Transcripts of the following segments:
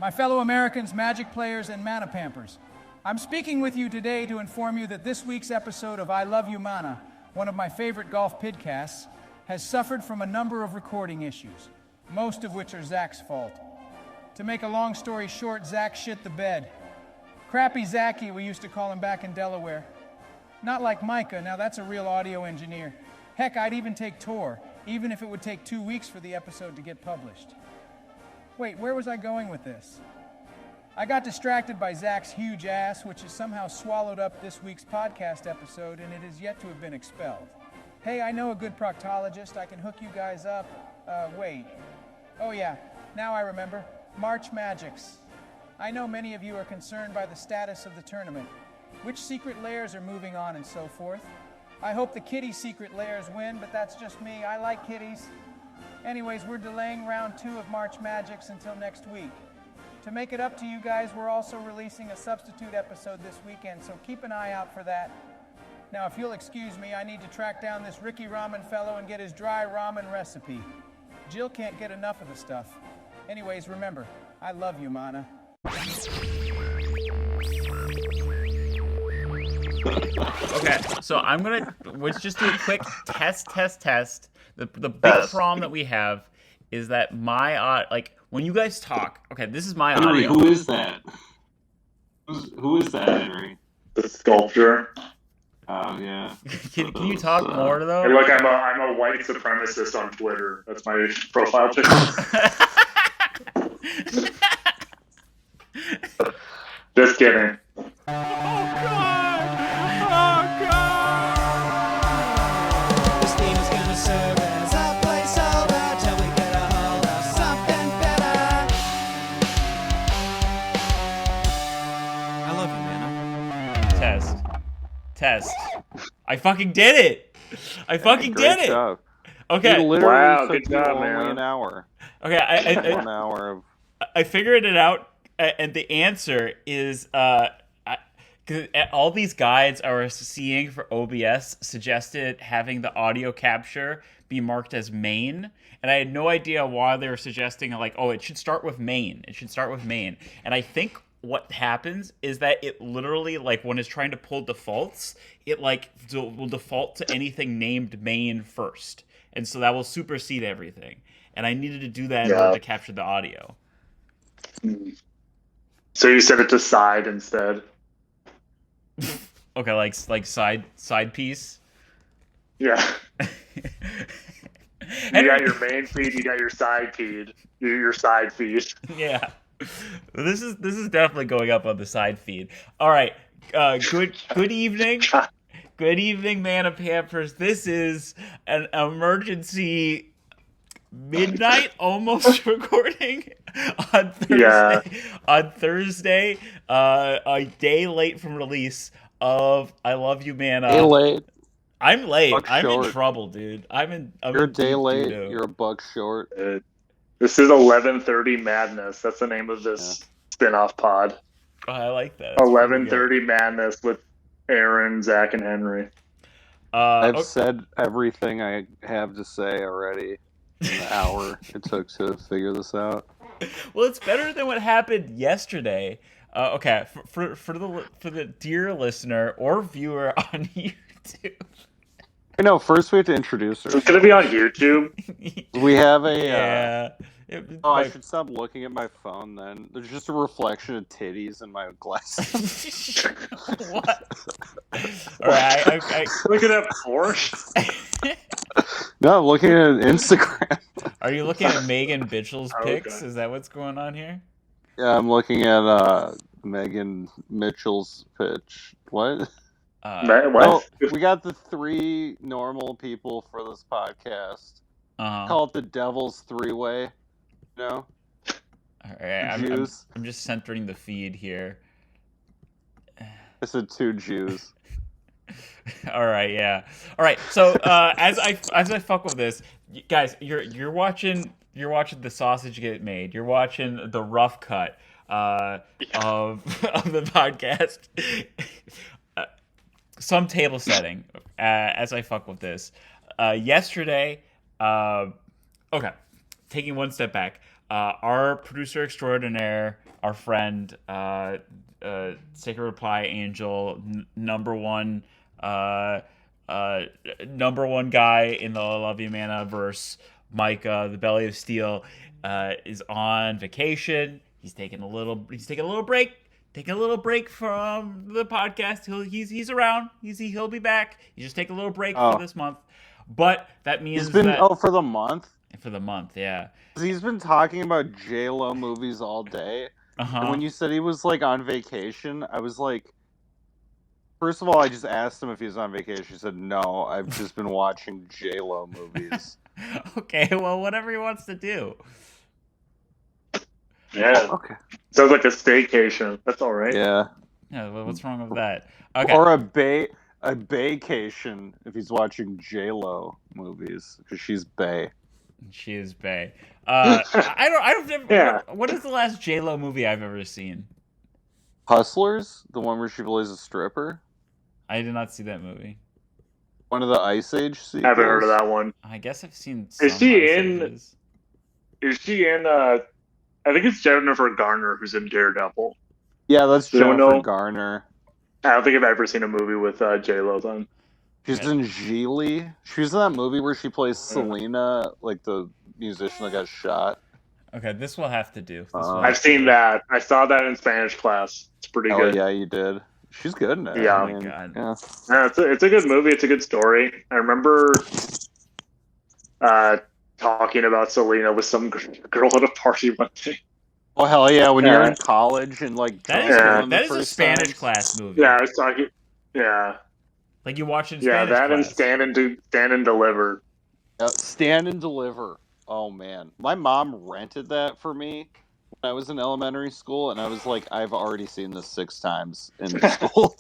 My fellow Americans, Magic players, and Mana Pampers, I'm speaking with you today to inform you that this week's episode of I Love You Mana, one of my favorite golf podcasts, has suffered from a number of recording issues, most of which are Zach's fault. To make a long story short, Zach shit the bed. Crappy Zachy, we used to call him back in Delaware. Not like Micah, now that's a real audio engineer. Heck, I'd even take Tor, even if it would take 2 weeks for the episode to get published. Wait, where was I going with this? I got distracted by Zach's huge ass, which has somehow swallowed up this week's podcast episode, and it is yet to have been expelled. Hey, I know a good proctologist. I can hook you guys up. Wait. Oh yeah, now I remember. March Magics. I know many of you are concerned by the status of the tournament, which secret lairs are moving on and so forth. I hope the kitty secret lairs win, but that's just me. I like kitties. Anyways, we're delaying round 2 of March Magics until next week. To make it up to you guys, we're also releasing a substitute episode this weekend, so keep an eye out for that. Now, if you'll excuse me, I need to track down this Ricky Ramen fellow and get his dry ramen recipe. Jill can't get enough of the stuff. Anyways, remember, I love you, Mana. Okay, so let's just do a quick test. The big problem that we have is that when you guys talk, okay, this is my Henry, audio. who is that? Who is that, Henry? The sculpture. Oh, yeah. Can you talk more, though? Hey, look, I'm a white supremacist on Twitter. That's my profile picture. Just kidding. This team is gonna serve as a placeholder till we get a hold of something better. I love you, Mana. Test. I fucking did it. Great did job. it. Okay. You literally Wow, took good job, you only man. an hour. Okay. 1 hour of. I figured it out, and the answer is because all these guides I was seeing for OBS suggested having the audio capture be marked as main, and I had no idea why they were suggesting it should start with main. And I think what happens is that it literally, when it's trying to pull defaults, it will default to anything named main first, and so that will supersede everything. And I needed to do that in order to capture the audio. So you set it to side instead. Okay, like side piece. Yeah. You got your main feed. You got your side feed. Your side feed. Yeah. This is definitely going up on the side feed. All right. Good evening. Good evening, Mana Pampers. This is an emergency midnight almost recording on Thursday. Yeah. On Thursday, a day late from release of I Love You, Mana. Day late. I'm late. Buck I'm short. in trouble, dude. You're a day late. doo-doo. You're a buck short. This is 11:30 Madness. That's the name of this spin-off pod. Oh, I like that. That's 11:30 Madness with Aaron, Zach, and Henry. I've said everything I have to say already in the hour it took to figure this out. Well, it's better than what happened yesterday. Okay, for the dear listener or viewer on YouTube. No, first we have to introduce her. It's going to be on YouTube. We have a. Yeah. I should stop looking at my phone then. There's just a reflection of titties in my glasses. What? Alright, Look at that Porsche. No, I'm looking at Instagram. Are you looking at Megan Mitchell's pics? Okay. Is that what's going on here? Yeah, I'm looking at Megan Mitchell's pitch. What? What? Well, we got the 3 normal people for this podcast. Call it the Devil's Three-Way. You know? Alright, I'm just centering the feed here. I said 2 Jews. All right, yeah. All right, so as I fuck with this, guys, you're watching the sausage get made. You're watching the rough cut of the podcast. Some table setting as I fuck with this. Yesterday, okay. taking one step back, our producer extraordinaire, our friend, Sacred Reply Angel, number one guy in the Love You Mana verse, Micah, the Belly of Steel, is on vacation. He's taking a little break. Taking a little break from the podcast. He's around. He'll be back. He just take a little break for this month. But that means he's been for the month. For the month, yeah. He's been talking about J-Lo movies all day. And when you said he was like on vacation, I was like, first of all, I just asked him if he was on vacation. He said, no, I've just been watching J-Lo movies. Okay, well, whatever he wants to do. Yeah. Oh, okay. Sounds like a staycation. That's all right. Yeah. Yeah. What's wrong with that? Okay. Or a baycation if he's watching J-Lo movies because she's bay. She is bay. I don't. Yeah. What is the last J-Lo movie I've ever seen? Hustlers, the one where she plays a stripper. I did not see that movie. One of the Ice Age sequels. I haven't heard of that one. I guess I've seen. Is she in? I think it's Jennifer Garner who's in Daredevil. Yeah, that's Jennifer Garner. I don't think I've ever seen a movie with J-Lo on. She's in Geely. She's in that movie where she plays Selena, like the musician that got shot. Okay, this will have to do. I've seen that. I saw that in Spanish class. It's pretty good. Oh, yeah, you did. She's good in it. Yeah. Oh, my God. Yeah, it's a good movie. It's a good story. I remember talking about Selena with some girl at a party one day. Oh, hell yeah, when you're in college and like... That is a Spanish class movie. Yeah, I was talking... Yeah. Like you watch it in Spanish that class. And Stand and Deliver. Stand and Deliver. Oh, man. My mom rented that for me when I was in elementary school, and I was like, I've already seen this 6 times in school.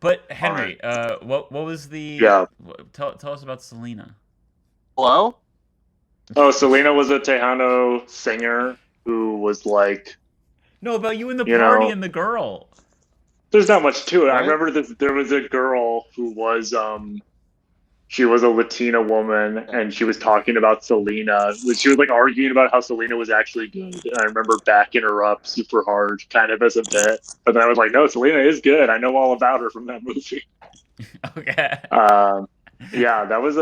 But, Henry, what was the... Yeah. Tell us about Selena. Hello? Oh, Selena was a Tejano singer who was like... No, about you and the party and the girl. There's not much to it. Right? I remember there was a girl who was... she was a Latina woman, and she was talking about Selena. She was like arguing about how Selena was actually good. And I remember backing her up super hard, kind of as a bit. But then I was like, no, Selena is good. I know all about her from that movie. Okay. Yeah, that was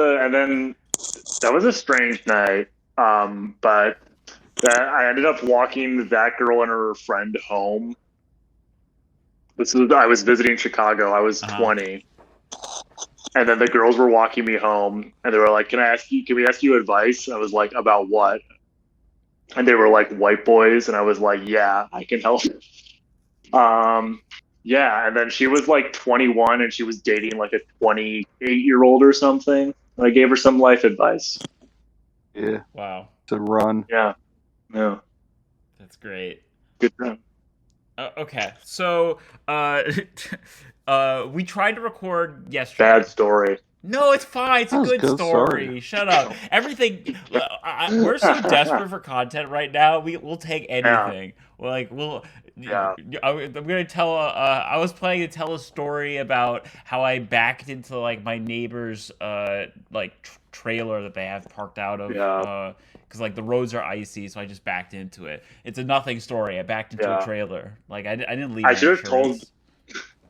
a strange night. But I ended up walking that girl and her friend home. I was visiting Chicago. I was 20. And then the girls were walking me home, and they were like, can we ask you advice? I was like, about what? And they were like, white boys. And I was like, yeah, I can help. Yeah. And then she was like 21 and she was dating like a 28-year-old or something. And I gave her some life advice. Yeah. Wow. To run. Yeah. Yeah. That's great. Good run. Okay. So, we tried to record yesterday. Bad story. No, it's fine. It's a good story. Story. Shut up. Everything. We're so desperate for content right now. We'll take anything. Yeah. I'm gonna tell. I was planning to tell a story about how I backed into like my neighbor's trailer that they have parked out of. Yeah. Because like the roads are icy, so I just backed into it. It's a nothing story. I backed into a trailer. Like I didn't leave. I should have told.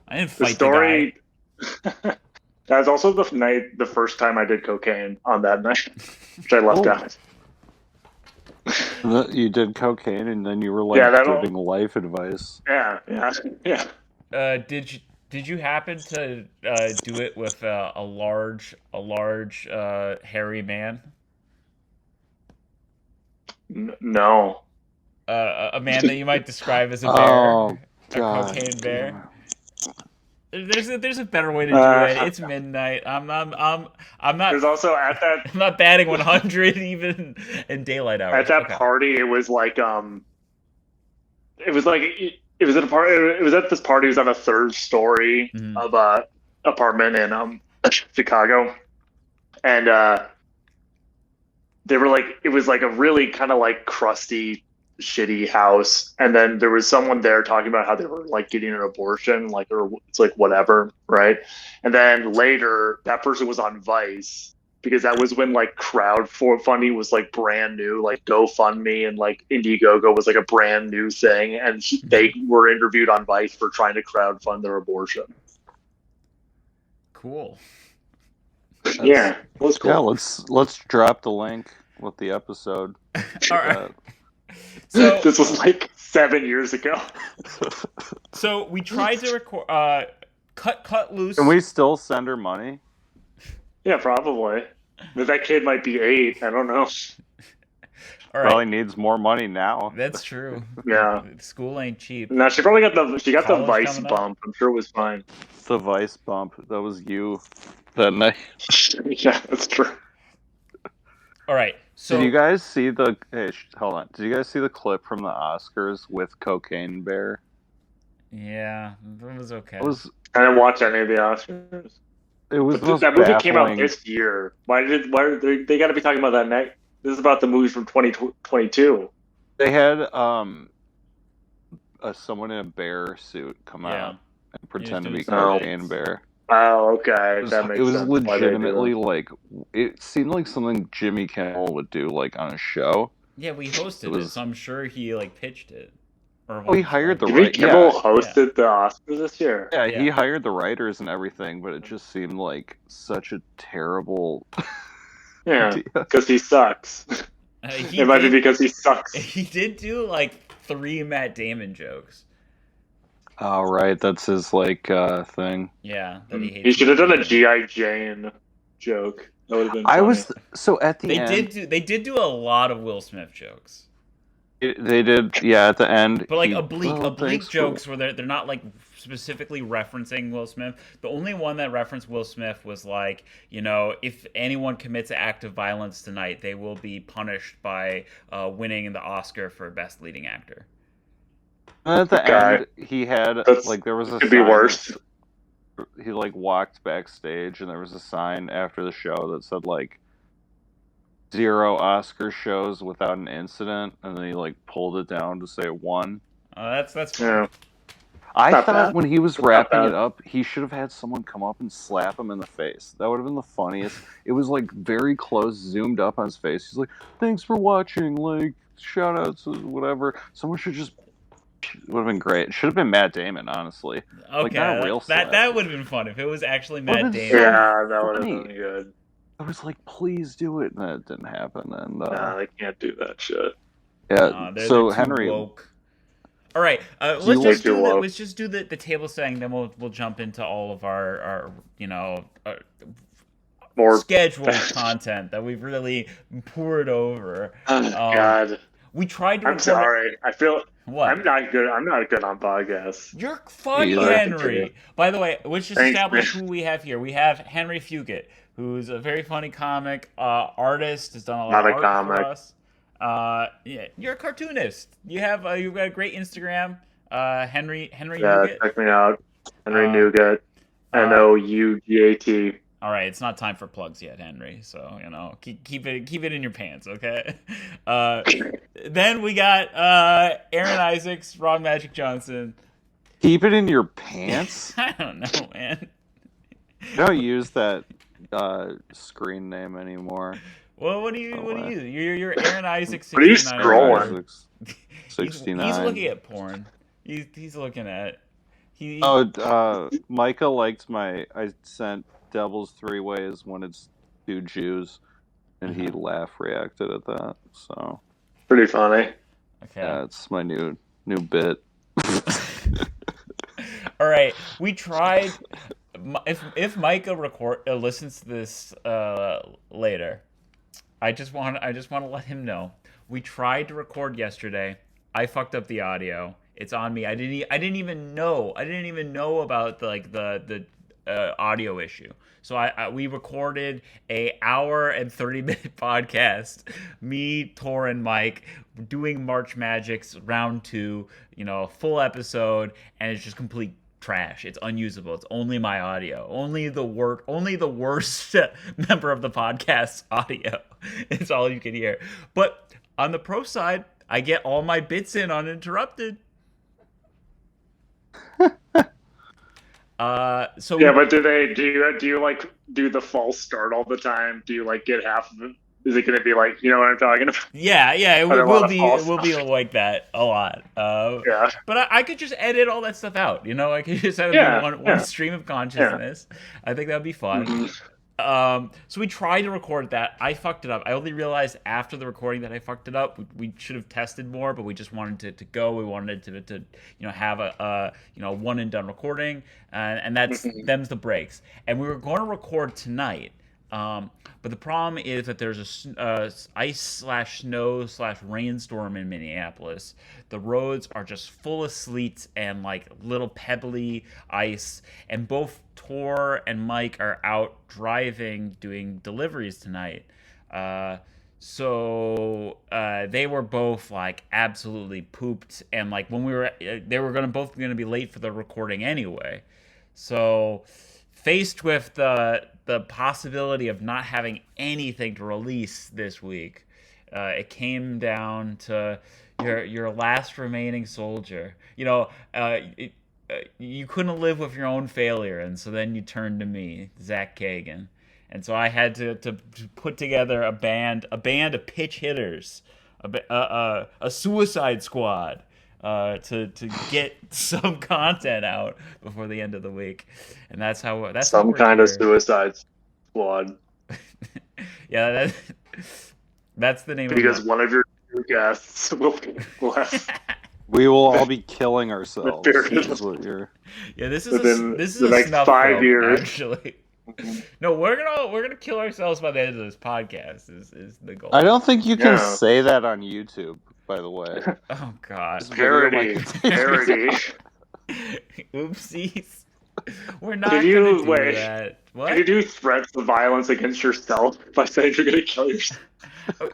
I didn't fight the story. The guy. That was also the first time I did cocaine on that night, which I left out. You did cocaine, and then you were like giving life advice. Yeah. Did you happen to do it with a large hairy man? No. A man that you might describe as a bear, Oh, a cocaine bear. There's a better way to do it. It's midnight. I'm not. There's also at that. I'm not batting 100 even in daylight hours. At that party, it was like It was at a party. It was at this party. It was on a 3rd story of a apartment in Chicago, and they were like, it was like a really kind of like crusty, shitty house, and then there was someone there talking about how they were like getting an abortion, like, or it's like whatever, right? And then later that person was on Vice because that was when like crowdfunding was like brand new, like GoFundMe and like Indiegogo was like a brand new thing, and they were interviewed on Vice for trying to crowdfund their abortion. Cool. Yeah, it was cool. Yeah, let's drop the link with the episode. All right. So this was like 7 years ago. So we tried to record cut loose. Can we still send her money? Yeah, probably. But that kid might be 8. I don't know. All right. Probably needs more money now. That's true. Yeah. School ain't cheap. No, she probably got the College Vice coming up. bump. I'm sure it was fine. The Vice bump. That was you that night. Yeah, that's true. All right. So Did you guys see the? Hey, hold on. Did you guys see the clip from the Oscars with Cocaine Bear? yeah, that was okay. It was. I didn't watch any of the Oscars. It was the most That movie came out baffling- this year. Why they got to be talking about that next? This is about the movies from 2022. They had someone in a bear suit come Yeah. out and pretend to doing be something. Cocaine Bear. Oh, okay, It that makes was sense. Why they do legitimately that. like it seemed like something Jimmy Kimmel would do like on a show. Yeah, we hosted it, was- so I'm sure he like pitched it. Or Oh, he hired the Jimmy right. Kimmel Yeah, hosted the Oscars this year. yeah, Yeah. he hired the writers and everything, but it just seemed like such a terrible Yeah, idea. because he sucks. He It might be did- because he sucks. He did do like 3 Matt Damon jokes. Oh, right, that's his like thing. Yeah, that he hates. He should have done a Matt G.I. Damon. Jane joke. That would have been. I funny. was so at the end. They did do a lot of Will Smith jokes. They did, yeah. At the end, But like he- oblique oh, thanks for- jokes where they're not like specifically referencing Will Smith. The only one that referenced Will Smith was like, you know, if anyone commits an act of violence tonight, they will be punished by winning the Oscar for Best Leading Actor. And at the Okay. end, he had That's- like there was a could be sign worse. that- He like walked backstage, and there was a sign after the show that said like 0 Oscar shows without an incident, and then he like pulled it down to say 1. That's Yeah. I Not thought bad. when he was Not wrapping bad. it up, he should have had someone come up and slap him in the face. That would have been the funniest. It was like very close, zoomed up on his face. He's like, "Thanks for watching." Like, shout outs, whatever. Someone should just. It would have been great. It should have been Matt Damon, honestly. okay. Like, not a real that slap. would have been fun if it was actually Would've Matt been Damon. Yeah, that would have funny. been good. I was like, "Please do it," and that didn't happen. And Nah, they can't do that shit. yeah, They're so too Henry, woke. All right, let's you just like- do let's just do the table setting. Then we'll jump into all of our More. scheduled content that we've really poured over. Oh, God, We tried to. I'm record- sorry. I feel What? I'm not good. I'm not good on podcasts. You're funny, Either. Henry. By the way, let's just Thanks, establish man. who we have here. We have Henry Fuguitt, who's a very funny comic artist. Has done a lot Not of a art comic. for us. Yeah, you're a cartoonist. You've got a great Instagram. Henry Yeah, Fuguitt. check me out. Henry Nougat. uh, Nougat. All right, it's not time for plugs yet, Henry. So keep it in your pants, okay? Then we got Aaron Isaacs, Ron Magic Johnson. keep it in your pants. I don't know, man. Don't use that screen name anymore. Well, what do you You're Aaron Isaacs. What are you 69. scrolling? Isaacs, He's 69. looking at porn. He's looking at. Micah liked I sent Devil's Three Ways when it's 2 Jews, and he reacted at that. So Pretty funny. Okay. yeah, it's my new bit. All right. We tried. If Micah listens to this later, I just want to let him know. We tried to record yesterday. I fucked up the audio. It's on me. I didn't even know about the audio issue. So we recorded a hour and 30-minute podcast. Me, Tor, and Mike doing March Magic's round 2. Full episode, and it's just complete trash. It's unusable. It's only my audio. Only the worst member of the podcast's audio. It's all you can hear. But on the pro side, I get all my bits in uninterrupted. So Yeah, but do you like do the false start all the time? Do you like get half of it? Is it going to be like, you know what I'm talking about? yeah, it Are there a will lot of be false like that a lot. Yeah. But I could just edit all that stuff out. I could just have it Yeah, be one yeah. stream of consciousness. I think that'd be fun. Mhm. So we tried to record that. I fucked it up. I only realized after the recording that I fucked it up. We should have tested more, but we just wanted to go. We wanted to have a one and done recording, and that's them's the breaks. And we were going to record tonight. But the problem is that there's a ice/snow/rainstorm in Minneapolis. The roads are just full of sleet and like little pebbly ice. And both Tor and Mike are out driving, doing deliveries tonight. So they were both like absolutely pooped. And like when they were both gonna be late for the recording anyway. So faced with the possibility of not having anything to release this week, it came down to your last remaining soldier. You couldn't live with your own failure, and so then you turned to me, Zach Kagan, and so I had to put together a band of pitch hitters, a suicide squad. To get some content out before the end of the week, and that's some kind of suicide squad. Yeah, that's the name. Because one of your guests will have. We will all be killing ourselves. Is what you're... Yeah, this is the next 5 years. Actually, no, we're gonna kill ourselves by the end of this podcast. Is the goal? I don't think you can say that on YouTube. By the way. Oh God. Parody. Oopsies. We're not gonna do that. What? Did you do threats of violence against yourself by saying you're gonna kill yourself?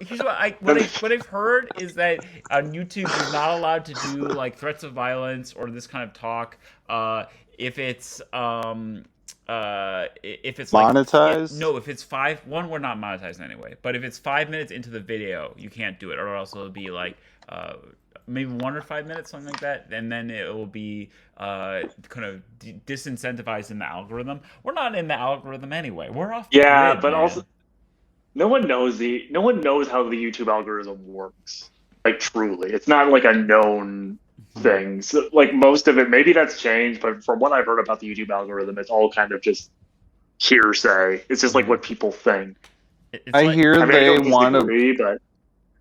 Here's what I've heard is that on YouTube you're not allowed to do like threats of violence or this kind of talk if it's monetized? If it's we're not monetized anyway. But if it's 5 minutes into the video, you can't do it, or else it'll be like maybe 1 or 5 minutes, something like that, and then it will be kind of disincentivized in the algorithm. We're not in the algorithm anyway. We're off. Yeah, grid, but man. also no one knows how the YouTube algorithm works. Like truly, it's not like a known thing. So, like most of it, maybe that's changed, but from what I've heard about the YouTube algorithm, it's all kind of just hearsay. It's just like what people think. I hear they want to.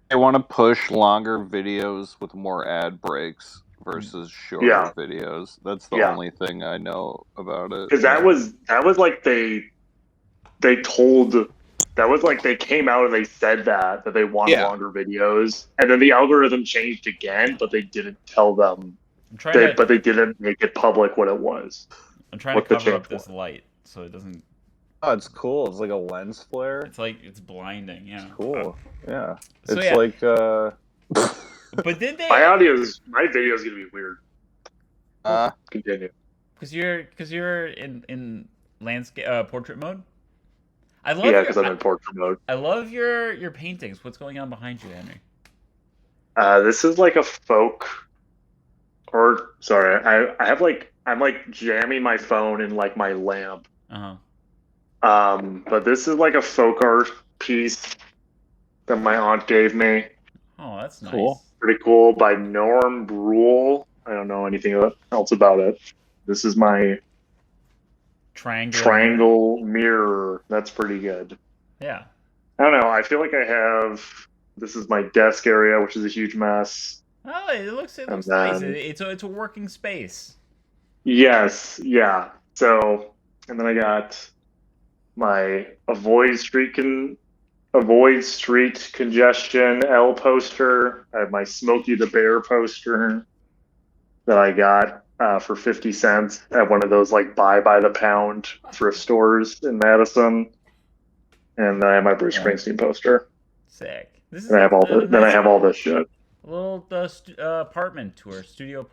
They want to push longer videos with more ad breaks versus shorter videos. That's the only thing I know about it. Because that was like they told. That was like they came out and they said that they want longer videos, and then the algorithm changed again, but they didn't tell them. But they didn't make it public what it was. I'm trying to cover up this light so it doesn't. Oh, it's cool. It's like a lens flare. It's like it's blinding. Yeah. It's cool. Yeah. So it's like. But did they? My video is gonna be weird. Continue. Because you're in landscape portrait mode. Because I'm in portrait mode. I love your paintings. What's going on behind you, Henry? This is like a folk. I have like I'm like jamming my phone in like my lamp. But this is like a folk art piece that my aunt gave me. Oh, that's nice. Cool. Pretty cool, by Norm Brule. I don't know anything else about it. This is my triangle mirror. That's pretty good. Yeah. I don't know. I feel like this is my desk area, which is a huge mess. Oh, it looks nice. It's a working space. Yes. Yeah. So, and then I got my avoid street congestion L poster. I have my Smokey the Bear poster that I got for 50 cents at one of those like buy by the pound thrift stores in Madison. And then I have my Bruce Springsteen poster. Sick. I have all this shit. A little studio apartment tour. Do you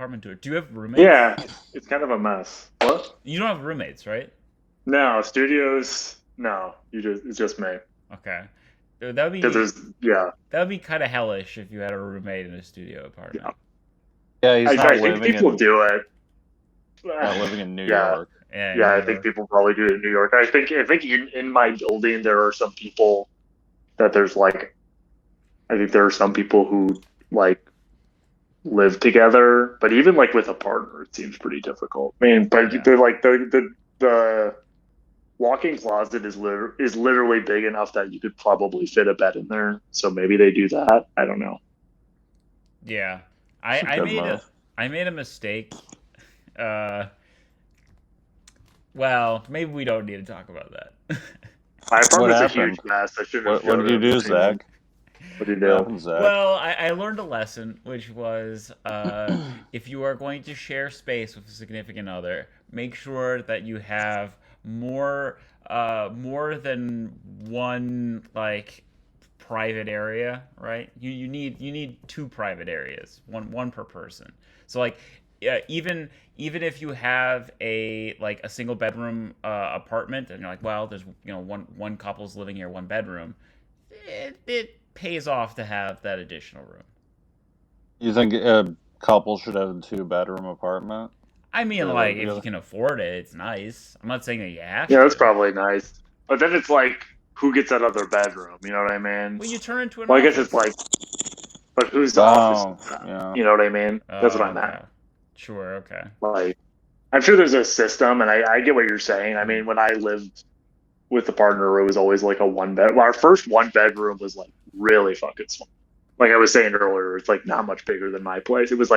have roommates? Yeah, it's kind of a mess. What? You don't have roommates, right? No, studios. No, it's just me. Okay. That would be That would be kind of hellish if you had a roommate in a studio apartment. Yeah, he's not I think people do it. Not living in New York. Yeah, I think people probably do it in New York. I think in my building there are some people that there's like, I think there are some people who like live together, but even like with a partner, it seems pretty difficult. I mean, but they're like the walk-in closet is literally big enough that you could probably fit a bed in there. So maybe they do that. I don't know. Yeah, That's a good move. I made a mistake. Well, maybe we don't need to talk about that. My apartment's What a happened? huge mess. I shouldn't have What did you do, Zach? What did you What do? happened, Zach? Well, I learned a lesson, which was if you are going to share space with a significant other, make sure that you have more than one like private area, right? You need two private areas, one per person. So like even if you have a single bedroom apartment and you're like, well, there's one couple's living here, one bedroom, it pays off to have that additional room. You think a couple should have a 2-bedroom apartment? I mean, like, if you can afford it, it's nice. I'm not saying that you have to. Yeah, that's probably nice. But then it's like, who gets that other bedroom? You know what I mean? Well, you turn into an Well, I office. guess it's like, but who's the office? Yeah. You know what I mean? That's what I'm okay. at. Sure, okay. Like, I'm sure there's a system, and I get what you're saying. I mean, when I lived with the partner, it was always like a one-bed. Well, our first one-bedroom was like really fucking small. Like I was saying earlier, it's like not much bigger than my place. It was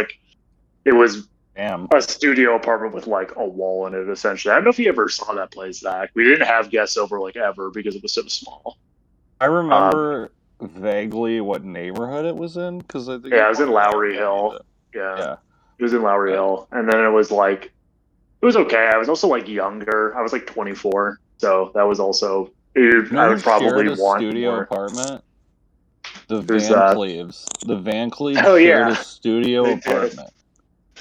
Damn. a studio apartment with like a wall in it, essentially. I don't know if you ever saw that place, Zach. We didn't have guests over like ever because it was so small. I remember vaguely what neighborhood it was in, because I think it was in Lowry Hill. Yeah, it was in Lowry Hill, and then it was okay. I was also like younger. I was like 24, so that was also. I would probably want studio more. apartment. The Who's Van that? Cleaves. The Van Cleaves Oh, shared yeah. a studio They did. apartment.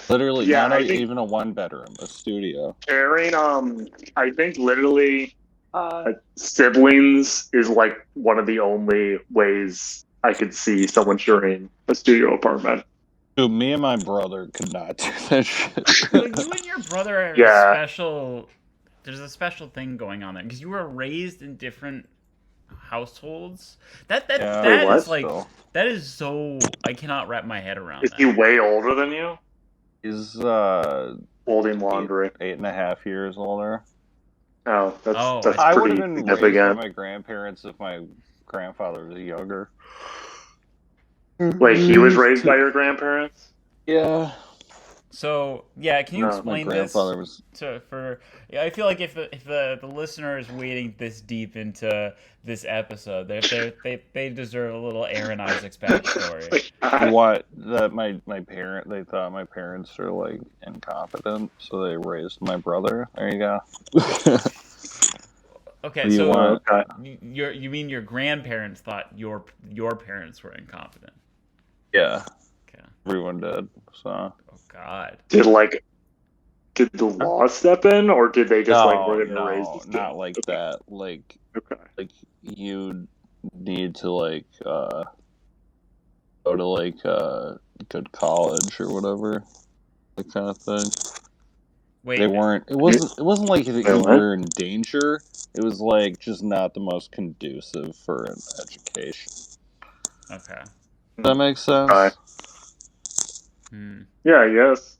Literally, Yeah, not I think- even a 1-bedroom, a studio. Sharing, I think literally, siblings is like one of the only ways I could see someone sharing a studio apartment. Dude, me and my brother could not do that shit. Well, you and your brother are Yeah. special. There's a special thing going on there because you were raised in different households. That Wait, is what? like Still. that is so I cannot wrap my head around Is that. he way older than you? He's Folding laundry. 8.5 years older. Oh, that's I would pretty have been raised by significant. my grandparents if my grandfather was younger. Wait, he was raised by your grandparents? Yeah. So yeah, can you No, My explain this grandfather was. I feel like if the listener is wading this deep into this episode, they deserve a little Aaron Isaac's backstory. What? That they thought my parents were like incompetent, so they raised my brother. There you go. Okay, What do you so want? you mean your grandparents thought your parents were incompetent? Yeah. Okay. Everyone did. So. Oh God. Did the law step in, or did they just we're gonna raise this kid? Not like that. Like you need to go to good college or whatever, that kind of thing. Wait, They weren't. It wasn't like you were in danger. It was like just not the most conducive for an education. Okay. Does that make sense? Right. Hmm. Yeah, I guess.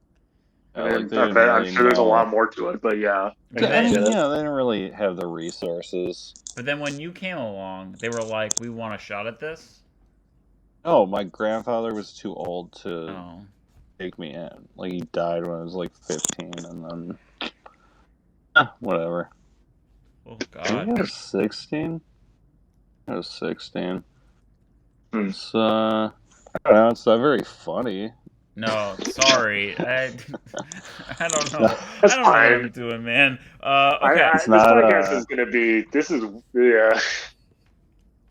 Yeah, I like, mean, they didn't I'm really sure there's a know. lot more to it, but yeah. I mean, yeah, they didn't really have the resources. But then when you came along, they were like, "We want a shot at this." Oh, my grandfather was too old to Oh. take me in. Like, he died when I was like 15, and then whatever. Oh I think I God. was 16. I was 16. Hmm. It's I don't know. It's not very funny. No, sorry. I don't know. That's I don't know what fine. I'm doing, man. Okay. It's This not, podcast is gonna be. Yeah.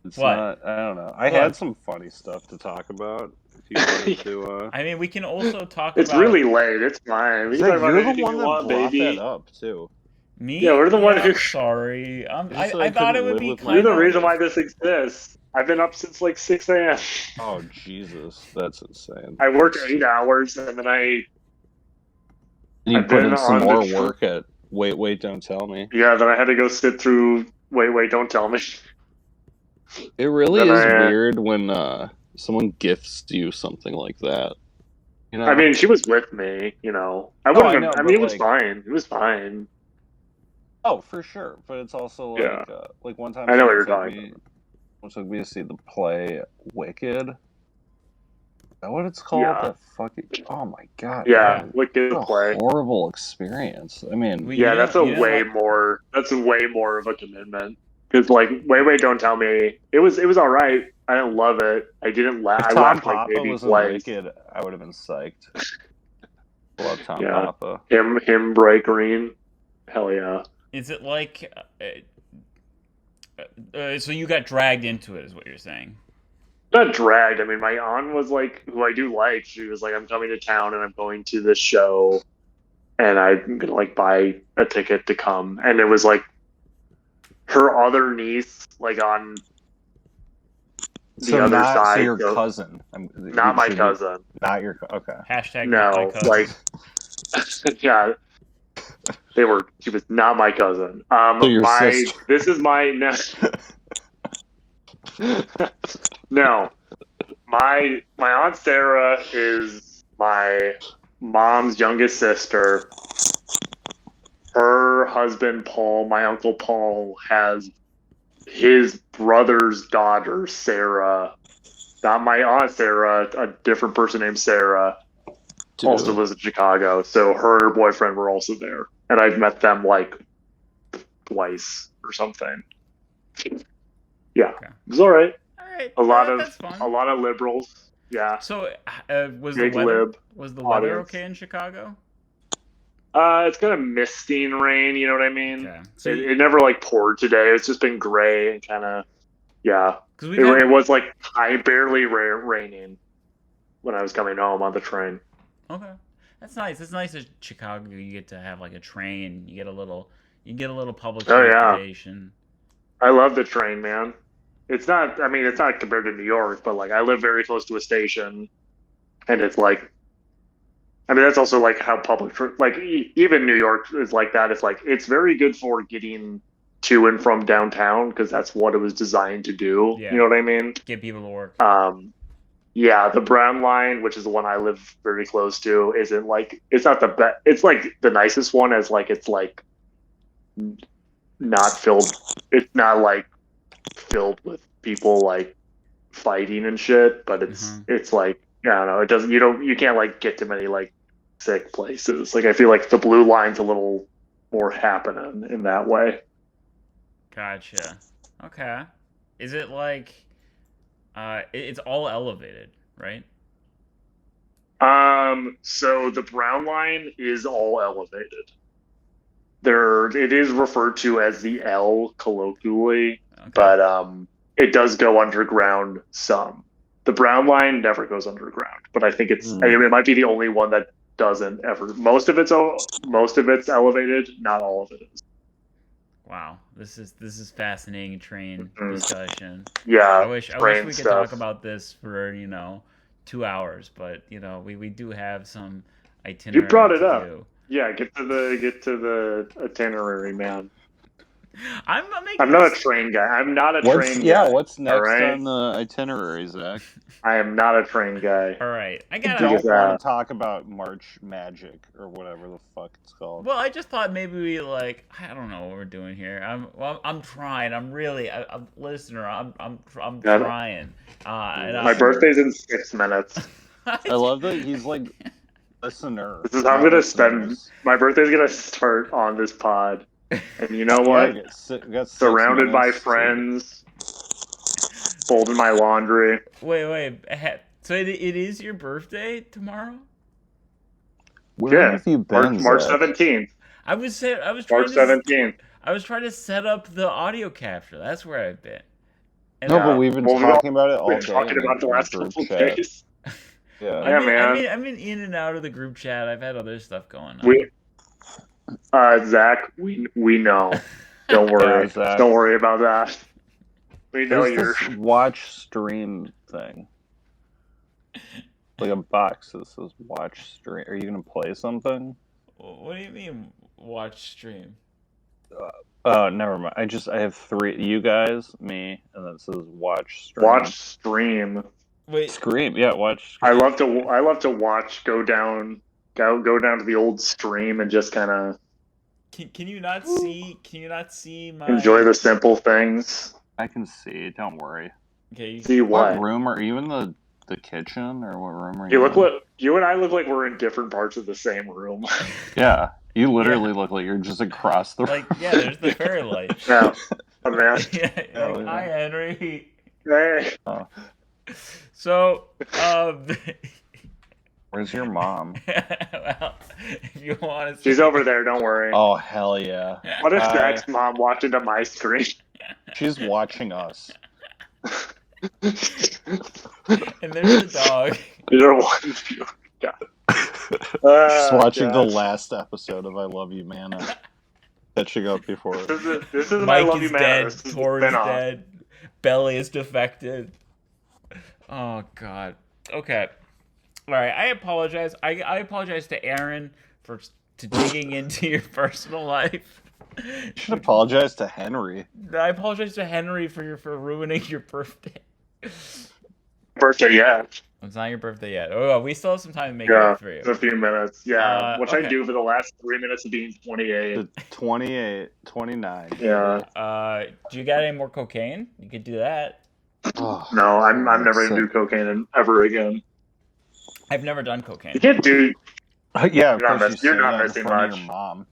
It's What? not. I don't know. I had some funny stuff to talk about. If you wanted to. I mean, we can also talk It's about really late. It's fine. We can talk about You're the anything one you that want, brought baby. that up too. me. Yeah, we're the one I'm who- sorry. Just so I I thought it couldn't would live be with my- You're kind the of. reason why this exists. I've been up since like 6 a.m. Oh Jesus, that's insane. I work 8 hours, and then You I've put been in some on more the- work at Wait, don't tell me. Yeah, then I had to go sit through Wait, Don't Tell Me. It really Then is I, weird when someone gifts you something like that. You know? I mean, she was with me, I No, I wouldn't know, have, I but mean, it was like, fine. It was fine. oh, for sure. But it's also Yeah. like one time I know what someone you're took talking me, about. someone took me to see the play Wicked. Is that what it's called? Yeah. That fucking. Oh my god. Yeah, Man. wicked What a play. horrible experience. I mean, Well, Yeah, that's a you didn't way like. more. That's a way more of a commitment. Because Wait, Don't Tell Me. It was all right. I didn't love it. if I Tom laughed like Papa maybe was in twice. Wicked, I would have been psyched. Love Tom Yeah, Papa. him, Bright Green. Hell yeah. Is it like? So you got dragged into it, is what you're saying? Not dragged. I mean, my aunt was like, who I do like. She was like, I'm coming to town and I'm going to this show, and I'm gonna like buy a ticket to come. And it was like her other niece, like on the other So side. your So cousin. not my cousin. Not your okay. Hashtag No, not my cousin. like yeah, she was not my cousin. So your sister. This is my no. My aunt Sarah is my mom's youngest sister. Her husband Paul, my uncle Paul, has his brother's daughter Sarah. Not my aunt Sarah, a different person named Sarah. Dude. Also lives in Chicago. So her and her boyfriend were also there. And I've met them like twice or something. Yeah. Okay. It was all right. All right. That's fun. a lot of liberals. Yeah. So was Big the weather lib was the weather audience. okay in Chicago? It's kind of misty and rain, you know what I mean? Okay. So It never like poured today. It's just been gray and kind of, yeah. because It was like barely raining when I was coming home on the train. okay, that's nice. It's nice in Chicago. You get to have like a train. You get a little public Oh, yeah. transportation. I love the train, man. It's not compared to New York, but like I live very close to a station, and it's like, I mean, that's also like how even New York is like that. It's like, it's very good for getting to and from downtown because that's what it was designed to do. Yeah. You know what I mean? Get people to work. Yeah, the Brown line, which is the one I live very close to, isn't like, it's not the best. It's like the nicest one, as like it's like not filled. It's not like filled with people like fighting and shit, but it's like, I don't know. It doesn't. You can't like get to many like sick places. Like I feel like the blue line's a little more happening in that way. Gotcha. Okay. Is it like it's all elevated, right? So the Brown line is all elevated. It is referred to as the L colloquially, Okay. but it does go underground some. The Brown line never goes underground, but I think I mean, it might be the only one that doesn't ever. Most of it's elevated, not all of it is. Wow, this is fascinating train discussion. Yeah, I wish we could stuff. talk about this for 2 hours, but we do have some itinerary. You brought it to up. do. Yeah, get to the itinerary, man. I'm not a train guy. I'm not a train guy. What's next right? on the itinerary, Zach? I am not a train guy. All right, I I got don't to want to talk about March Magic or whatever the fuck it's called. Well, I just thought maybe we I don't know what we're doing here. I'm trying. I'm really, I'm listener. I'm trying. My birthday's in 6 minutes. I love that he's like listener. This is how I'm gonna spend. My birthday's gonna start on this pod, and you know what? Got Surrounded by friends, folding my laundry. Wait. So it is your birthday tomorrow? Where have you been? March Zach? 17th. I was trying March 17th. I was trying to set up the audio capture. That's where I've been. And No, but we've been talking about it all day. We've been talking about the last couple days. Yeah, man. I've been in and out of the group chat. I've had other stuff going on. Zach, we know. Don't worry. Zach. Don't worry about that. We know There's this watch stream thing. Like a box that says watch stream. Are you gonna play something? What do you mean? watch stream? Never mind. I have 3. You guys, me, and then it says watch stream. Watch stream. Wait, Scream. Yeah, watch. I love to watch go down to the old stream and just kind of can you not see? Can you not see my? enjoy the simple things. I can see. Don't worry. Okay. See What what? room are you in? The kitchen, or what room are You you? look what you and I look like we're in different parts of the same room. Yeah, you literally look like you're just across the. Like, yeah, there's the fairy light. Yeah, oh, man. Yeah, Oh, like, yeah. hi Henry. Hey. Oh, So, where's your mom? well, if you want to, She's over there. Don't worry. Oh hell yeah! What if Hi. Zach's mom walked into my screen? She's watching us. and there's the dog. You're one viewer. God. She's watching the gosh. last episode of I Love You, Mana. Catching up before. This is my Mike love you is man. dead. This is Tor is spin-off. dead. Belly is defected. Oh God. Okay. All right. I apologize. I apologize to Aaron for digging into your personal life. You should apologize to Henry. I apologize to Henry for ruining your birthday. Birthday, yeah. It's not your birthday yet. Oh, we still have some time to make it Yeah, up for you. it's a few minutes. Yeah, what okay. I do for the last 3 minutes of being 28. The 28, 29. Yeah. Do you got any more cocaine? You could do that. Oh, No, I'm never gonna do cocaine ever again. I've never done cocaine. You can't do. yeah, of You're not course miss- you you're say not that in missing front of much. your mom.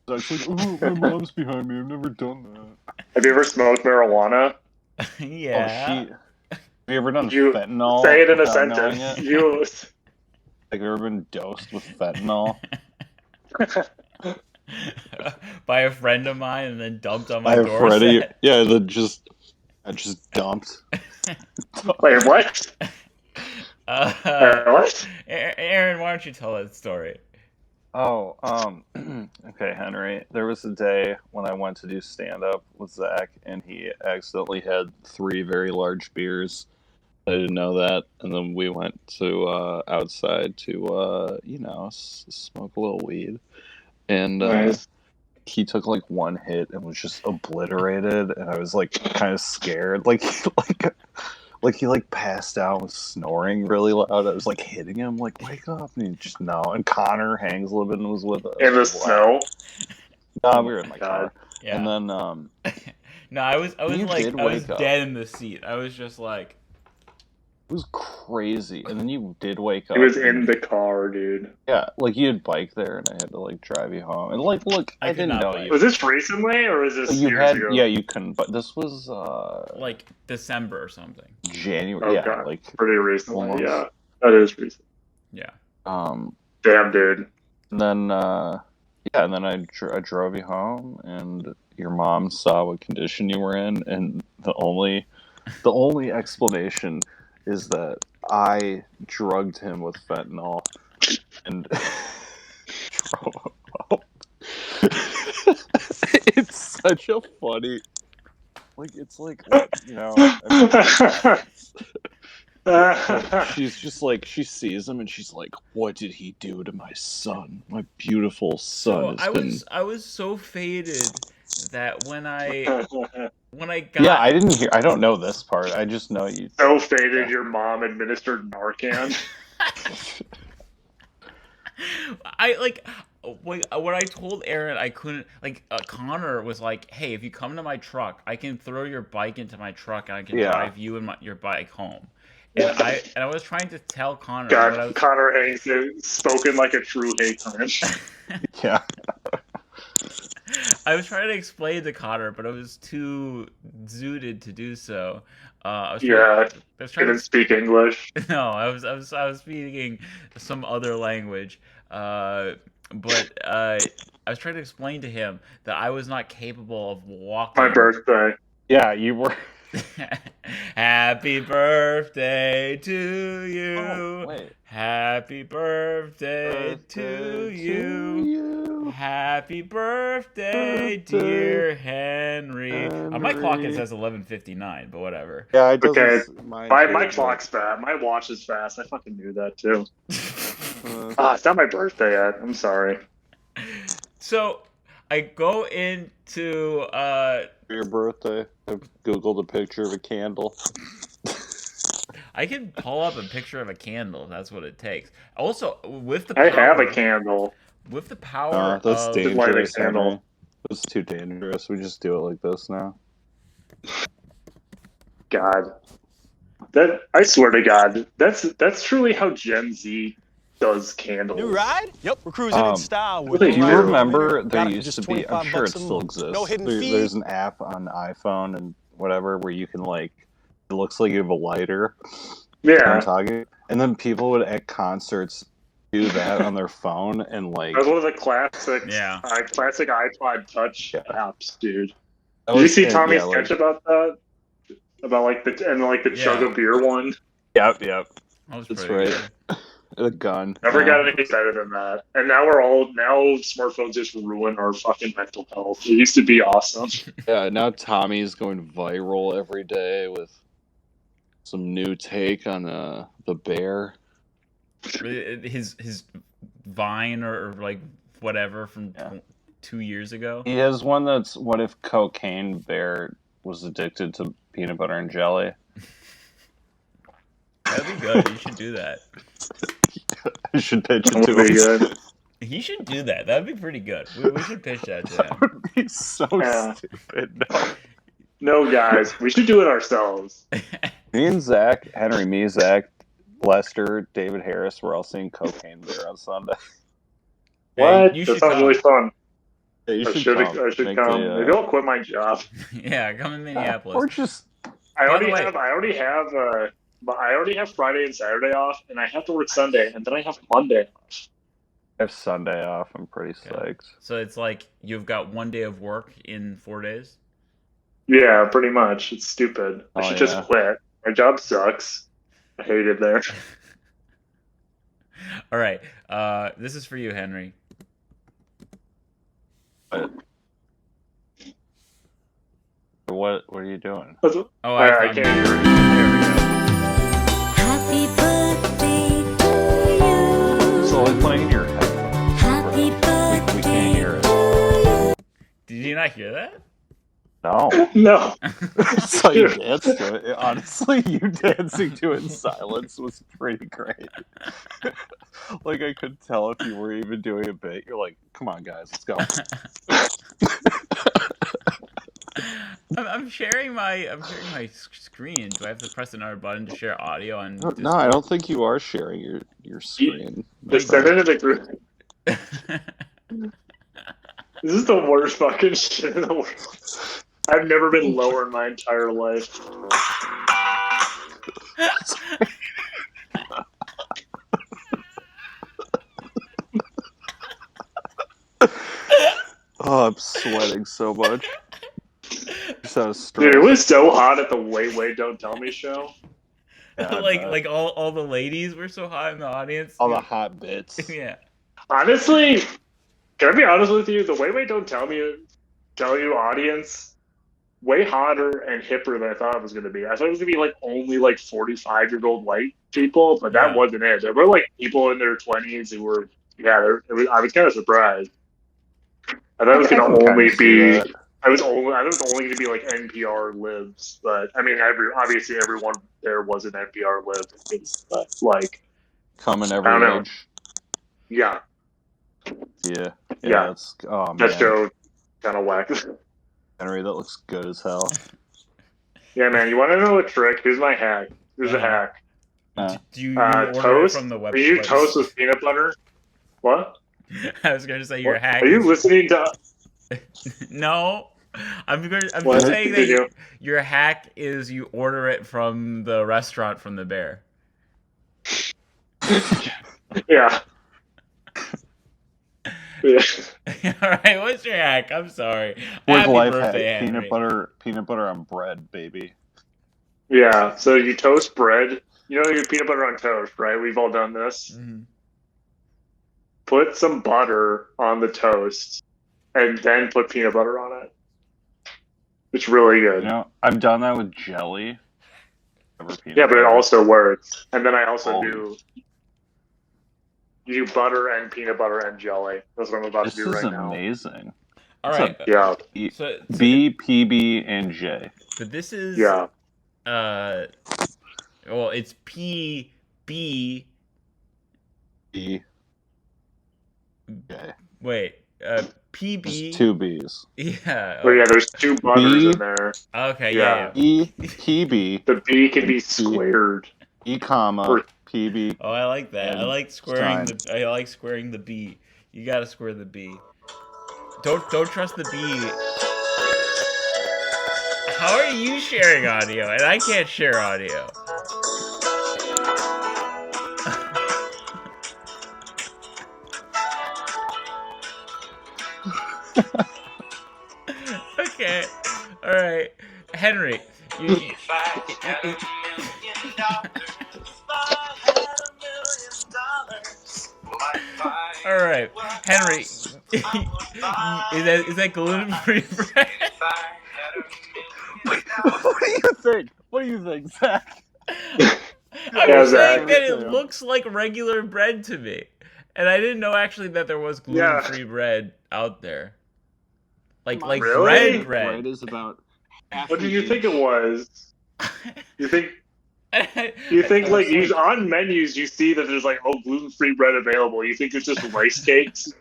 So it's like, oh, my mom's behind me. I've never done that. Have you ever smoked marijuana? Yeah. Oh, have you ever done You fentanyl? Say it in a without knowing sentence. it? You. Have you ever been dosed with fentanyl? By a friend of mine and then dumped on I my have doorstep. Freddie. Yeah, I just dumped. Wait, what? What? Aaron, why don't you tell that story? Oh, okay, Henry. There was a day when I went to do stand-up with Zach, and he accidentally had 3 very large beers. I didn't know that, and then we went to outside to smoke a little weed, and Nice. he took like 1 hit and was just obliterated, and I was like kind of scared, like he like passed out and was snoring really loud. I was like hitting him, like wake up, and he just no. And Connor Hangsloven was with us. In the snow. No, we were in my God. car. Yeah. And then No, I was You like did I was wake up. dead in the seat. I was just like it was crazy. And then you did wake up. He was and- in the car, dude. Yeah, like you had bike there, and I had to like drive you home. And like, look, I I could didn't not know bike. you. Was this recently or is this You years had, ago? yeah, you couldn't. But this was like December or something. January. Oh, yeah, God. like Pretty recently. Almost. Yeah, that is recent. Yeah. Damn, dude. And then and then I drove you home, and your mom saw what condition you were in, and the only explanation is that I drugged him with fentanyl and drove him home. It's such a funny, like it's like you know. She's just like, she sees him and she's like, "What did he do to my son? My beautiful son." So I was so faded that when I got Yeah, I didn't hear. I don't know this part. I just know you. So faded, your mom administered Narcan. I like when I told Aaron I couldn't Connor was like, "Hey, if you come to my truck, I can throw your bike into my truck and I can Yeah. drive you and your bike home." And I was trying to tell Connor. but I God, was, Connor Hanks is spoken like a true hate crime. Yeah. I was trying to explain to Connor, but I was too zooted to do so. I was trying Didn't speak English. No, I was speaking some other language, but I was trying to explain to him that I was not capable of walking. My birthday. Yeah, you were. Happy birthday to you. Oh, wait. Happy birthday to you. Happy birthday, dear Henry. On my clock it says 11:59, but whatever. Yeah, it doesn't. Okay. Mine My too, clock's fast. My watch is fast. I fucking knew that too. but, It's not my birthday yet. I'm sorry. So I go into For your birthday, I googled a picture of a candle. I can pull up a picture of a candle if that's what it takes. Also, with the I power, have a candle. with the power That's of Just light a dangerous, candle. Henry. That's too dangerous. We just do it like this now. God, I swear to God, that's truly how Gen Z does candles. New ride? Yep, we're cruising in style. what do Do you do? remember there Got it for used just to be, I'm 25 sure it bucks a still month. exists, No hidden fee. there's an app on iPhone and whatever where you can, like, it looks like you have a lighter. I'm Yeah, talking. And then people would at concerts do that on their phone and, like, that's one of the classic, Yeah. classic iPod Touch Yeah. apps, dude. that Did you was see it, Tommy's yeah, sketch about that? About like the chug Yeah. of beer one. Yep. That was That's pretty right. good. A gun. Never Yeah. got any better than that. And now smartphones just ruin our fucking mental health. It used to be awesome. Yeah, now Tommy's going viral every day with some new take on the bear. His Vine or like whatever from Yeah. 2 years ago. He has one that's, what if Cocaine Bear was addicted to peanut butter and jelly? That'd be good. You should do that. I should pitch it That to would be him. good. He should do that. That'd be pretty good. We should pitch that to That him. would be so Yeah. stupid. No. No, guys, we should do it ourselves. Me and Zach, Henry, Zach, Lester, David Harris, we're all seeing Cocaine Bear on Sunday. What? you That should sounds come. really fun. Yeah, you I should should Make come. the, Maybe I'll quit my job. Yeah, come in Minneapolis. or just I By the already way- have Friday and Saturday off, and I have to work Sunday, and then I have Monday off. have Sunday off. I'm pretty Okay. psyched. So it's like you've got 1 day of work in 4 days. Yeah, pretty much. It's stupid. I Oh, should yeah. just quit. My job sucks. I hate it there. All right. This is for you, Henry. What are you doing? Oh, I found can't it. hear it. There we go. Happy birthday to you. It's only playing in your headphones. Happy We birthday can't hear it. to you. Did you not hear that? No. No. That's how you dance to it. Honestly, you dancing to it in silence was pretty great. Like, I could tell if you were even doing a bit. You're like, come on, guys, let's go. I'm sharing my screen. Do I have to press another button to share audio on? No, I don't think you are sharing your screen. Just send it to the group. This is the worst fucking shit in the world. I've never been lower in my entire life. Oh, I'm sweating so much. Just out of stress. Dude, it was so hot at the Wait, Wait, Don't Tell Me show. Yeah, I bet. like all the ladies were so hot in the audience. all the hot bits. Yeah. Honestly, can I be honest with you? The Wait, Wait, Don't Tell You audience, way hotter and hipper than I thought it was going to be. I thought it was going to be like only like 45-year-old white people, but that Yeah. wasn't it. There were like people in their 20s who were, I was kind of surprised. I thought it was I going can to kinda only see be. that. I was only going to be like NPR libs, but I mean, obviously everyone there was an NPR lib, but like, Coming I every don't know. age. yeah, Yeah. Yeah. That's, oh, man. that show kind of whack. Henry, that looks good as hell. Yeah, man, you want to know a trick? Here's my hack. Here's a hack. Do you order Toast. it from the Are you website? toast with peanut butter? What? I was going to say your What? hack. Are you is- listening to? No. I'm What? just saying that Did you? your hack is you order it from the restaurant from the bear. Yeah. Yeah. All right, what's your hack? I'm sorry. With Happy life birthday, hack, Henry. peanut butter on bread, baby. Yeah. So you toast bread. You know your peanut butter on toast, right? We've all done this. Mhm. Put some butter on the toast, and then put peanut butter on it. It's really good. You know, I've done that with jelly. Never peanut Yeah, but it butter. also works. And then I also Oh. do. You do butter and peanut butter and jelly. That's what I'm about This to do is right now. amazing. All right. Yeah. So B, PB, and J. So this is Yeah. well, it's P B. B. J. Wait, PB. There's two B's. Yeah. But yeah, there's two butters B. in there. Okay. Yeah. Yeah. E, PB, The B can be squared. E, comma, PB. Oh, I like that. I And like squaring sign. I like squaring the B. You gotta square the B. Don't trust the B. How are you sharing audio? And I can't share audio. Okay. All right. Henry. All right. Henry. is that gluten-free bread? What do you think? What do you think, Zach? I'm saying Zach. that it looks like regular bread to me. And I didn't know actually that there was gluten-free bread out there. Like Really? bread. Bread is about. What do you think it was? You think like on menus you see that there's like gluten-free bread available. You think it's just rice cakes?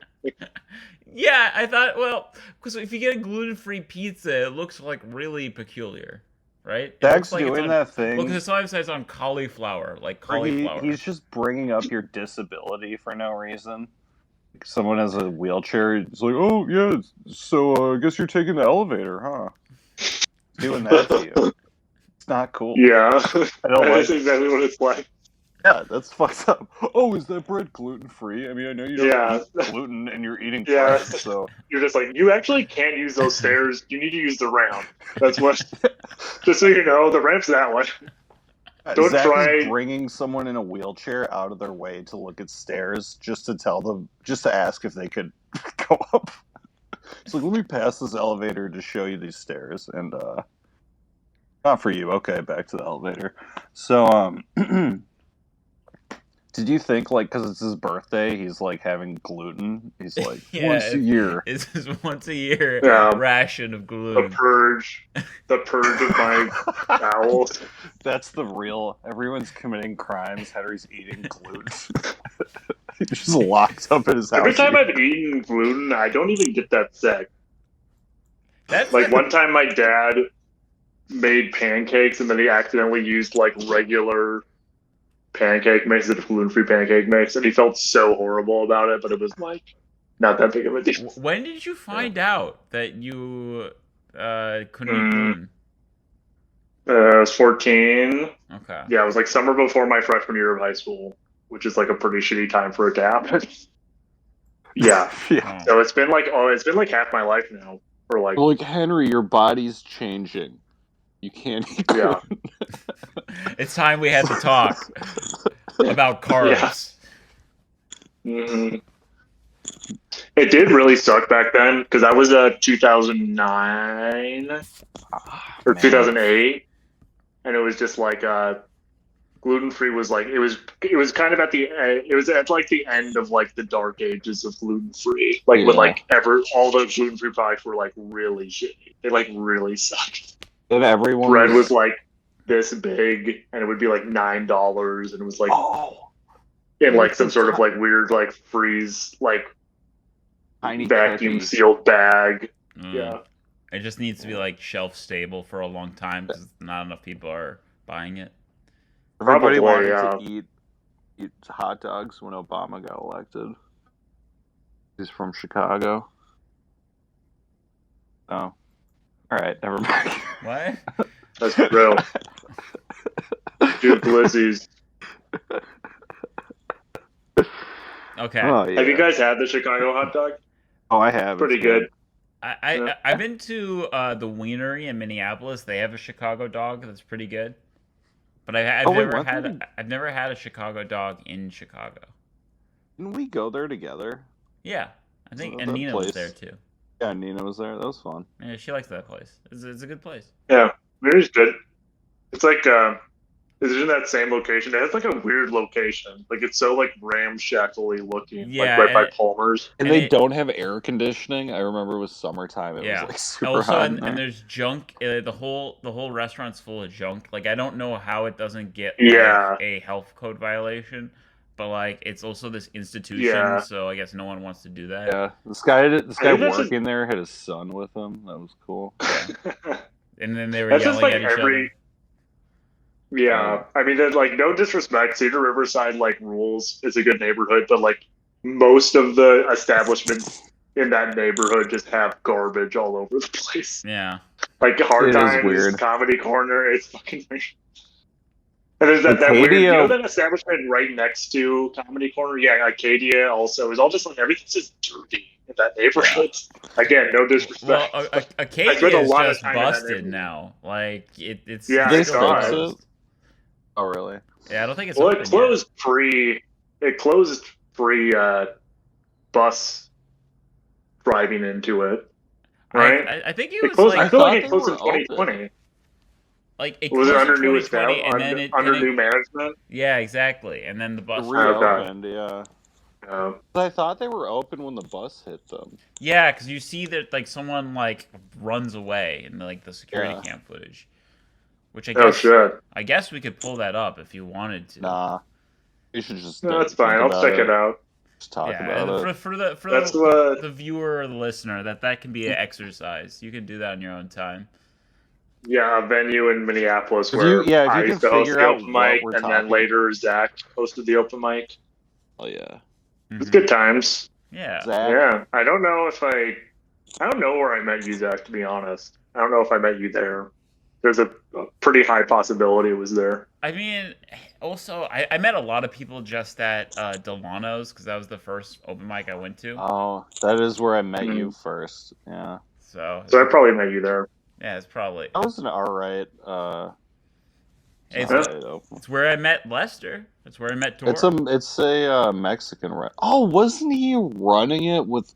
Yeah, I thought, well, because if you get a gluten-free pizza, it looks like really peculiar, right? It Zach's looks like it's doing on, that thing. Well, because sometimes it's on cauliflower, like cauliflower. He's just bringing up your disability for no reason. Someone has a wheelchair. It's like, oh yeah, so I guess you're taking the elevator, huh? Doing that to you. It's not cool. Yeah, I don't like that's exactly what it's like. Yeah, that's fucked up. Oh, is that bread gluten free? I mean, I know you don't eat gluten and you're eating flesh, so you're just like, you actually can't use those stairs. You need to use the ramp. That's what. Just so you know, the ramp's that one. Don't Zach try is bringing someone in a wheelchair out of their way to look at stairs just to tell them, just to ask if they could go up. It's like, let me pass this elevator to show you these stairs, and not for you. Okay, back to the elevator. So, did you think, like, because it's his birthday, he's like having gluten? He's like, once a year. It's his once a year ration of gluten. The purge of my bowels. That's the real. Everyone's committing crimes. Henry's eating gluten. He's just locked up in his house. Every time I've eaten gluten, I don't even get that sick. That's like one time, my dad made pancakes, and then he accidentally used like regular pancake mix instead of gluten-free pancake mix, and he felt so horrible about it. But it was like not that big of a deal. When did you find out that you couldn't eat gluten? I was 14. Okay. Yeah, it was like summer before my freshman year of high school, which is like a pretty shitty time for it to happen. Yeah. So it's been like half my life now. For like Henry, your body's changing. You can't eat gluten. It's time we had to talk about carbs. Yeah. Mm-hmm. It did really suck back then because I was 2009 or 2008, and it was just like gluten free was like it was kind of at the end of like the dark ages of gluten free, like when like all the gluten free products were like really shitty. They like really sucked. And everyone bread was like this big, and it would be like $9, and it was like in like some sort of like weird like freeze like tiny vacuum sealed bag. Yeah, it just needs to be like shelf stable for a long time because not enough people are buying it. Everybody wanted to eat hot dogs when Obama got elected. He's from Chicago. Oh. All right, never mind. What? That's real. Dude, Glizzies. Okay. Oh, yeah. Have you guys had the Chicago hot dog? Oh, I have. Pretty good. I've been to the Wienery in Minneapolis. They have a Chicago dog that's pretty good. But I've never had a Chicago dog in Chicago. Didn't we go there together? Yeah, I think, and Nina was there too. Yeah, Nina was there. That was fun. Yeah, she likes that place. It's a good place. Yeah, Wienery's good. It's like is in that same location. It has like a weird location. Like it's so like ramshackly looking. Yeah, like right by Palmer's. And And they it- don't have air conditioning. I remember it was summertime. It Yeah. was like super Also, hot. and there's junk. The whole restaurant's full of junk. Like I don't know how it doesn't get Yeah. a health code violation, but like it's also this institution, Yeah. so I guess no one wants to do that. Yeah, this guy think that's working there had his son with him. That was cool. And then they were That's yelling just like at each every. other. Yeah, I mean, there's like no disrespect. Cedar Riverside like rules. It's a good neighborhood, but like most of the establishments in that neighborhood just have garbage all over the place. Yeah. Like Hard It is Times, weird. Comedy Corner. It's fucking weird. And there's that weird, you know, that establishment right next to Comedy Corner? Yeah, Arcadia also. It's all just like everything's just dirty in that neighborhood. Again, no Well, disrespect. Acadia spent a is lot of just time in that busted neighborhood. now. Like it's Yeah, They I it's still saw fix it. closed. it? Oh, really? Yeah, I don't think it's Well, open it closed pre. It closed pre bus driving into it. yet. Right? I think it It was closed. like I feel thought like they it closed in were open. 2020. like it Was it closed in under new 2020, establishment? and then it Under and it- new management? Yeah, exactly. And then the bus. Reopened, yeah. Uh, I thought they were open when the bus hit them. Yeah, because you see that like someone like runs away in like the security Yeah. cam footage, which I oh guess shit! I guess we could pull that up if you wanted to. Nah. You should just No, that's fine. I'll check it out. Just talk Yeah, about and it. for That's the, what. the viewer or the listener, that can be an exercise. You can do that on your own time. Yeah, a venue in Minneapolis If where you- yeah, if you I can used to host figure the out open what mic, we're and then talking later Zach hosted the open mic. Oh, yeah. It's Mhm. good times. Yeah. Zach? Yeah, I don't know where I met you, Zach. To be honest, I don't know if I met you there. There's a pretty high possibility it was there. I mean, also, I met a lot of people just at Delano's because that was the first open mic I went to. Oh, that is where I met you Mhm. first. Yeah. So So I probably met you there. yeah, it's probably That was an alright, it's, alright open. it's where I met Lester. It's where I met Tor. It's a Mexican Oh, wasn't he running it with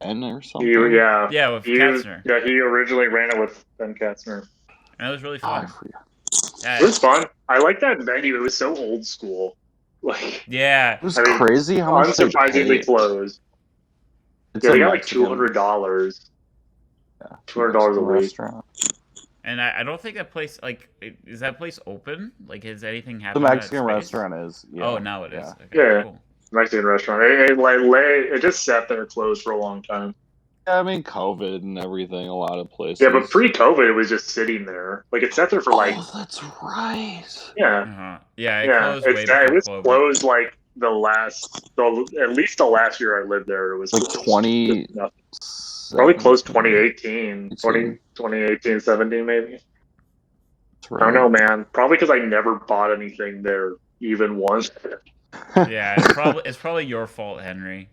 Ben or something? Yeah, Yeah, with he Katzner. he originally ran it with Ben Katzner. And it was really Oh, I fun. forgot. Yeah, It was fun. I like that venue. It was so old school. Like yeah. It was I mean, crazy how much they unsurprisingly paid. closed. It's Yeah, a they got like Mexican- $200. yeah, $200 a Mexican week. restaurant. And I don't think that place is that place open? Like, has anything The happened? in that Mexican space? restaurant is. Yeah. Oh, now it is. Yeah. Okay, Yeah. cool. Mexican restaurant. It just sat there closed for a long time. Yeah, I mean, COVID and everything, a lot of places. Yeah, but pre-COVID, it was just sitting there. Like it sat there for like Oh, that's right. yeah, Uh-huh. Yeah, it yeah. closed way It was before COVID. closed like at least the last year I lived there. It was Like closed. 20 Nothing. Probably closed 2018, 18. 2018, 17 maybe. That's I right. don't know, man. Probably because I never bought anything there even once. Yeah, it's probably your fault, Henry.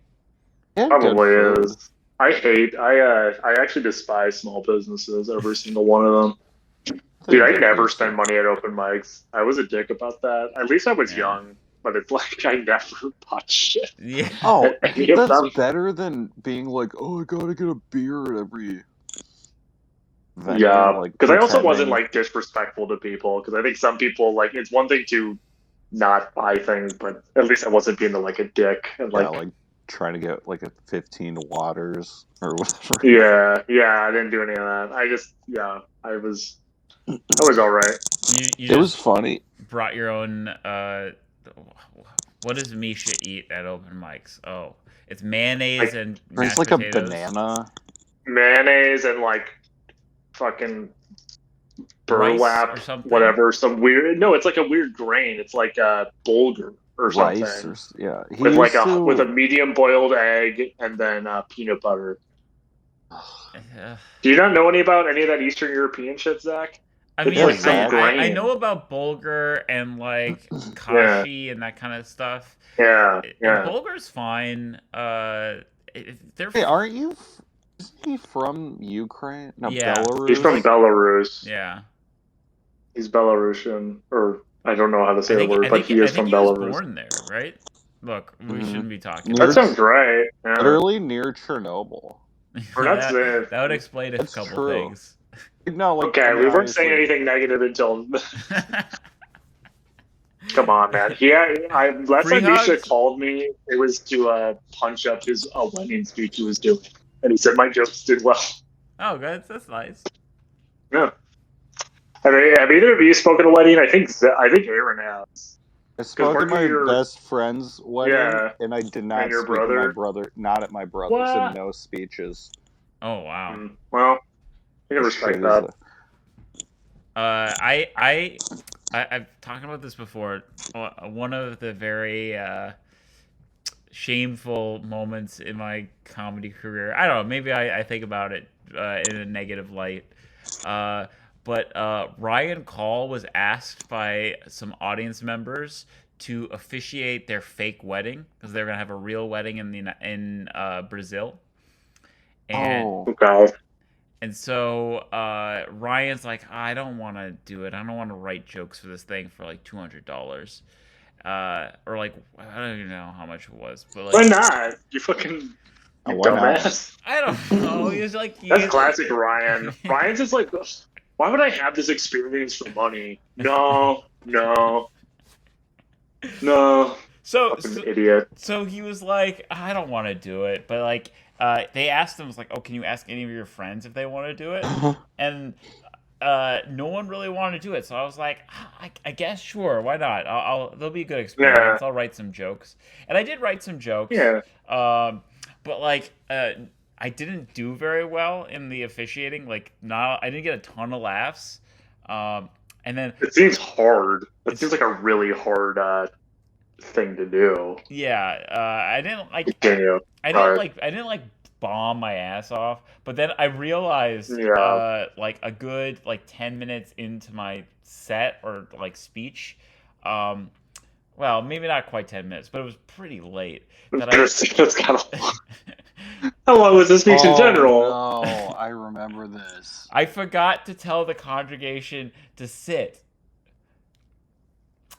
Yeah, good Probably food. is. I actually despise small businesses, every single one of them. Dude, I never spend money at open mics. I was a dick about that. At least I was Yeah. young, but it's like I never bought shit. Yeah. Oh, Any of them. that's better than being like, oh, I gotta get a beer at every venue. Yeah, like, because I also pretending. wasn't like disrespectful to people. Because I think some people like it's one thing to not buy things, but at least I wasn't being like a dick and Yeah, like like trying to get like a 15 waters or whatever. yeah, I didn't do any of that. I was all right. You It just was funny. brought your own. What does Misha eat at open mics? Oh, it's mayonnaise and There's mashed like potatoes. a banana. Mayonnaise and like fucking Rice burlap, or something? whatever. Some weird. No, it's like a weird grain. It's like bulgur or something. Rice or yeah, he With like used to- with a medium boiled egg and then peanut butter. Do you not know any about any of that Eastern European shit, Zach? I It's mean, like some I grain. know about bulgur and like kashi and that kind of stuff. Yeah, And yeah. bulgur's fine. They're Hey, aren't you? Isn't he from Ukraine? No, Yeah. Belarus. He's from Belarus. yeah. He's Belarusian, or I don't know how to say I think, the word, I but think, he I is think from he was Belarus. born there, right? Look, we Mhm. shouldn't be talking. Near- That sounds right. Yeah. Literally near Chernobyl. Or that's it. That would explain a That's couple true. things. No, like Okay, we weren't saying obviously- anything negative until Come on, man. Last Free time Misha hugs. called me, it was to punch up his wedding speech he was doing, and he said my jokes did well. Oh, good. That's nice. Yeah. Have either of you spoken at a wedding? I think Aaron has. I spoke at weren't my your- best friend's wedding, Yeah. and I did And not your speak at my brother? brother. Not at my brother's, What? and no speeches. Oh wow. Well, I can As respect shit as that. I've talked about this before. One of the very shameful moments in my comedy career. I don't know. Maybe I think about it in a negative light. But Ryan Call was asked by some audience members to officiate their fake wedding because they're gonna have a real wedding in Brazil. And Okay. and so Ryan's like, I don't want to do it. I don't want to write jokes for this thing for like $200. Or like, I don't even know how much it was. But like, Why not? You fucking Why not? dumbass. I don't know. He was like, That's classic Ryan. Ryan's just like, why would I have this experience for money? No. Fucking idiot. So he was like, I don't want to do it. But like, they asked him, was like, oh, can you ask any of your friends if they want to do it? And no one really wanted to do it. So I was like, I guess sure, why not? There'll be a good experience. I'll write some jokes, and I did write some jokes. Yeah. But like, I didn't do very well in the officiating. Like, I didn't get a ton of laughs. And then It seems hard. It seems like a really hard thing to do. yeah, I didn't like. Continue. I didn't like bomb my ass off, but then I realized like a good like 10 minutes into my set or like speech, well, maybe not quite 10 minutes, but it was pretty late that That's kind of how long was the speech in general? No, I remember this. I forgot to tell the congregation to sit.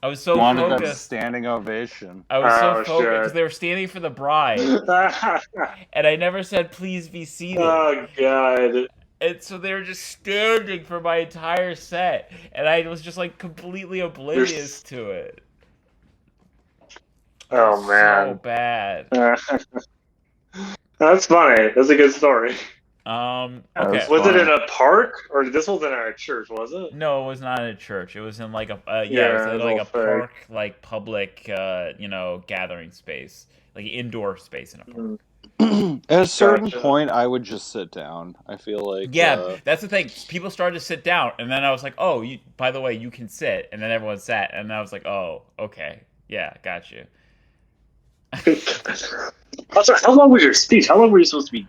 I was so Wanted a focused. standing ovation. I was so Oh, focused shit. because they were standing for the bride, and I never said please be seated. Oh god. And so they were just standing for my entire set, and I was just like completely oblivious to it. Oh So man. bad. That's funny. That's a good story. Okay. Was it in a park or this wasn't at a church? Was it? No, it was not in a church. It was in like a it Yeah, was in it's like all a fake. park, like public, gathering space, like indoor space in a park. At a certain Gotcha. point, I would just sit down. I feel like Yeah, that's the thing. People started to sit down, and then I was like, "Oh, by the way, you can sit." And then everyone sat, and I was like, "Oh, okay, yeah, got you." Also, how long was your speech? How long were you supposed to be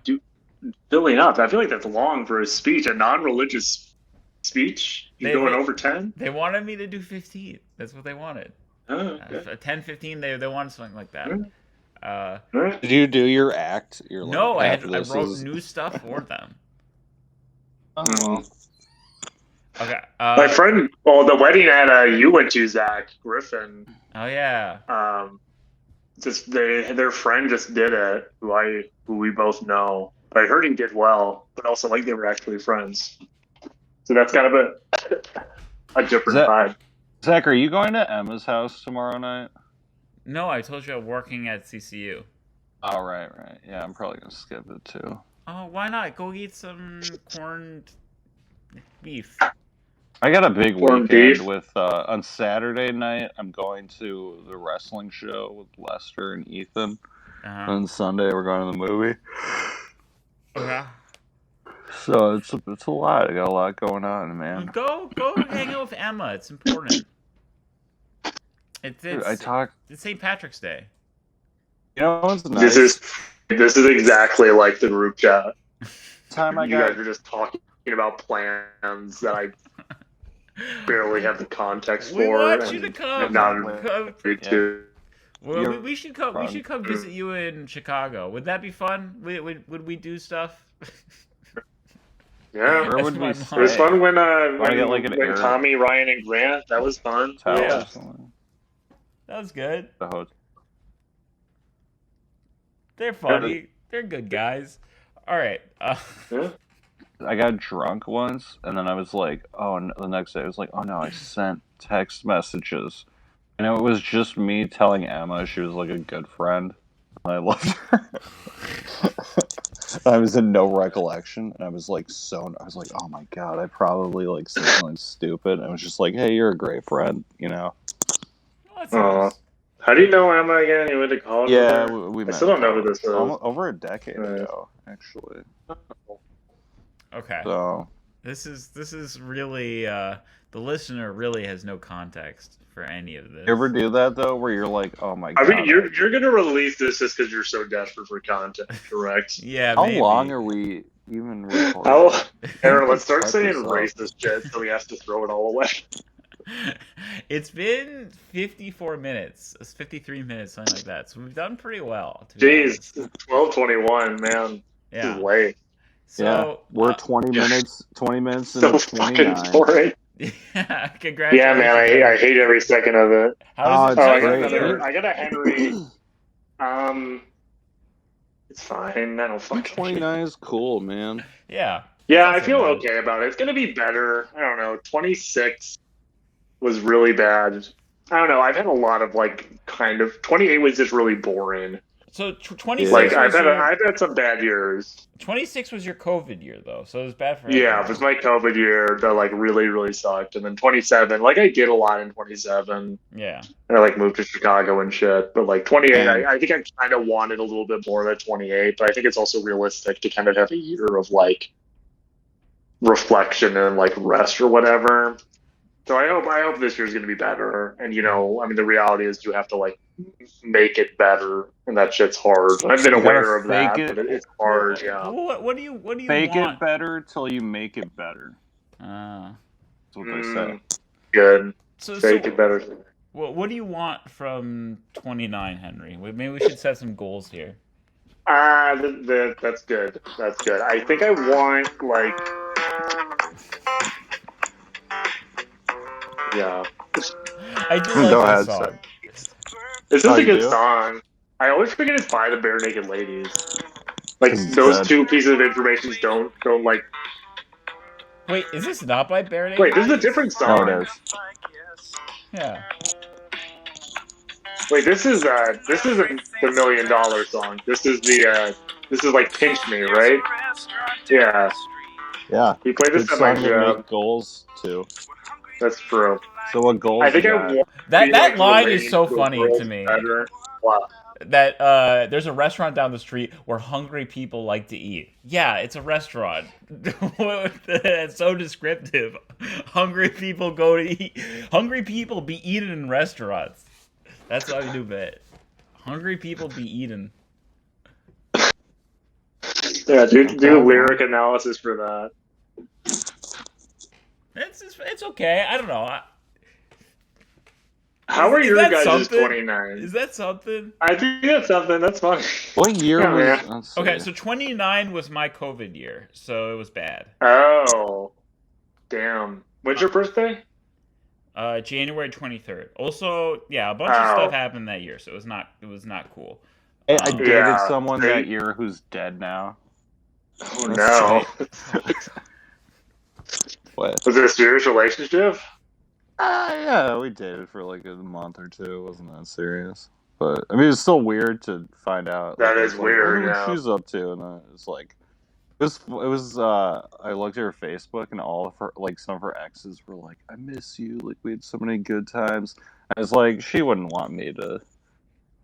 filling up? I feel like that's long for a speech, a non-religious speech. You're going over 10? They wanted me to do 15. That's what they wanted. Oh, okay. 10, 15, they wanted something like that. Alright. Did you do your act? Your, like, No, I after this wrote is- new stuff for them. Oh. Okay. My friend, the wedding you went to, Zach Griffin, Oh yeah. just their friend just did it, who we both know. But I heard he did well, but also like they were actually friends. So that's kind of a different vibe. Zach, are you going to Emma's house tomorrow night? No, I told you I'm working at CCU. Oh, right. Yeah, I'm probably going to skip it, too. Oh, why not? Go eat some corned beef. I got a big Corned weekend beef? with, on Saturday night, I'm going to the wrestling show with Lester and Ethan. Uh-huh. On Sunday, we're going to the movie. Okay. So it's a lot. I got a lot going on, man. Go hang out with Emma. It's important. It's Dude, it's St. Patrick's Day. You know what's nice? This is exactly like the group chat. Time I You got guys are just talking about plans that I barely have the context We for. want you to and come. not Come. agreed to. Well, we should come. We fun. should come visit you in Chicago. Would that be fun? Would we do stuff? Yeah. Where would we my stay? It was fun when get, like, an when air- Tommy, Ryan, and Grant. That was fun. hotel Yeah. or something? That was good. The hotel. They're funny. They're good guys. All right. Yeah. I got drunk once, and then I was like, the next day I was like, oh no, I sent text messages And it was just me telling Emma she was like a good friend. I loved her. I was in no recollection, and I was like, oh my god, I probably like said something stupid. And I was just like, hey, you're a great friend, you know. Well, that's nice. How do you know Emma again? You went to college with Yeah, her? we I met. still don't know who in this is. college. Over a decade Right. ago, actually. Okay. So This is really the listener really has no context for any of this. you ever do that though, where you're like, oh my I god. mean, you're gonna release this just because you're so desperate for content, correct? Yeah, How maybe. long are we even recording? Aaron, let's start Cut saying this up. racist shit so he has to throw it all away. It's been 54 minutes. It's 53 minutes, something like that. So we've done pretty well. To be Jeez, honest. 12:21, man. This Yeah. is late. So we're 20 minutes So into fucking 29. boring. congratulations. Yeah, man, I hate every second of it. How does it Oh, Oh, I it's got great. another. I got a Henry. It's fine. I don't fucking care. 29 is cool, man. Yeah. Yeah, That's I feel bad. okay about it. It's gonna be better. I don't know. 26 was really bad. I don't know. I've had a lot of like kind of 28 was just really boring. So 26 Like was I've had some bad years. 26 was your COVID year though, so it was bad for Yeah, everyone. it was my COVID year that like really sucked. And then 27, like I did a lot in 27. Yeah. And I like moved to Chicago and shit. But like 28, And- I think I kind of wanted a little bit more than 28. But I think it's also realistic to kind of have a year of like reflection and like rest or whatever. So I hope this year's going to be better. And you know, I mean, the reality is you have to like make it better, and that shit's hard. I've been You gotta aware of that, fake it. but it's hard. Yeah. What do you Fake want? it better till you make it better. Ah. That's what they say. Good. So Fake it better. what do you want from 29, Henry? Maybe we should set some goals here. That's good. That's good. I think I want like. Yeah. I do Go like ahead, this song. sir. This is Oh, a you good do? song. I always forget it's by the Bare Naked Ladies. Like It's those good. two pieces of information don't like. Wait, is this not by Bare Naked? Wait, this is a different No, song. it is. Yeah. Wait, this is the $1 million song. This is like Pinch Me, right? Yeah, Yeah. he played Good this at my song to job. make goals too. That's true. So what goals I think you I got? want That be, that like, line relating is so to funny girls to me. better. Wow. That there's a restaurant down the street where hungry people like to eat. Yeah, it's a restaurant. It's so descriptive. Hungry people go to eat. Hungry people be eaten in restaurants. That's how you do it. Hungry people be eaten. Yeah, do lyric analysis for that. It's okay. I don't know. How are Is your that guys' something? 29? Is that something? I think that's something. That's funny. What year Yeah, was? man. Let's see. Okay, so 29 was my COVID year, so it was bad. Oh, damn. When's your birthday? January 23rd. Also, yeah, a bunch of Oh. stuff happened that year, so it was not cool. I dated Yeah. someone that year who's dead now. Oh no. What? Was it a serious relationship? Yeah, we dated for like a month or two. It wasn't that serious. But I mean, it's still weird to find out. That like, is it's like, weird, I wonder yeah. what she's up to, and it's like, it was. I looked at her Facebook, and all of her, like, some of her exes were like, "I miss you. Like, we had so many good times." I was like, she wouldn't want me to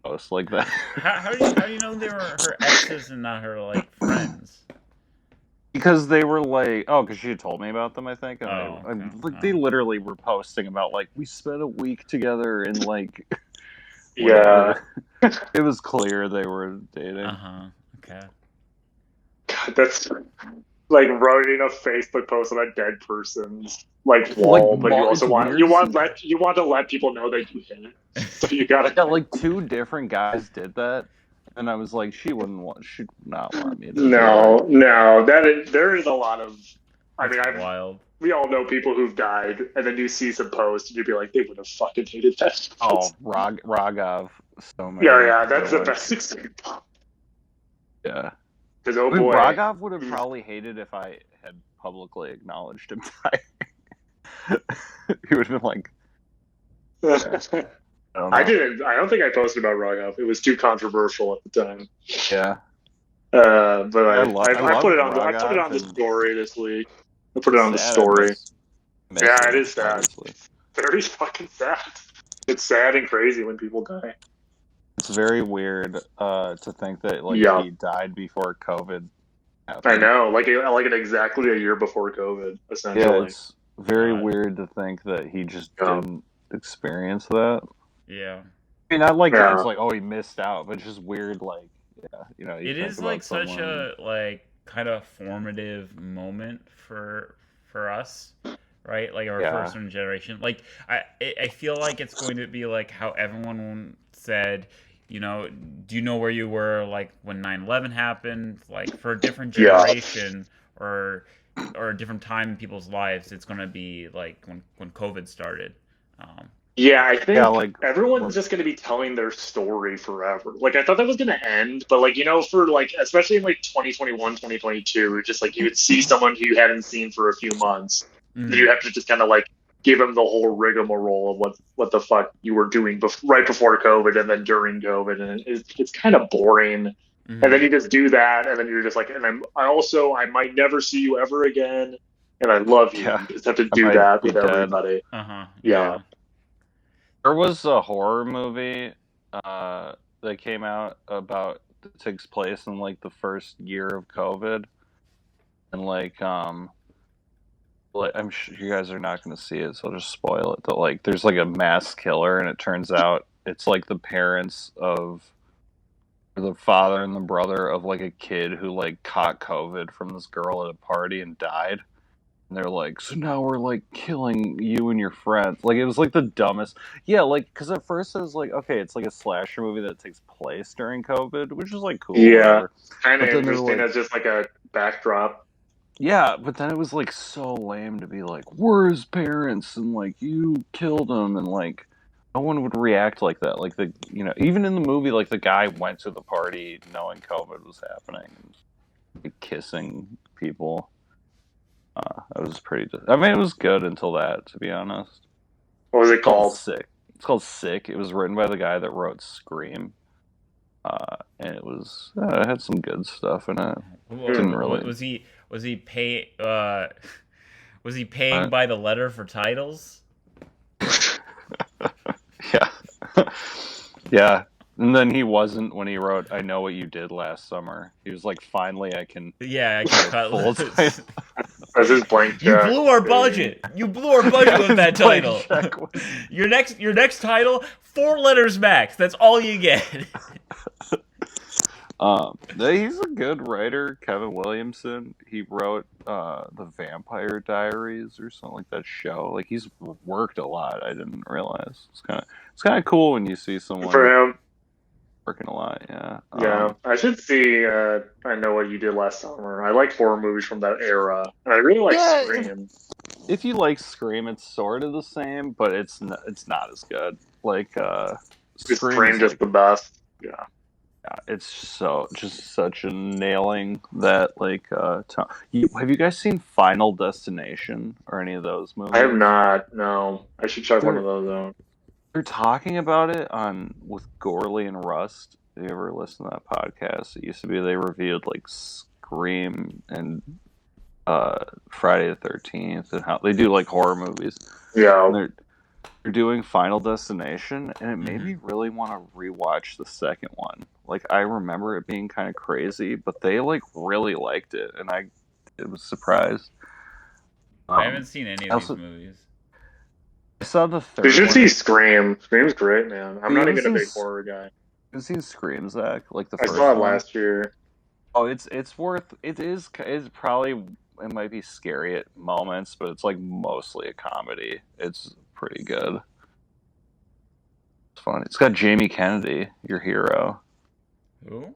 post like that. How do you know they were her exes and not her like friends? Because they were like, because she had told me about them, I think. And okay. they literally were posting about, like, we spent a week together and, like, Yeah. whatever. It was clear they were dating. Okay. God, that's like writing a Facebook post on a dead person's like wall, Like, but you also it's want weird. you want to let people know that you hit it. So you gotta. Yeah, like, 2 different guys did that. And I was like, she would not want me to. No, there is a lot of. I mean, That's wild. we all know people who've died, and then you see some posts, and you'd be like, they would have fucking hated that. Oh, Raghav. So many. Yeah, that's the best example. Yeah. Because oh I mean, boy, Raghav would have probably hated if I had publicly acknowledged him dying. He would have been like, I don't know. I didn't. I don't think I posted about Royale. It was too controversial at the time. Yeah. But I love put it on. I put it on the Rogoff, and story this week. I put it on the sad. story. Miss Yeah, him, it is sad. obviously. Very fucking sad. It's sad and crazy when people die. It's very weird to think that Yeah. he died before COVID happened. I know, like exactly a year before COVID, essentially. Yeah, it's very weird to think that he just didn't experience that. Yeah. I mean, not like Yeah. it's like, oh, he missed out, but it's just weird, like, yeah, you know. You It think is about like such someone- a like kind of formative moment for us, right? Like our first generation. Like I feel like it's going to be like how everyone said, you know, do you know where you were like when 9/11 happened? Like for a different generation or a different time in people's lives, it's going to be like when COVID started. Yeah, I think like, everyone's just going to be telling their story forever. Like, I thought that was going to end, but, like, you know, for, like, especially in, like, 2021, 2022, just, like, you would see someone who you hadn't seen for a few months. Mm-hmm. Then you have to just kind of, like, give them the whole rigmarole of what the fuck you were doing right before COVID and then during COVID. And it's kind of boring. Mm-hmm. And then you just do that, and then you're just like, and I might never see you ever again, and I love you. Yeah. You just have to do that with everybody. Yeah. There was a horror movie that came out that takes place in like the first year of COVID, and like I'm sure you guys are not going to see it, so I'll just spoil it. But like, there's like a mass killer, and it turns out it's like the parents of the father and the brother of like a kid who like caught COVID from this girl at a party and died. And they're like, so now we're like killing you and your friends. Like, it was like the dumbest. Yeah, like, because at first I was like, okay, it's like a slasher movie that takes place during COVID, which is like cool. Yeah, kind of But then they're interesting like- as just like a backdrop. Yeah, but then it was like so lame to be like, we're his parents, and like you killed him, and like no one would react like that. Like even in the movie, like the guy went to the party knowing COVID was happening, and, like, kissing people. It was pretty. I mean, it was good until that, to be honest. What was it called? Sick. It's called Sick. It was written by the guy that wrote Scream, and it had some good stuff in it. Didn't really. Was he paying by the letter for titles? Yeah. Yeah. And then he wasn't when he wrote "I Know What You Did Last Summer." He was like, "Finally, I can." Yeah, I can cut full title. That's his blank You check. blew our budget. You blew our budget with that title. Your next title, 4 letters max. That's all you get. He's a good writer, Kevin Williamson. He wrote the Vampire Diaries or something like that show. Like, he's worked a lot. I didn't realize. It's kind of cool when you see someone For him. working a lot. Yeah. Yeah, I should see. I Know What You Did Last Summer. I like horror movies from that era, and I really like Scream. If you like Scream, it's sort of the same, but it's not as good. Like Scream just the best. Yeah. It's just such a nailing that like. Have you guys seen Final Destination or any of those movies? I have not. No, I should check one of those out. They're talking about it with Gorley and Rust. Have you ever listened to that podcast? It used to be they reviewed like Scream and Friday the 13th and how they do like horror movies. Yeah. And they're doing Final Destination, and it made me really want to rewatch the second one. Like, I remember it being kind of crazy, but they like really liked it, and I was surprised. I haven't seen any of these movies. I saw the third. You should one. see Scream. Scream's great, man. I'm not even a big This is- horror guy. I've seen Scream, Zach. Like the I first saw it one. last year. Oh, it's worth. It's probably. It might be scary at moments, but it's like mostly a comedy. It's pretty good. It's fun. It's got Jamie Kennedy, your hero. Who?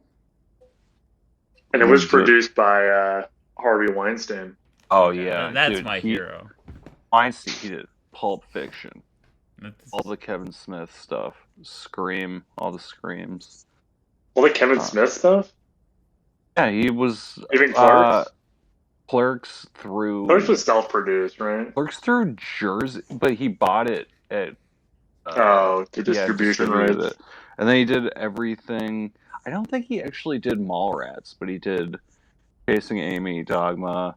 And it was produced by Harvey Weinstein. Oh yeah, That's dude, my hero. Weinstein. He did Pulp Fiction, That's- all the Kevin Smith stuff, Scream, all the Screams. Well, the Kevin Smith stuff? Yeah, he was. Even Clerks? Clerks through. Clerks was self-produced, right? Clerks through Jersey, but he bought it at The distribution distributed rights. it. And then he did everything. I don't think he actually did Mallrats, but he did Chasing Amy, Dogma,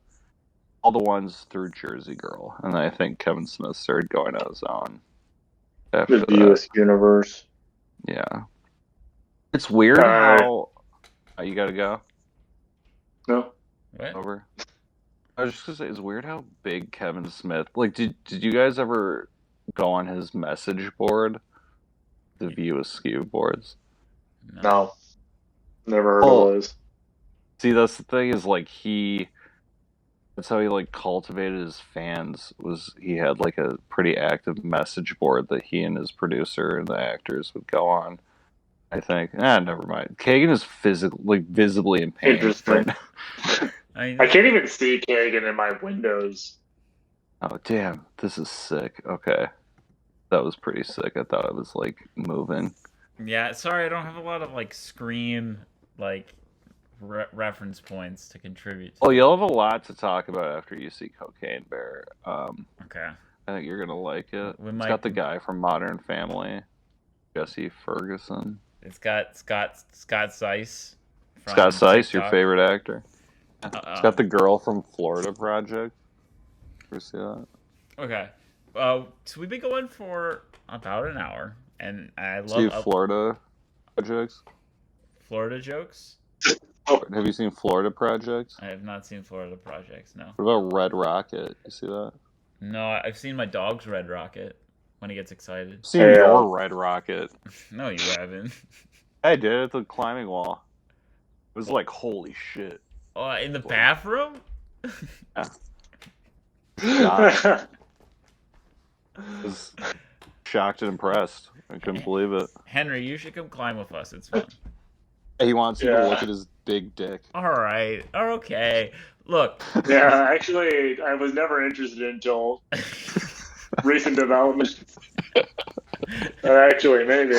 all the ones through Jersey Girl. And I think Kevin Smith started going on his own after The that. US universe. Yeah. It's weird how... you gotta go? No. What? Over? I was just gonna say, it's weird how big Kevin Smith... Like, did you guys ever go on his message board? The View Askew boards? No. Never heard Oh. of those. See, that's the thing, is like that's how he like cultivated his fans, was he had like a pretty active message board that he and his producer and the actors would go on. I think. Never mind. Kagan is visibly in pain. Interesting. I I can't even see Kagan in my windows. Oh damn, this is sick. Okay. That was pretty sick. I thought it was like moving. Yeah, sorry, I don't have a lot of like Scream like reference points to contribute. Well, you'll have a lot to talk about after you see Cocaine Bear. Okay. I think you're gonna like it. We It's might- got the guy from Modern Family, Jesse Ferguson. It's got Scott Zeiss. from Scott Zeiss, your TikTok. favorite actor. It's got the girl from Florida Project. Ever see that? Okay. So we've been going for about an hour, and I See love Florida Projects? Florida jokes. Have you seen Florida Project? I have not seen Florida Projects. No. What about Red Rocket? You see that? No, I've seen my dog's Red Rocket when he gets excited. I've seen Hey, your Red Rocket. No, you haven't. I did at the climbing wall. It was like, holy shit. Oh, in the bathroom? I was shocked and impressed. I couldn't believe it. Henry, you should come climb with us. It's fun. He wants you Yeah. to look at his big dick. All right. Okay. Look. Yeah, actually, I was never interested until recent developments. Actually, maybe.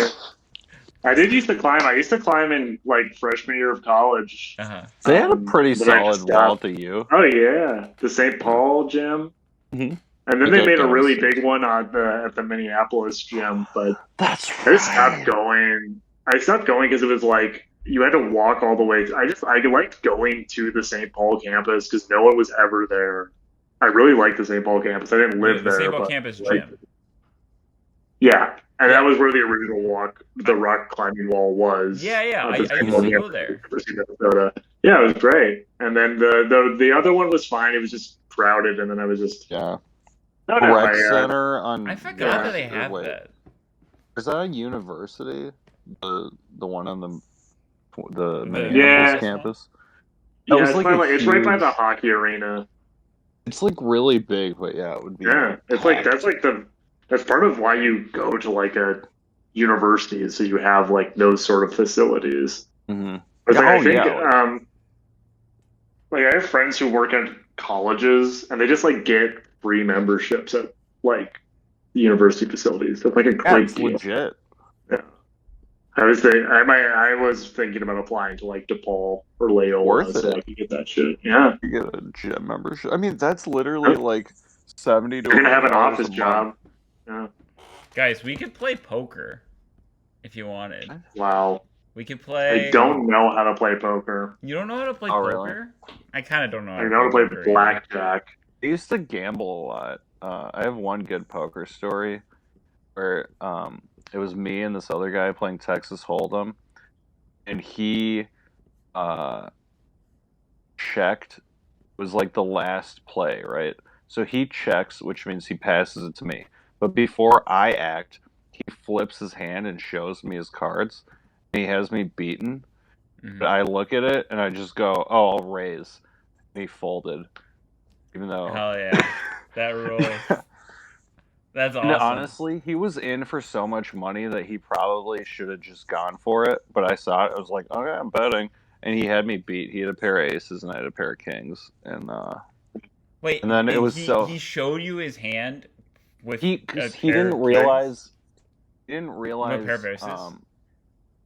I did used to climb. I used to climb in like freshman year of college. Uh-huh. They had a pretty but I solid just wall stopped. to you. Oh yeah, the St. Paul gym. Mhm. And then I they did made a go really see- big one at the Minneapolis gym, but That's I just stopped going. I stopped going because it was like you had to walk all the way. I liked going to the St. Paul campus because no one was ever there. I really liked the St. Paul campus. I didn't live The there. St. Paul but, campus like, gym. Yeah, and that was where the original the rock climbing wall was. Yeah. at I the St. used Paul to go campus there. in University of Minnesota. Yeah, it was great. And then the other one was fine. It was just crowded, and then I was just Yeah. not at Rec my, Center on... I forgot that they or had wait, that. Is that a university? The one on the Yeah. Minneapolis campus? That Yeah, was it's, like by, a like, it's right by huge- the hockey arena. It's like really big, but yeah, it would be... Yeah, it's like packed. that's part of why you go to like a university, so you have like those sort of facilities. Mhm. But like, I Oh, think yeah. like I have friends who work at colleges and they just like get free memberships at like university facilities. That's like a Yeah, great it's deal. legit. Yeah. I was thinking about applying to like DePaul or Loyola Worth so it. I could get that shit. Yeah. You get a gym membership. I mean, that's literally like 70 to You're gonna have an $100 office a month. job. Yeah. Guys, we could play poker if you wanted. Wow. We could play. I don't know how to play poker. You don't know how to play Oh, poker? really? I kind of don't know how I know how to play poker either. blackjack. I used to gamble a lot. I have one good poker story where it was me and this other guy playing Texas Hold'em, and he checked. It was like the last play, right? So he checks, which means he passes it to me. But before I act, he flips his hand and shows me his cards. And he has me beaten. Mhm. But I look at it and I just go, "Oh, I'll raise." And he folded, even though. Hell yeah. That rules. That's awesome. And honestly, he was in for so much money that he probably should have just gone for it. But I saw it. I was like, okay, I'm betting. And he had me beat. He had a pair of aces and I had a pair of kings. And Wait, and then it was he showed you his hand with he a he pair didn't of realize. He didn't cards? realize. A pair of aces?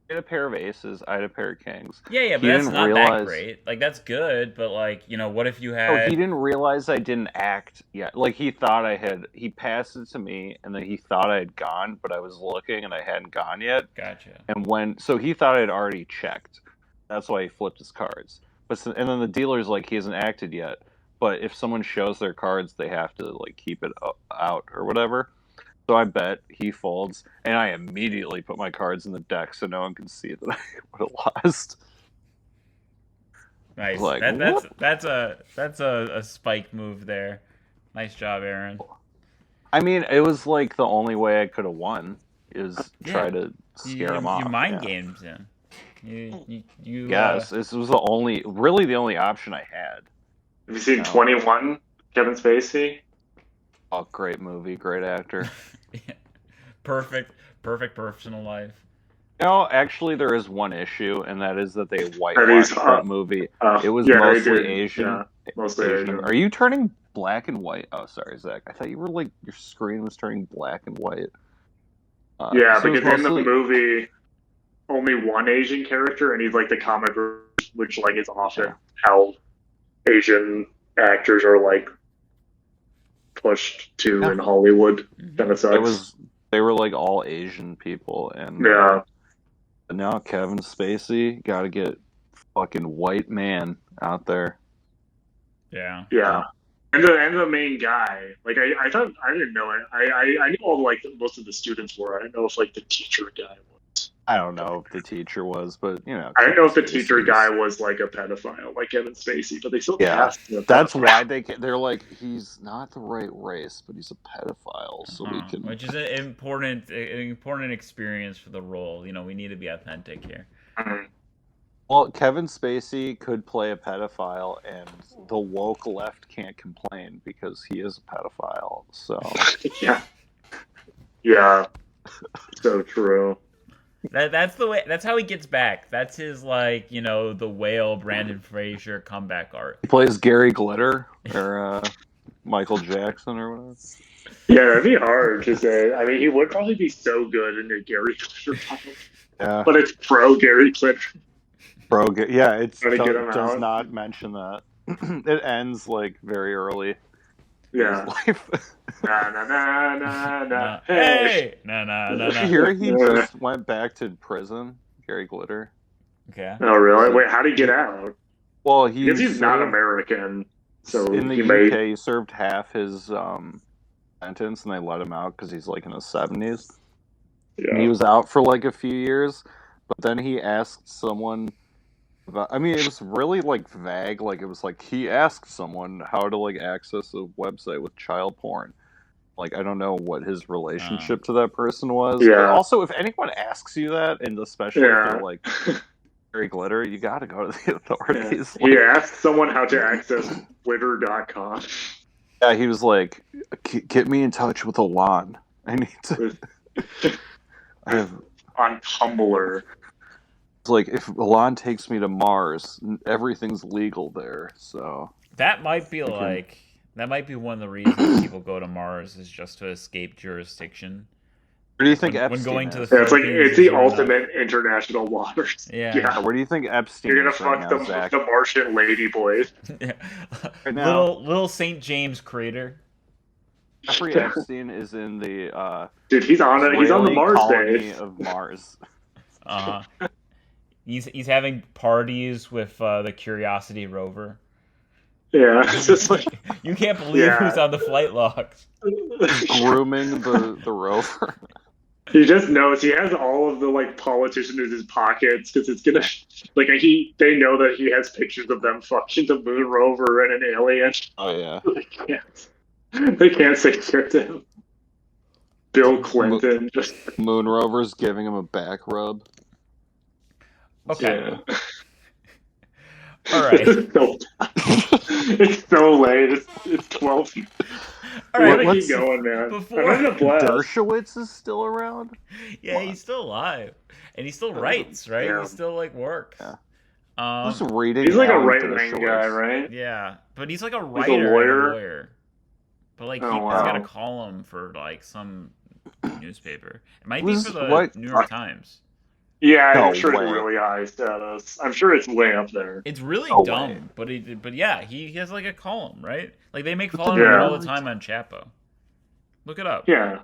I had a pair of aces. I had a pair of kings. Yeah, but He that's didn't not that realize- great. Like, that's good, but, like, you know, what if you Oh, had... he didn't realize I didn't act yet. Like, he thought I had... He passed it to me, and then he thought I had gone, but I was looking, and I hadn't gone yet. Gotcha. And so he thought I had already checked. That's why he flipped his cards. And then the dealer's like, he hasn't acted yet. But if someone shows their cards, they have to, like, keep it out or whatever. So I bet he folds, and I immediately put my cards in the deck so no one can see that I would have lost. Nice. Like, That's a spike move there. Nice job, Aaron. I mean, it was like the only way I could have won is try to scare him off. You mind games him. You Yes, this was really the only option I had. Have you seen 21? Kevin Spacey. Oh, great movie, great actor. Perfect personal life. No, actually, there is one issue, and that is that they whitewashed that movie. It was mostly Asian. Yeah, mostly Asian. Are you turning black and white? Oh, sorry, Zach. I thought you were like your screen was turning black and white. Yeah, because in the movie, only one Asian character, and he's like the comic, which like is often how Asian actors are like pushed to in Hollywood. Kind of sucks. They were like all Asian people, and now Kevin Spacey got to get fucking white man out there. Yeah. And the main guy, like I thought I didn't know it. I knew all like most of the students were. I didn't know if like the teacher guy was. I don't know if the teacher was, but you know. I didn't know if the teacher guy was like a pedophile, like Kevin Spacey, but they still cast him. That's why they're like, he's not the right race, but he's a pedophile, so we can. Which is an important experience for the role. You know, we need to be authentic here. Well, Kevin Spacey could play a pedophile, and the woke left can't complain because he is a pedophile. So yeah, so true. That's the way. That's how he gets back. That's his like, you know, the whale Brandon Fraser comeback art. He plays Gary Glitter or Michael Jackson or whatever. Yeah, it'd be hard to say. I mean, he would probably be so good in a Gary Glitter title. Yeah, but it's pro Gary Glitter. Yeah, it does does not mention that. It ends like very early. Yeah. In his life. Na. Hey. Na. Did you hear he just went back to prison, Gary Glitter? Okay. Oh, really? Wait, how did he get out? Well, because he's not American. So in the UK, he served half his sentence, and they let him out because he's like in his 70s. Yeah. And he was out for like a few years, but then he asked someone. I mean, it was really like vague. Like it was like he asked someone how to like access a website with child porn. Like I don't know what his relationship to that person was. Yeah. But also, if anyone asks you that, and especially if they're like Gary Glitter, you got to go to the authorities. Yeah. He asked someone how to access Twitter.com. Yeah, he was like, "Get me in touch with Alon. I need to." On Tumblr. Like if Alon takes me to Mars, everything's legal there. So that might be one of the reasons people go to Mars is just to escape jurisdiction. Where do you think when going to the it's the ultimate international waters. Yeah. Where do you think Epstein? You're gonna fuck the Martian ladyboy. Yeah. Right now, little St. James crater. Jeffrey Epstein is in the dude. He's on the Mars colony base of Mars. He's having parties with the Curiosity rover. Yeah, it's just like you can't believe who's on the flight logs. Grooming the rover. He just knows he has all of the like politicians in his pockets because it's gonna like they know that he has pictures of them fucking the moon rover and an alien. Oh yeah. They can't secure him. Bill Clinton just moon rover's giving him a back rub. Okay. Yeah. All right. It's so late. It's 12. All right. Let's keep going, man. Dershowitz is still around? Yeah, he's still alive. And he still writes, right? Yeah. He still like works. Yeah. He's like a right-wing guy, right? Yeah. But he's like a writer a and a lawyer. lawyer. But like Oh, he's wow. got a column for like some newspaper. It might be for the New York Times. Yeah, No I'm sure way. it's really high status. I'm sure it's way up there. It's really No dumb, but yeah, he has like a column, right? Like they make But fun the of it Yeah. all the time on Chapo. Look it up. Yeah.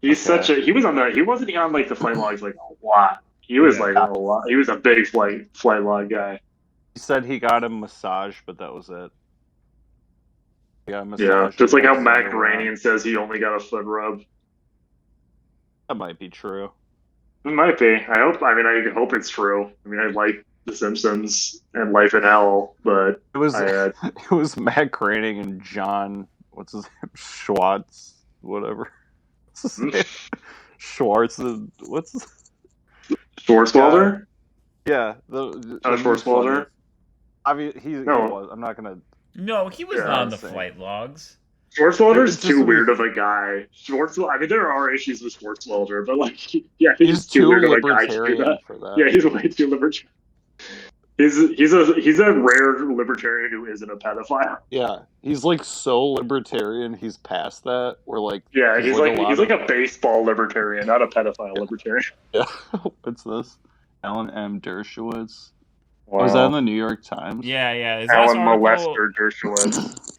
He's such a. He was on the. He wasn't on like the flight logs like a lot. He was like a lot. He was a big flight log guy. He said he got a massage, but that was it. He got a massage. Yeah, just like how and Matt sat around. Granian says he only got a foot rub. That might be true. It might be. I hope. I mean, I hope it's true. I mean, I like The Simpsons and Life in Hell, but It was I, it was Matt Groening and John. What's his name? Schwartz, whatever. What's his name? Schwartz. What's his? Schwarzwelder. Yeah, Schwarzwelder. He No. was. I'm not gonna. No, he was Yeah, not on the insane. flight logs. Schwarzwelder's It's just too a- weird of a guy. I mean, there are issues with Schwarzwelder, but like, yeah, He's too too weird of a guy to do libertarian that. for that. Yeah, he's way too libertarian. He's a rare libertarian who isn't a pedophile. Yeah, he's like so libertarian. He's past that. We're like, Yeah, there's he's a lot like of- a baseball libertarian, not a pedophile libertarian. Yeah. What's this? Alan M. Dershowitz. Was that in the New York Times? Yeah. His Alan last article, Molester Dershowitz.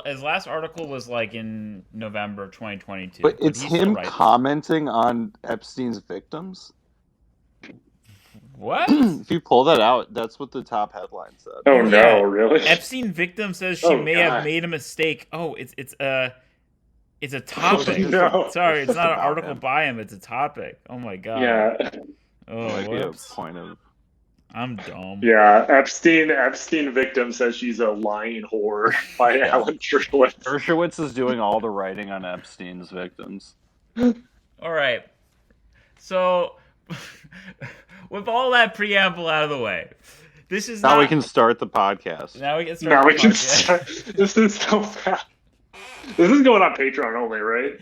his last article was like in November 2022. But it's he still him writes. commenting on Epstein's victims. What? If you pull that out, that's what the top headline said. Oh Yeah. no, really? Epstein victim says she Oh, may God. have made a mistake. Oh, it's a topic. No. Sorry, it's It's not an about article him. by him. It's a topic. Oh my god. Yeah, Oh, Might be a whoops. point of. I'm dumb. yeah. Epstein victim says she's a lying whore by Alan Dershowitz. Dershowitz is doing all the writing on Epstein's victims. All right. So, with all that preamble out of the way, this is Now not. we can start the podcast. Now we can start. Now the we can podcast. start. This is so bad. This is going on Patreon only, right?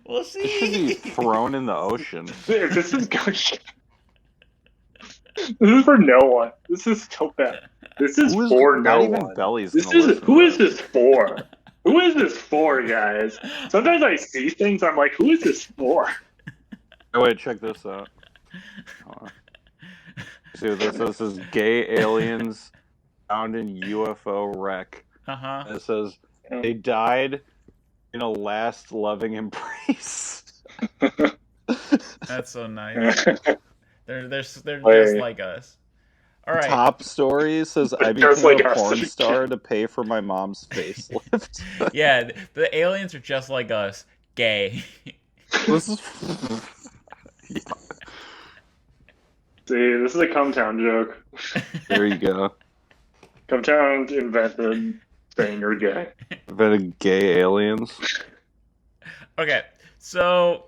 We'll It should be see. thrown in the ocean. This is going. This is for no one. This is so bad. This is Who is- for not no even one. Belly's This gonna is listen who to is this for? Who is this for, guys? Sometimes I see things. I'm like, who is this for? Oh wait, check this out. Hold on. See what this is? This is gay aliens found in UFO wreck. Uh-huh. It says they died in a last loving embrace. That's so nice. They're just Wait. like us. All right. Top story says I Just became like a us. porn star to pay for my mom's facelift. Yeah, the aliens are just like us, gay. This is See, this is a Cumtown joke. there you go. Cumtown invented saying you're gay. Invented gay aliens. Okay, so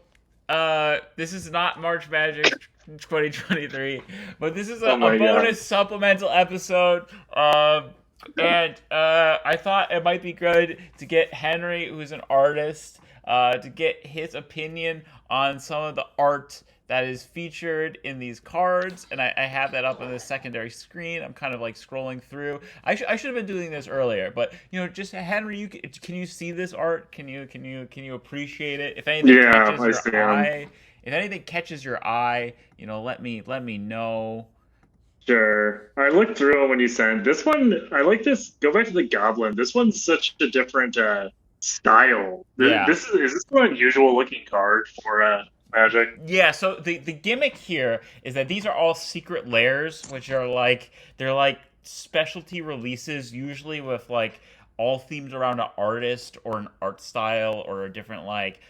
this is not March Magic 2023, but this is a Oh my God. bonus supplemental episode. And I thought it might be good to get Henry, who's an artist, to get his opinion on some of the art that is featured in these cards, and I have that up on the secondary screen. I'm kind of like scrolling through. I should have been doing this earlier, but just Henry, can you see this art? Can you appreciate it? If anything Yeah, catches I your see 'em. eye, if anything catches your eye, let me know. Sure. I looked through it when you sent this one. I like this. Go back to the Goblin. This one's such a different style. Yeah. This is this an unusual looking card for Magic? Yeah, so the gimmick here is that these are all secret layers, which are they're like specialty releases, usually with like all themed around an artist or an art style or a different like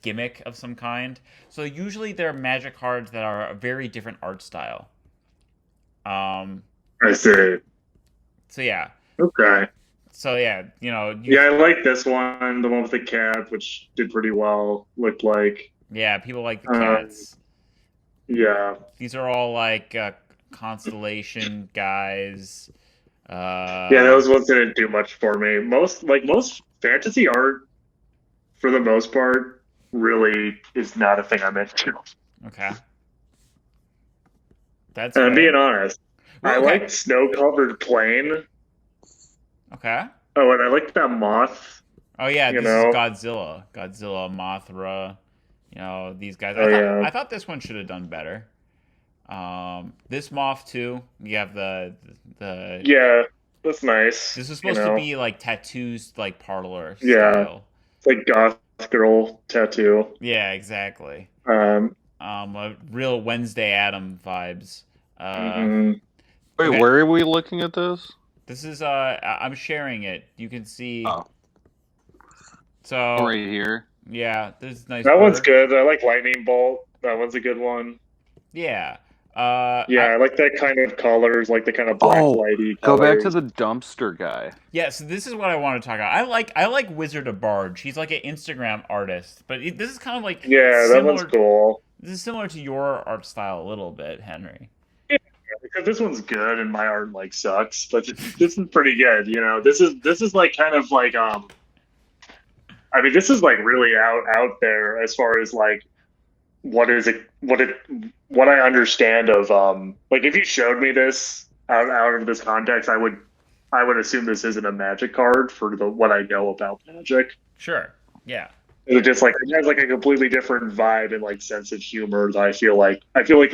gimmick of some kind. So usually they're Magic cards that are a very different art style. I see. So yeah. Okay. So yeah, Yeah, I like this one. The one with the cat, which did pretty well. Looked like. yeah, people like the cats. Yeah. These are all like constellation guys. Yeah, those ones didn't do much for me. Most fantasy art, for the most part, really is not a thing I'm into. Okay. That's And I'm fair. being honest. I Okay. like Snow-Covered Plain. Okay. Oh, and I like that moth. Oh yeah, You this know? is Godzilla, Mothra. These guys. Oh, yeah. I thought this one should have done better. This moth too. You have the Yeah, that's nice. This is supposed to be like tattoos, like parlor Yeah. style. It's like goth girl tattoo. Yeah, exactly. A real Wednesday Adam vibes. Mhm. Wait, Okay. where are we looking at this? This is I'm sharing it. You can see. Oh. So Right here. yeah, this is nice. That one's bird. good. I like Lightning Bolt. That one's a good one. Yeah. Yeah, I like that kind of colors, like the kind of black lighty Go colors. back to the dumpster guy. Yeah, so this is what I want to talk about. I like Wizard of Barge. He's like an Instagram artist, but this is kind of like Yeah, that one's cool. This is similar to your art style a little bit, Henry. Yeah, because this one's good and my art like sucks, but this is pretty good. You know, this is like kind of like I mean, this is like really out there as far as like what I understand of like if you showed me this out of this context, I would assume this isn't a Magic card for what I know about Magic. Sure. Yeah. It just like it has like a completely different vibe and like sense of humor that I feel like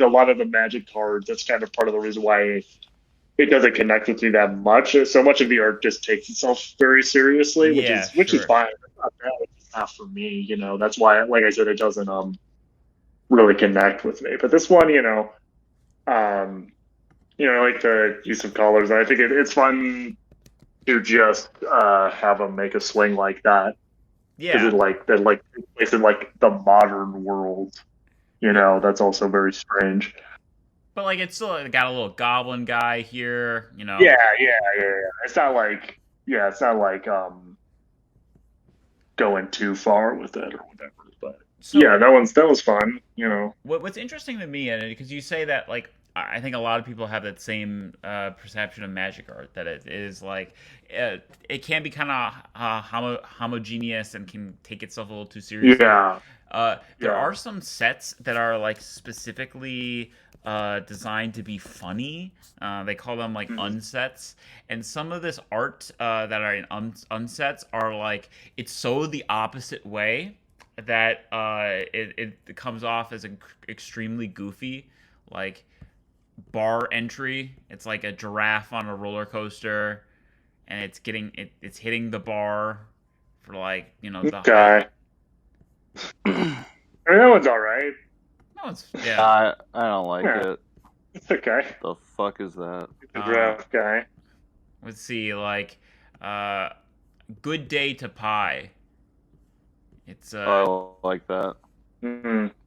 a lot of the Magic cards. That's kind of part of the reason why it doesn't connect with me that much. So much of the art just takes itself very seriously, which is fine. It's not bad. It's not for me, you know. That's why, like I said, it doesn't really connect with me. But this one, I like the use of colors. And I think it's fun to just have them make a swing like that. Yeah. Because it takes place in like the modern world. You know, that's also very strange. But like it's still got a little goblin guy here, you know. Yeah. It's not like going too far with it or whatever. But So, yeah, that was fun, you know. What's interesting to me, and because you say that, like, I think a lot of people have that same perception of Magic art, that it is like it can be kind of homogeneous and can take itself a little too seriously. Yeah. There are some sets that are like specifically designed to be funny. They call them like unsets, and some of this art that are in unsets are like it's so the opposite way that it comes off as extremely goofy, like bar entry. It's like a giraffe on a roller coaster, and it's hitting the bar for like the Okay. I mean, that one's all right. No, it's yeah. I don't like it. It's okay. The fuck is that? The draft guy. Let's see, like Good Day to Pie. It's I like that.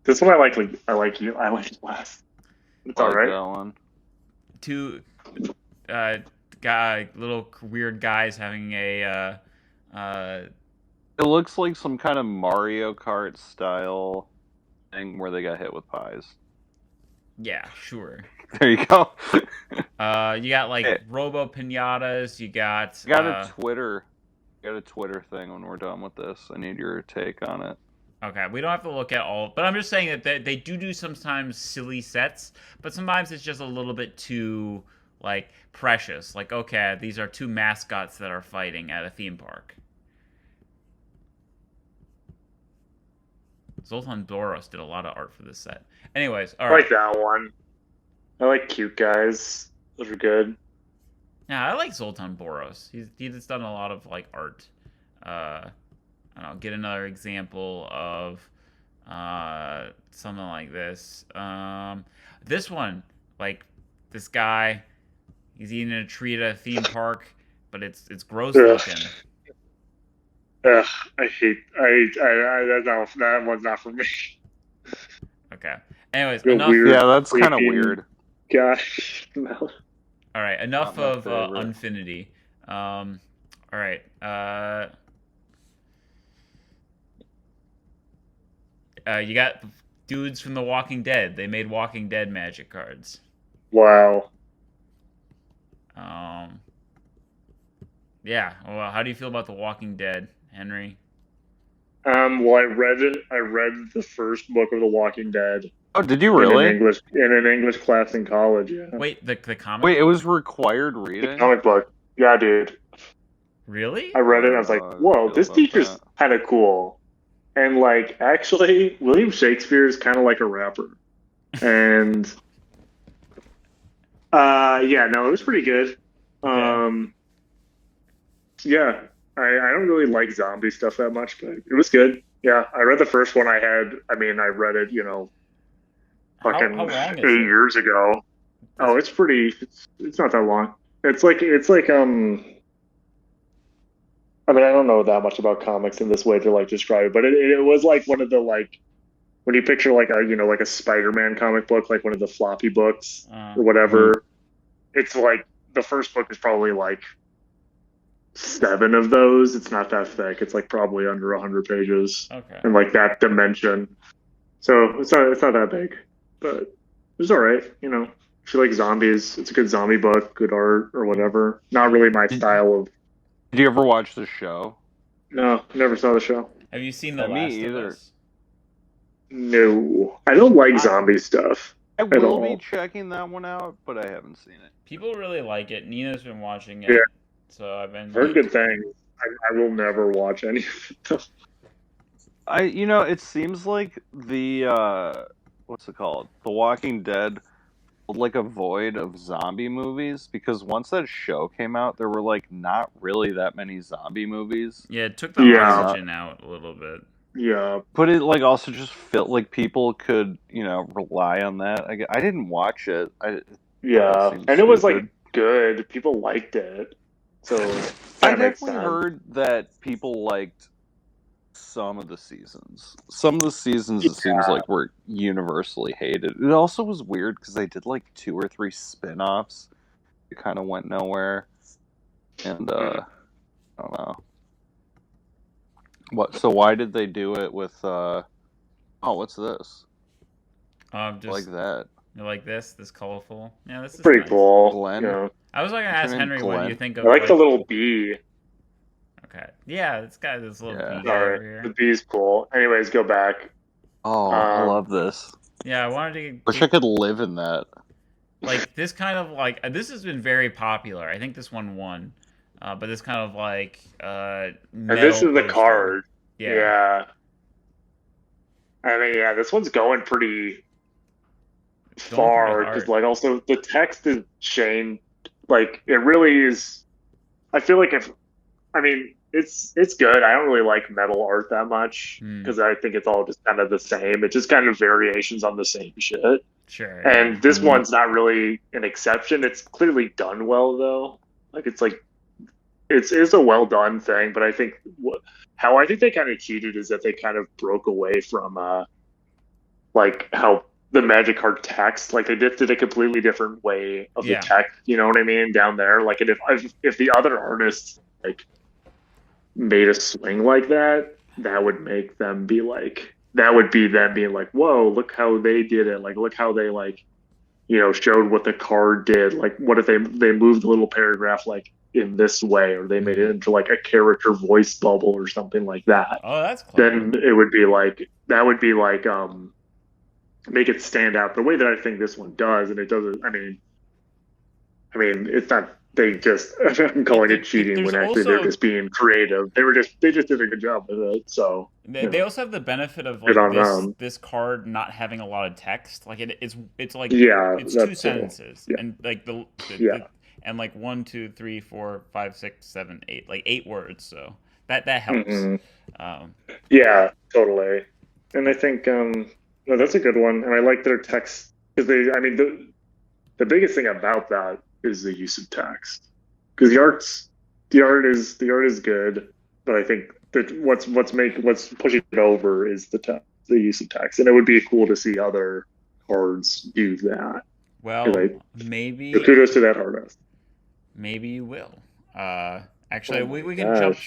This one I like you. I like it last. It's all right. That one. Two little weird guys having a It looks like some kind of Mario Kart style thing where they got hit with pies. yeah, sure. There you go. You got like Robo Pinatas. You got a Twitter thing when we're done with this. I need your take on it. Okay, we don't have to look at all, but I'm just saying that they do sometimes silly sets, but sometimes it's just a little bit too like precious. Like, okay, these are two mascots that are fighting at a theme park. Zoltan Boros did a lot of art for this set. Anyways, all I right. like that one. I like cute guys. Those are good. Yeah, I like Zoltan Boros. He's done a lot of like art. I don't know. Get another example of something like this. This one, like this guy, he's eating a treat at a theme park, but it's gross looking. Ugh, I hate. That one's not for me. Okay. Anyways, Real enough. weird. Yeah, that's kind of freaking- weird. Gosh, no. All right, enough Not of my favorite. Unfinity. All right. You got dudes from The Walking Dead. They made Walking Dead Magic cards. Wow. Yeah. Well, how do you feel about The Walking Dead, Henry? Well, I read it. I read the first book of The Walking Dead. Oh, did you really? In an English class in college. Yeah. Wait, the comic? Wait, it was required reading? Comic book. Yeah, dude. Really? I read it. And I was like, whoa, this teacher's kind of cool. And like, actually, William Shakespeare is kind of like a rapper. And Yeah, no, it was pretty good. Yeah, I don't really like zombie stuff that much, but it was good. Yeah, I read the first one. I read it, fucking How long is 8 years ago. Oh, it's not that long. I mean, I don't know that much about comics in this way to like describe it, but it was like one of the like when you picture like a Spider-Man comic book, like one of the floppy books or whatever. It's like the first book is probably like 7 of those. It's not that thick. It's like probably under 100 pages. Okay. And like that dimension. So it's not that big, but it was all right. If you like zombies, it's a good zombie book, good art or whatever. Not really my style of. Did you ever watch the show? No, never saw the show. Have you seen The Yeah, me Last of either. Us? No, I don't like zombie stuff. I at will all. be checking that one out, but I haven't seen it. People really like it. Nina's been watching it. Yeah. So I've been Heard good things. I will never watch any of it. It seems like the what's it called? The Walking Dead, like a void of zombie movies, because once that show came out, there were like not really that many zombie movies. Yeah, it took the Yeah. oxygen out a little bit. Yeah, But it like also just felt like people could, rely on that. I didn't watch it. yeah, seems and it was like stupid. good. People liked it, so I that makes definitely sense. heard that people liked some of the seasons. Some of the seasons, it seems like, were universally hated. It also was weird because they did like 2 or 3 spin-offs. It kind of went nowhere. And I don't know. So why did they do it with what's this? Just Like that. you like this colorful. Yeah, this is Pretty nice. cool. Glenn? Yeah. I was like gonna ask What's your name, Henry, what do you Glenn? think I of like the little bee. Okay. Yeah, it's got this little Yeah. bee guy over Sorry, the here. bee's cool. Anyways, go back. Oh, I Um, love this. Yeah, I wanted to Wish I could live in that. like this kind of like this has been very popular. I think this one won. But this kind of like And this is metal the poster. card. Yeah. Yeah. I mean, yeah, this one's going pretty far hard. because, like, also the text is changed. Like, it really is. I feel like it's good. I don't really like metal art that much because I think it's all just kind of the same. It's just kind of variations on the same shit. Sure. And this one's not really an exception. It's clearly done well, though. Like, it's a well done thing, but I think how I think they kind of cheated is that they kind of broke away from like how the Magic card text, like they did a completely different way of the text. You know what I mean? Down there, like if the other artists like made a swing like that, that would make them be like that would be them being like, whoa, look how they did it. Like look how they like showed what the card did. Like what if they moved the little paragraph like in this way, or they made it into like a character voice bubble or something like that. Oh, that's clever. Then it would be like make it stand out the way that I think this one does, and it doesn't. I mean, it's not. They just I'm calling it cheating when actually they're just being creative. They just did a good job with it. So they also have the benefit of Good like on this card not having a lot of text. Like it's like Yeah, it's that's 2 sentences Yeah. and like Yeah. and like 1, 2, 3, 4, 5, 6, 7, 8, like 8 words. So that helps. Mhm. Yeah, totally. And I think no, that's a good one. And I like their text because the biggest thing about that is the use of text, because the art is good, but I think that what's pushing it over is the use of text, and it would be cool to see other cards do that. Well, maybe kudos to that artist. Maybe you will. Actually, Oh we can jump.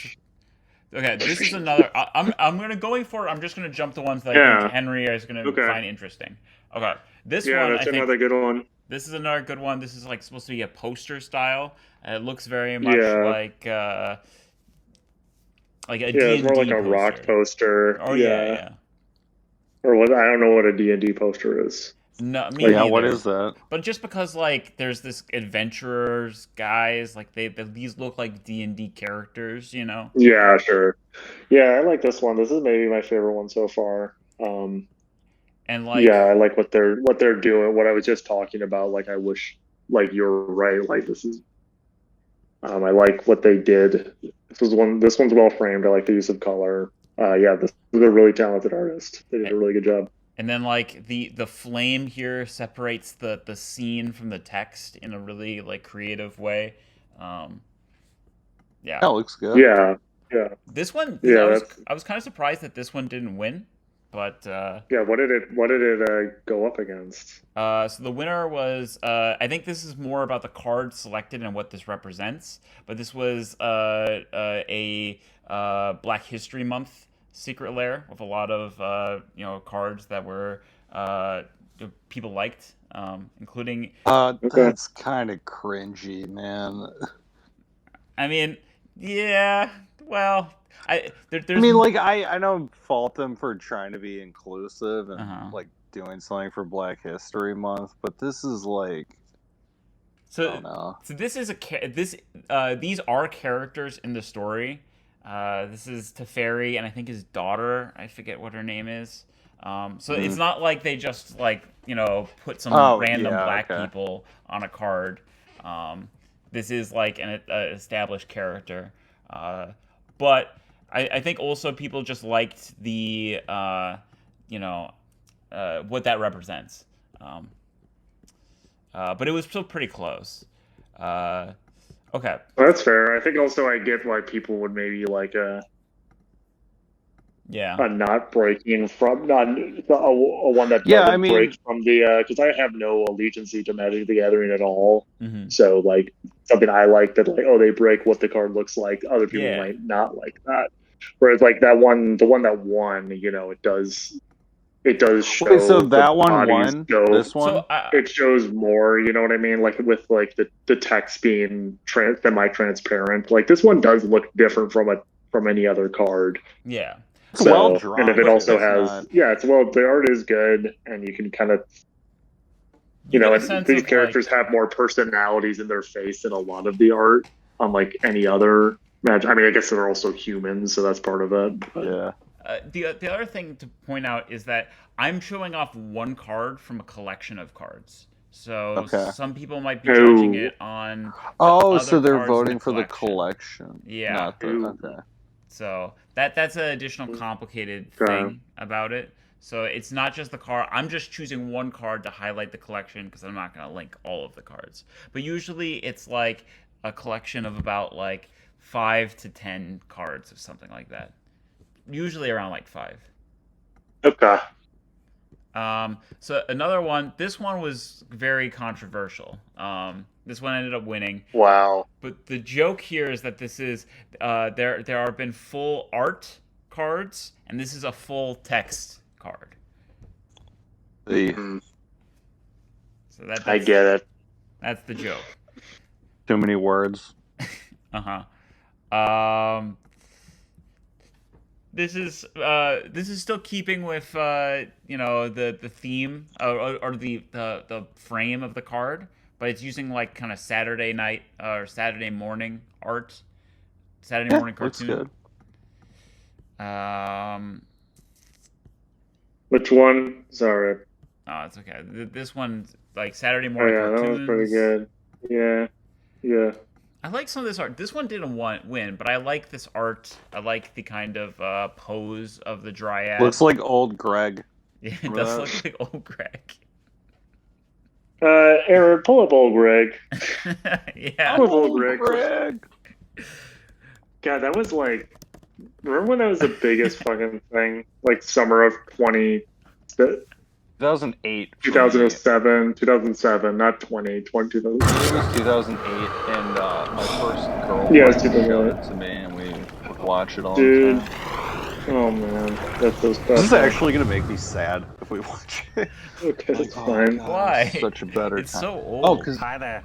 Okay, this is another. I'm just gonna jump the ones that I think Henry is gonna find interesting. Okay, this one. That's another good one. This is another good one. This is like supposed to be a poster style. It looks very much like a D&D it's more like a poster. rock poster. Oh yeah. Or what? I don't know what a D&D poster is. No, me neither. What is that? But just because like there's this adventurers guys, like these look like D&D characters, Yeah, sure. Yeah, I like this one. This is maybe my favorite one so far. And like I like what they're doing. What I was just talking about. Like I wish like you're right. Like this is, I like what they did. This one's well framed. I like the use of color. Yeah, this is a really talented artist. They did a really good job. And then like the flame here separates the scene from the text in a really like creative way. Yeah. That looks good. Yeah. This one, Yeah, I was kind of surprised that this one didn't win, but yeah. What did it go up against? so the winner was I think this is more about the card selected and what this represents, but this was a Black History Month secret lair with a lot of cards that were people liked, including. That's kind of cringy, man. I mean, yeah. Well, there's. I mean, like I don't fault them for trying to be inclusive and like doing something for Black History Month, but this is like. I don't know. So this is these are characters in the story. This is Teferi and I think his daughter. I forget what her name is. So it's not like they just like put some random black people on a card. This is like an established character. But I think also people just liked the what that represents. But it was still pretty close. Okay. That's fair. I think also I get why people would maybe like a not breaking from a one that doesn't break from the because I have no allegiance to Magic the Gathering at all. Mm-hmm. So like something I like that like they break what the card looks like. Other people might not like that. Whereas like the one that won, it does show. Wait, so that one won. This one, so, it shows more. You know what I mean? Like with like the text being semi-transparent. Like this one does look different from any other card. Yeah. It's well drawn. And if it also has, the art is good, and you can kind of, these characters have more personalities in their face than a lot of the art, unlike any other Magic. I mean, I guess they're also humans, so that's part of it. But. Yeah. The other thing to point out is that I'm showing off one card from a collection of cards. So some people might be judging it on. So they're voting for the collection. Yeah. Not the, So that's an additional complicated thing about it. So it's not just the card. I'm just choosing one card to highlight the collection because I'm not going to link all of the cards. But usually it's like a collection of about like 5 to 10 cards or something like that. Usually around like 5. Okay. So another one. This one was very controversial. This one ended up winning. Wow. But the joke here is that this is there have been full art cards, and this is a full text card. Mm-hmm. So that's, I get it. That's the joke. Too many words. This is still keeping with the theme or the frame of the card, but it's using like kind of Saturday night or Saturday morning art, Saturday morning cartoon. Looks good. Which one? Sorry. Oh, it's okay. This one, like Saturday morning cartoons. That was pretty good. Yeah. I like some of this art. This one didn't win, but I like this art. I like the kind of pose of the dryad. Looks like old Greg. Yeah, it does look like old Greg. Aaron, pull up old Greg. Yeah. Pull up old Greg. God, that was like... Remember when that was the biggest fucking thing? Like summer of 2008. 2007, not 2007. It was 2008, and my first girlfriend showed it to me, and we would watch it all the time. Oh man, that's so special. This is actually going to make me sad if we watch it. Okay, that's fine. God, why? It's such a better It's time. so old. Oh, because Hi there.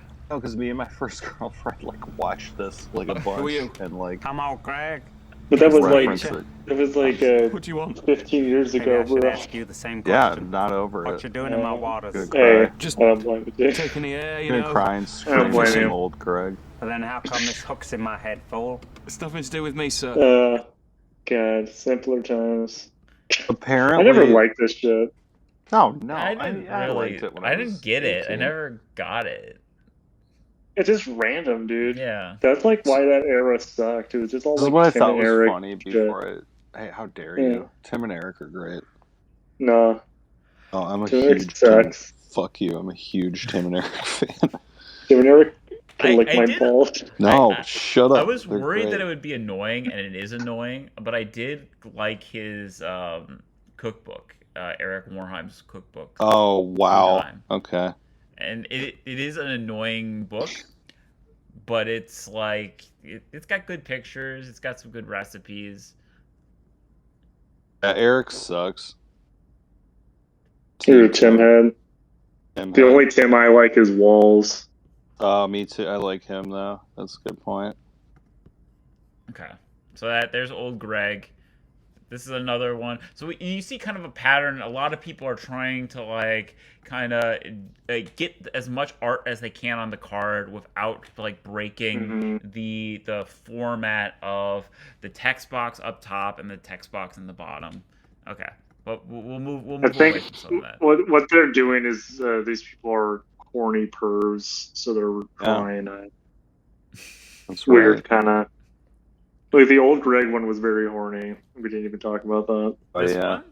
me and my first girlfriend watched this like a bunch, Who are you? and like I'm out, Greg. But that was reference like it. it was like What do you want? 15 years Maybe ago, I should bro. ask you the same Yeah, question. not over What it. you doing in my waters? Good Hey, cry. Just I don't blame you. taking the air, you Gonna know. cry and scream blame at some you. old Greg. But then how come this hook's in my head, fool? It's nothing to do with me, sir. God, simpler times. Apparently, I never liked this shit. No, I didn't I really. liked it when I I didn't was get it. I 18. never got it. it's just random, dude. Yeah. That's like why that era sucked. It was just all This is like what I Tim thought and was Eric funny shit. before it. Hey, how dare Yeah. you? Tim and Eric are great. No, Oh, I'm a Tim and Eric huge Tim. sucks. Fuck you. I'm a huge Tim and Eric fan. Tim and Eric can I lick my did- balls. No, I- shut up. I was They're worried that great. it would be annoying, and it is annoying. But I did like his cookbook, Eric Warheim's cookbook. Oh wow. Time. Okay. And it is an annoying book, but it's like it's got good pictures. It's got some good recipes. Yeah, Eric sucks. You're a Tim head. Tim The head. only Tim I like is Walls. Me too. I like him though. That's a good point. Okay, so there's old Greg. This is another one. So you see kind of a pattern. A lot of people are trying to like kind of get as much art as they can on the card without like breaking the format of the text box up top and the text box in the bottom. Okay, but we'll move I away think from some of that. what they're doing is these people are horny pervs, so they're trying a That's weird right. kind of. Like the old Greg one was very horny. We didn't even talk about that. Oh This yeah. one?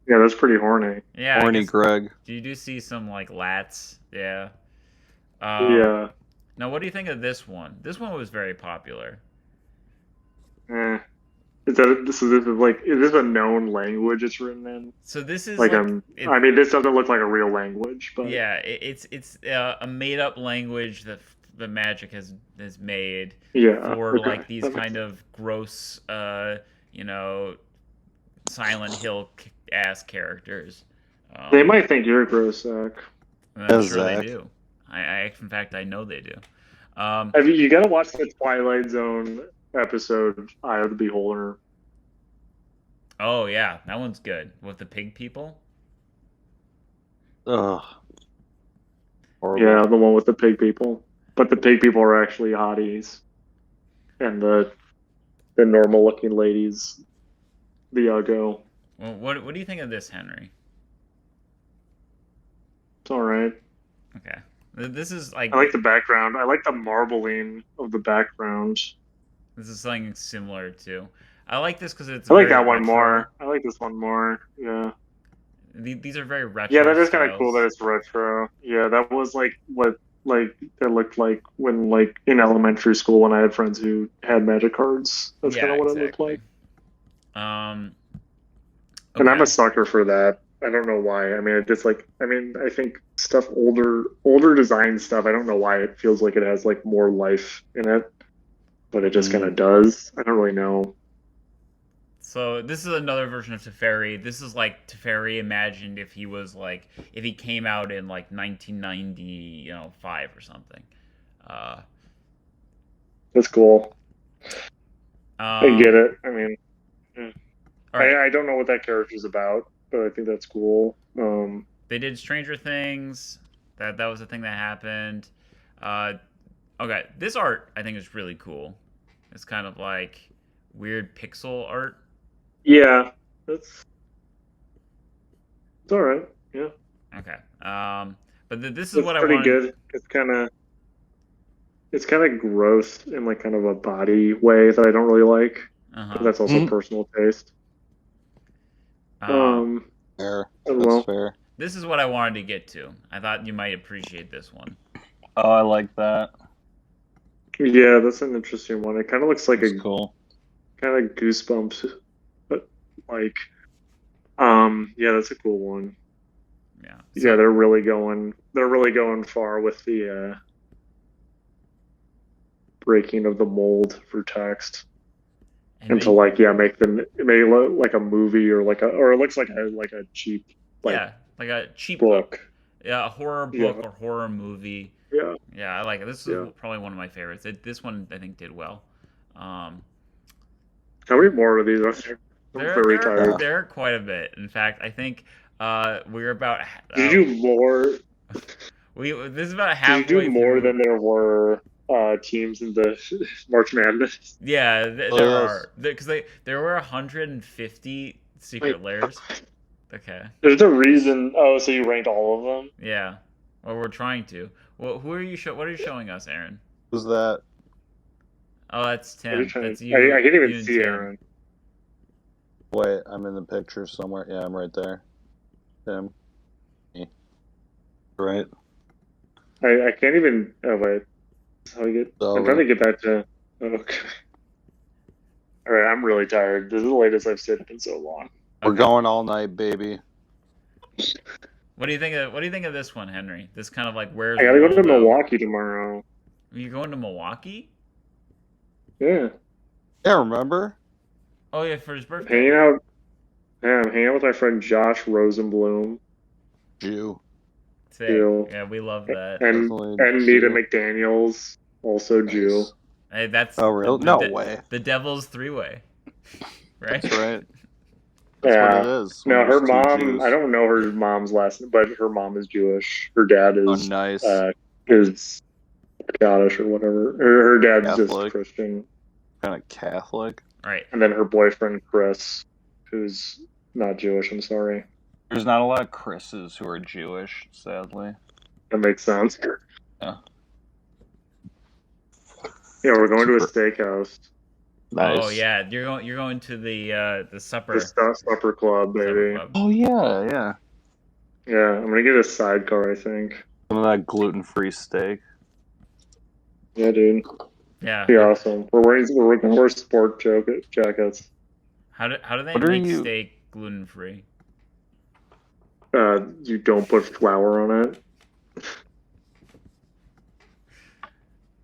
Yeah, that's pretty horny. Yeah, I Horny guess Greg. you do see some like lats. Yeah. Yeah. Now, what do you think of this one? This one was very popular. Is this is a known language it's written in? So this is Like like, I mean, this doesn't look like a real language, but yeah, it's a made up language that the Magic has made yeah, for okay. like these That makes kind of gross, Silent Hill ass characters. They might think you're gross, Zach. I'm Yes, sure they Zach. do. In fact, I know they do. You got to watch the Twilight Zone episode, Eye of the Beholder. Oh yeah, that one's good with the pig people. Ugh. Horrible. Yeah, the one with the pig people. But the pig people are actually hotties, and the normal looking ladies, the Uggo. Well, what do you think of this, Henry? It's all right. Okay, this is like I like the background. I like the marbling of the background. this is something similar to. I like this because it's. I like very that one retro. more. I like this one more. Yeah. These are very retro. Yeah, that is kind of styles. cool that it's retro. Yeah, that was like what like it looked like when like in elementary school when I had friends who had magic cards. That's kind of what it looked like. Okay. And I'm a sucker for that. I don't know why. I mean, I think stuff older design stuff. I don't know why it feels like it has like more life in it, but it just kind of does. I don't really know. So this is another version of Teferi. This is like Teferi imagined if he came out in like 1995 or something. That's cool. I get it. I mean, all right. I don't know what that character's about, but I think that's cool. They did Stranger Things. That was a thing that happened. Okay, this art I think is really cool. It's kind of like weird pixel art. Yeah, it's all right. Yeah. Okay. But this is It's what I pretty wanted. good. It's kind of gross in like kind of a body way that I don't really like. But that's also personal taste. Fair. don't That's know. fair. This is what I wanted to get to. I thought you might appreciate this one. Oh, I like that. Yeah, that's an interesting one. It kind of looks like That's cool. kind of Goosebumps, but like, yeah, that's a cool one. Yeah. Yeah, they're really going far with the breaking of the mold for text. And to like, yeah, make it look like a movie or it looks like a cheap like a cheap book. Yeah, a horror book or horror movie. Yeah. Yeah, I like it. This is probably one of my favorites. This one I think did well. How many more of these are there? I'm very tired. There are quite a bit. In fact, I think we're about. Did you do more? This is about halfway. Did you do more than there were teams in the March Madness? Yeah, there are because there were 150 secret layers. Okay. There's a reason. Oh, so you ranked all of them? Yeah. Well, we're trying to. Well, who are you what are you showing us, Aaron? Who's that? Oh, that's What are you Tim. trying That's to- you. I can't even you and see Tim. Aaron. Wait, I'm in the picture somewhere. Yeah, I'm right there. Tim. Me. Right. I can't even. Oh wait. How do I get? So, I'm trying to get back to. Okay. All right, I'm really tired. This is the latest I've stayed up in so long. we're Okay. going all night, baby. What do you think of this one, Henry? This kind of like where's I gotta go to Waldo? Milwaukee tomorrow. Are you going to Milwaukee? Yeah, Yeah, remember? Oh yeah, for his birthday. hanging out. Yeah, I'm hanging out with my friend Josh Rosenblum. Jew. Sick. Jew. Yeah, we love that. And Definitely Nita Jew. McDaniels, also Jew. Nice. Hey, that's Oh, really? No way. The devil's three-way. Right? That's right. That's Yeah. what it is. when No, her there's two mom. Jews. I don't know her mom's last name, but her mom is Jewish. Her dad Oh, is nice. is Scottish or whatever. Her dad's just Catholic. Christian, Kind of Catholic. Right. and then her boyfriend Chris, who's not Jewish. I'm sorry. There's not a lot of Chris's who are Jewish, sadly. That makes sense. Yeah. Yeah, we're going to a steakhouse. Nice. Oh yeah, you're going to the supper. The supper club, baby. supper club. Oh, yeah. Yeah, I'm gonna get a sidecar, I think. Some of that gluten-free steak. Yeah, dude. Yeah. Be awesome. We're gonna wear sport jackets. How do they What are make you- steak gluten free? You don't put flour on it.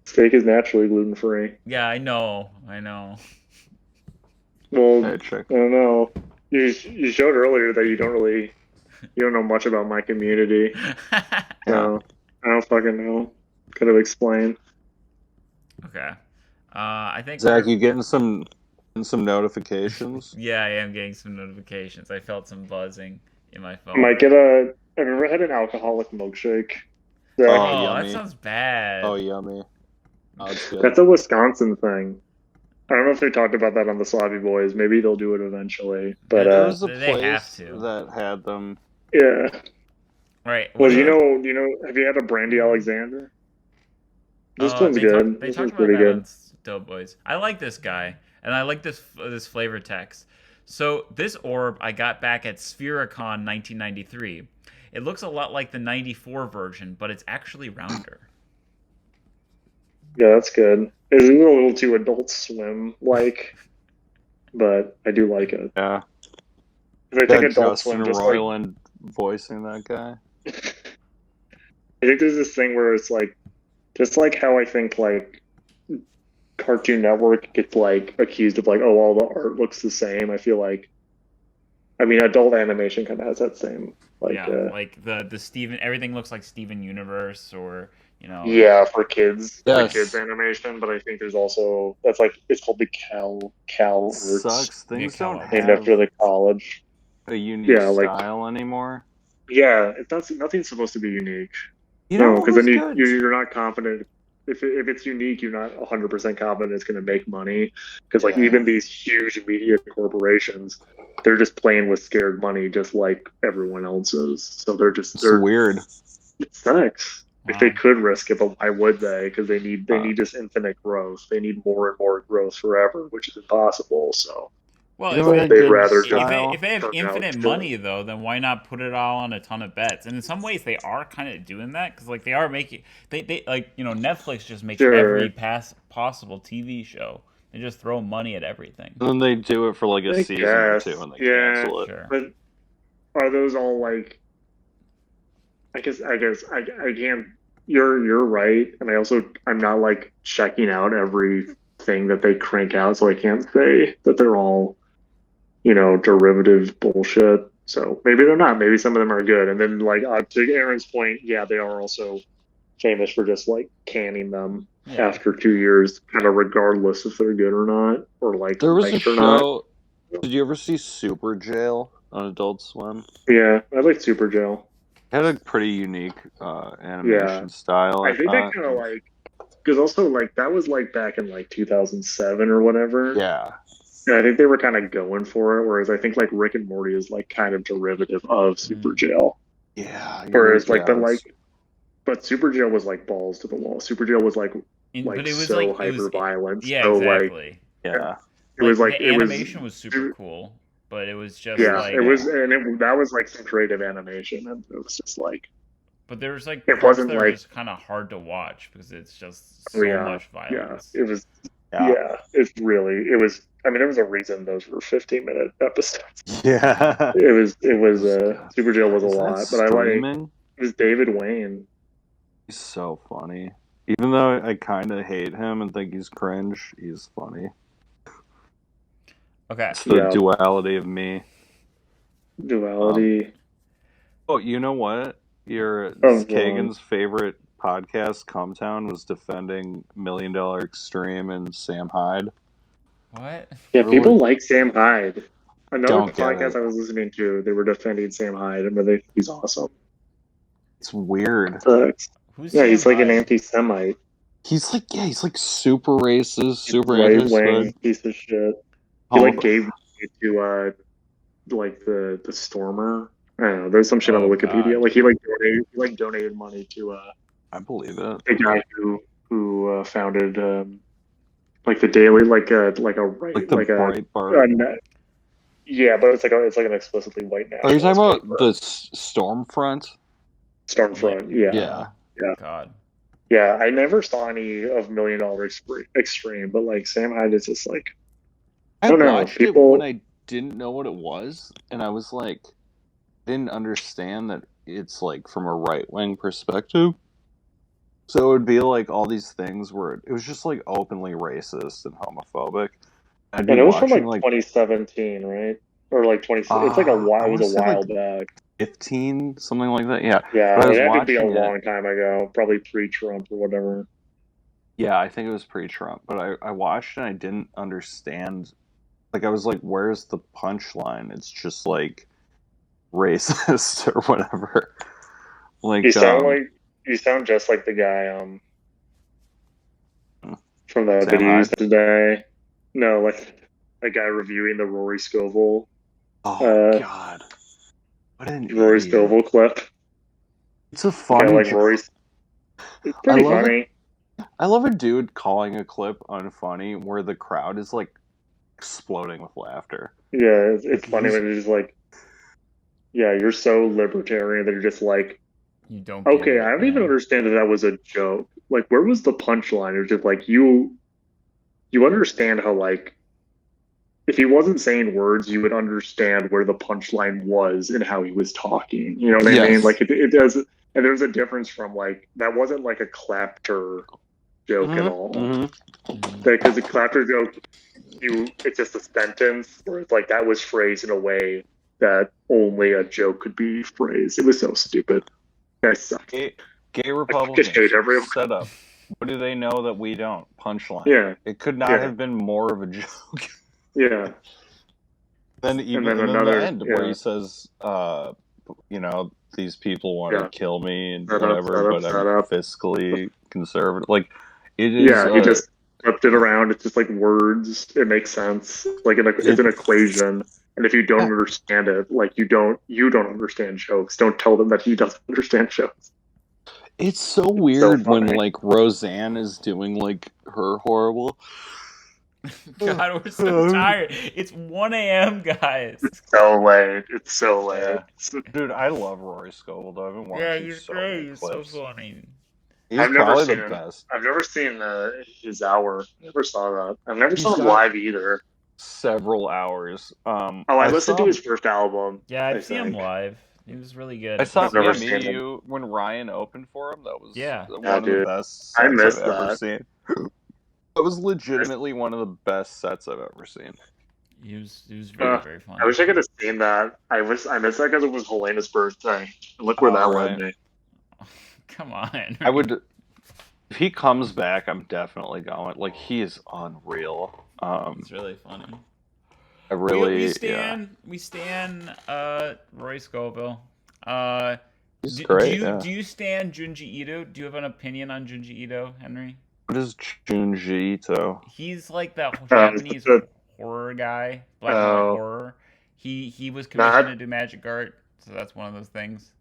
Steak is naturally gluten free. Yeah, I know. Well, Hey, check. I don't know. You showed earlier that you don't know much about my community. So I don't fucking know. Could have explained. Okay. I think Zach, you getting some notifications? Yeah, I am getting some notifications. I felt some buzzing in my phone. I might get a. I've never had an alcoholic milkshake. Zach, Oh, Oh, that yummy. sounds bad. Oh, yummy. Oh, it's good. that's a Wisconsin thing. I don't know if they talked about that on the Sloppy Boys. Maybe they'll do it eventually. But There was a They have place to. that had them. yeah. All right. Well, what you do know, have you had a Brandy Alexander? This one's they good. They This talked one's about pretty that good. on Doughboys. I like this guy, and I like this flavor text. So this orb I got back at Sphericon 1993. It looks a lot like the 94 version, but it's actually rounder. Yeah, that's good. It's a little too Adult Swim like, but I do like it. Yeah. 'Cause I think Got Adult Justin Swim just like. Roiland voicing that guy. I think there's this thing where it's like, just like how I think like Cartoon Network gets like accused of like, oh, all the art looks the same. I feel like, I mean, adult animation kind of has that same like, Yeah, like the Steven. Everything looks like Steven Universe, or yeah, for kids, Yes. for kids animation. But I think there's also that's like it's called the Cal Arts, Sucks. Things Cal don't Arts. named have after the college. a unique Yeah, like- style anymore. Yeah, nothing's supposed to be unique. You know No, what because was then good? you're not confident. If it's unique, you're not 100% confident it's going to make money. Because like Yeah. even these huge media corporations, they're just playing with scared money, just like everyone else is. So It's weird. it sucks. If they Wow. could risk it, but why would they? Because they need this infinite growth. They need more and more growth forever, which is impossible. So Well, You if know they, what they'd good rather style? if they have turn out infinite good. money though, then why not put it all on a ton of bets? And in some ways, they are kind of doing that because like they are making they like Netflix just makes Sure. every possible TV show. They just throw money at everything. And then they do it for like a I season or guess, two and they yeah. cancel it. Sure. But are those all like? I guess I can't. You're right, and I'm not like checking out everything that they crank out, so I can't say that they're all, derivative bullshit. So maybe they're not. Maybe some of them are good, and then like to Aaron's point, yeah, they are also famous for just like canning them Yeah. after 2 years, kind of regardless if they're good or not, or like There was a liked or not. show. Did you ever see Super Jail on Adult Swim? Yeah, I like Super Jail. It had a pretty unique animation style. I think thought. that kind of like, because also like that was like back in like 2007 or whatever. Yeah. And I think they were kind of going for it, whereas I think like Rick and Morty is like kind of derivative of Super Jail. Yeah. Whereas like, yeah, but it's- like, But Super Joe was like balls to the wall. Super Joe was like But it was so like it hyper was violent. yeah, So exactly. Yeah. it was like the it was animation was super cool, but it was just yeah, like it was, and that was like some creative animation, and it was just like but there was like it parts wasn't that are like just kind of hard to watch because it's just oh, so yeah, much yeah, violence. it was Yeah. it's really it was. I mean, there was a reason those were 15-minute episodes. Yeah. It was Super Joe was a Is that lot, but I like streaming? it was David Wayne. He's so funny. Even though I kind of hate him and think he's cringe, he's funny. Okay. It's the Yeah. duality of me. Duality. Oh, you know what? Your Oh, Kagan's favorite podcast, Cumtown, was defending $1 Million Extreme and Sam Hyde. What? Yeah, Really? people like Sam Hyde. Another Don't get podcast it. I was listening to, they were defending Sam Hyde, and he's awesome. It's weird. Who's Yeah, Sam he's like an Hyde? anti-Semite, He's like super racist, super right-wing anti. piece of shit. He Oh, like gave money to like the Stormer. I don't know. There's some shit on the Oh, Wikipedia. God. Like he donated money to I believe it. the guy who founded like the Daily, like a right Like the like a Breitbart. yeah, but it's like an explicitly white Are you nationalist talking about paper. the Stormfront? Stormfront? Yeah. Yeah. God. Yeah, I never saw any of $1 Million Extreme, but like Sam Hyde is just like I don't know, watched it when I didn't know what it was, and I was like, didn't understand that it's like from a right-wing perspective. So it would be like all these things where it was just like openly racist and homophobic. I'd be and it was from watching like 2017, right? Or like 20. It's like I it was wanna a say, while like, back. 15, something like that. Yeah. Yeah, But I was it had to be a watching it. long time ago, probably pre-Trump or whatever. Yeah, I think it was pre-Trump. But I watched and I didn't understand. Like, I was like, where's the punchline? It's just like racist or whatever. Like, You sound just like the guy from the Sam video you Hyde? said today. No, like a guy reviewing the Rory Scovel. Oh God, what an Rory idiot. Scovel clip. It's a funny like joke. Rory's. It's pretty funny. I love a dude calling a clip unfunny where the crowd is like exploding with laughter. Yeah, it's Like, funny when it's just like, yeah, you're so libertarian that you're just like, You don't okay, get it, I don't even man. understand that was a joke. Like, where was the punchline? It was just like you understand how like if he wasn't saying words, you would understand where the punchline was and how he was talking. You know what I mean? Yes. Like it does, and there's a difference from like that wasn't like a clapter joke at all. Because the clapter joke, it's just a sentence where it's like that was phrased in a way that only a joke could be phrased. It was so stupid. That sucked. Gay Republicans just hate everyone. set up. What do they know that we don't? Punchline. Yeah. It could not have been more of a joke. Yeah. Then even then in another the end where he says, you know, these people want to kill me and whatever, but I'm fiscally conservative. Like, it is. Yeah, he just flipped it around. It's just like words. It makes sense. Like it's an equation. And if you don't understand it, like you don't understand jokes. Don't tell them that he doesn't understand jokes. It's so weird when like Roseanne is doing like her horrible. God, we're so tired. It's 1 a.m., guys. It's so late. It's so late. Yeah. Dude, I love Rory Scovel. Though. I've been watching. Yeah, he's so great. many He's clips. so funny. He's I've never probably seen the him. best. I've never seen his hour. Never saw that. I've never saw him live either. Several hours. I listened to his first album. Yeah, I've seen him live. He was really good. I saw I've never me seen and him. you when Ryan opened for him. That was one of dude. the best I sets missed I've ever that. seen. That was legitimately one of the best sets I've ever seen. He was very, very funny. I wish I could have seen that. I missed that because it was Helena's birthday. And look where that led me. Come on. I would. If he comes back, I'm definitely going. Like, he is unreal. It's really funny. I really. We stand Roy Scoville. He's great. Do you stand Junji Ito? Do you have an opinion on Junji Ito, Henry? What is Junji Ito? He's like that Japanese horror guy, black and white horror. He was commissioned to do magic art, so that's one of those things.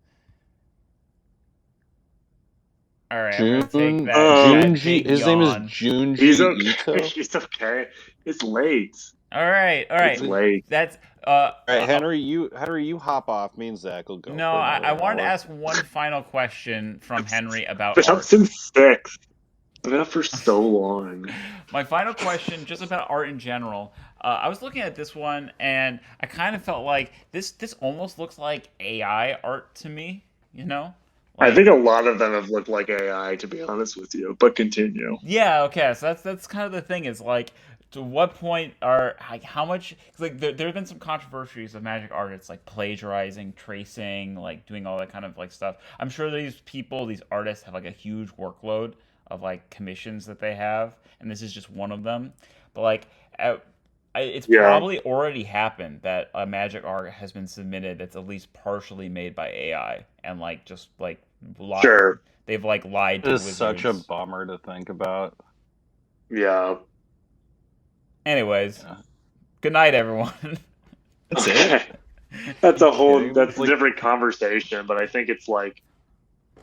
All right, I'm gonna take Jun- that. Junji. His name is yawn. Junji He's okay. Ito. He's okay. It's late. All right. It's late. That's All right, Henry, you hop off. Me and Zach will go. No, for I another wanted to hour. ask one final question from Henry about But I'm art. since 6. I've been up for so long. My final question, just about art in general. I was looking at this one, and I kind of felt like this almost looks like AI art to me. You know? I think a lot of them have looked like AI, to be honest with you. But continue. Yeah. Okay. So that's kind of the thing. Is like, to what point are like how much? Cause like there have been some controversies of magic artists like plagiarizing, tracing, like doing all that kind of like stuff. I'm sure these artists have like a huge workload of like commissions that they have, and this is just one of them. But like, it's probably already happened that a magic art has been submitted that's at least partially made by AI, and like just like lied. Sure. They've like lied to It is wizards. such a bummer to think about. Yeah. Anyways, good night, everyone. That's it. That's a whole. Kidding? That's Like- a different conversation. But I think it's like,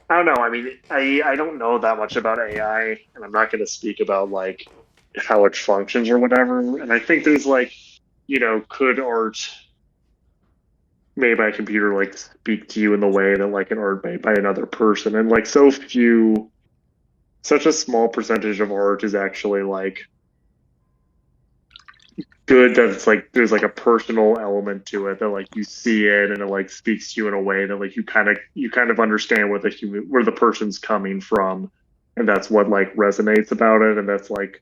I don't know. I mean, I don't know that much about AI, and I'm not going to speak about like how it functions or whatever. And I think there's like, could art made by a computer like speak to you in the way that like an art made by another person? And like such a small percentage of art is actually like good that it's like there's like a personal element to it, that like you see it and it like speaks to you in a way that like you kind of understand where the person's coming from, and that's what like resonates about it. And that's like,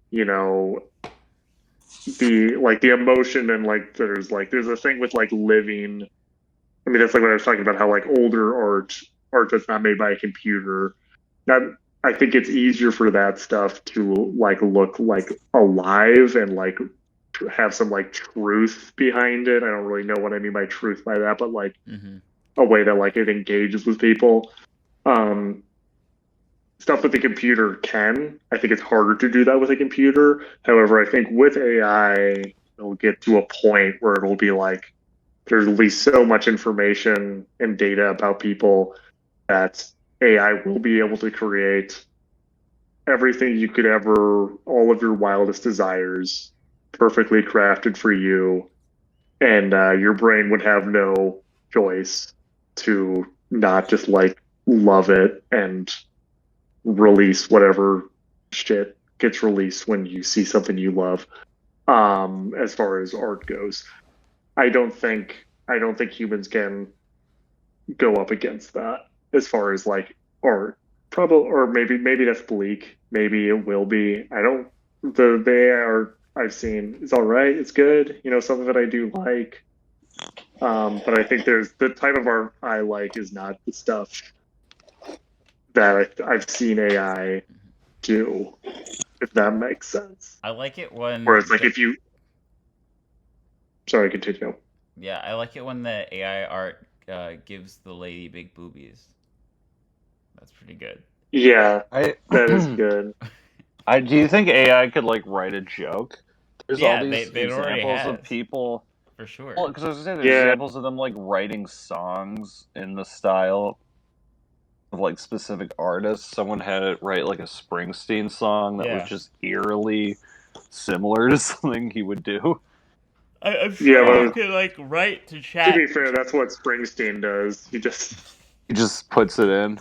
the emotion, and like there's a thing with like living. I mean, that's like what I was talking about, how like older art that's not made by a computer, that I think it's easier for that stuff to like look like alive and like have some like truth behind it. I don't really know what I mean by truth by that, but like a way that like it engages with people. Stuff with the computer I think it's harder to do that with a computer. However, I think with AI, it'll get to a point where it'll be like, there's at least so much information and data about people that AI will be able to create everything you could ever, all of your wildest desires, perfectly crafted for you, and your brain would have no choice to not just like love it and release whatever shit gets released when you see something you love. As far as art goes, I don't think humans can go up against that as far as like art. Probably, or maybe that's bleak. Maybe it will be. The art I've seen is all right. It's good. Some of it I do like. But I think there's the type of art I like is not the stuff that I've seen AI do, if that makes sense. I like it when. Where it's like if you. Sorry, continue. Yeah, I like it when the AI art gives the lady big boobies. That's pretty good. Yeah, that is good. Do you think AI could like write a joke? There's Yeah, all these they already examples have. of people. For sure. Well, because I was saying there's examples of them like writing songs in the style of like specific artists. Someone had it write like a Springsteen song that was just eerily similar to something he would do. I'm sure you could like write to chat. To be fair, that's what Springsteen does. He just puts it in.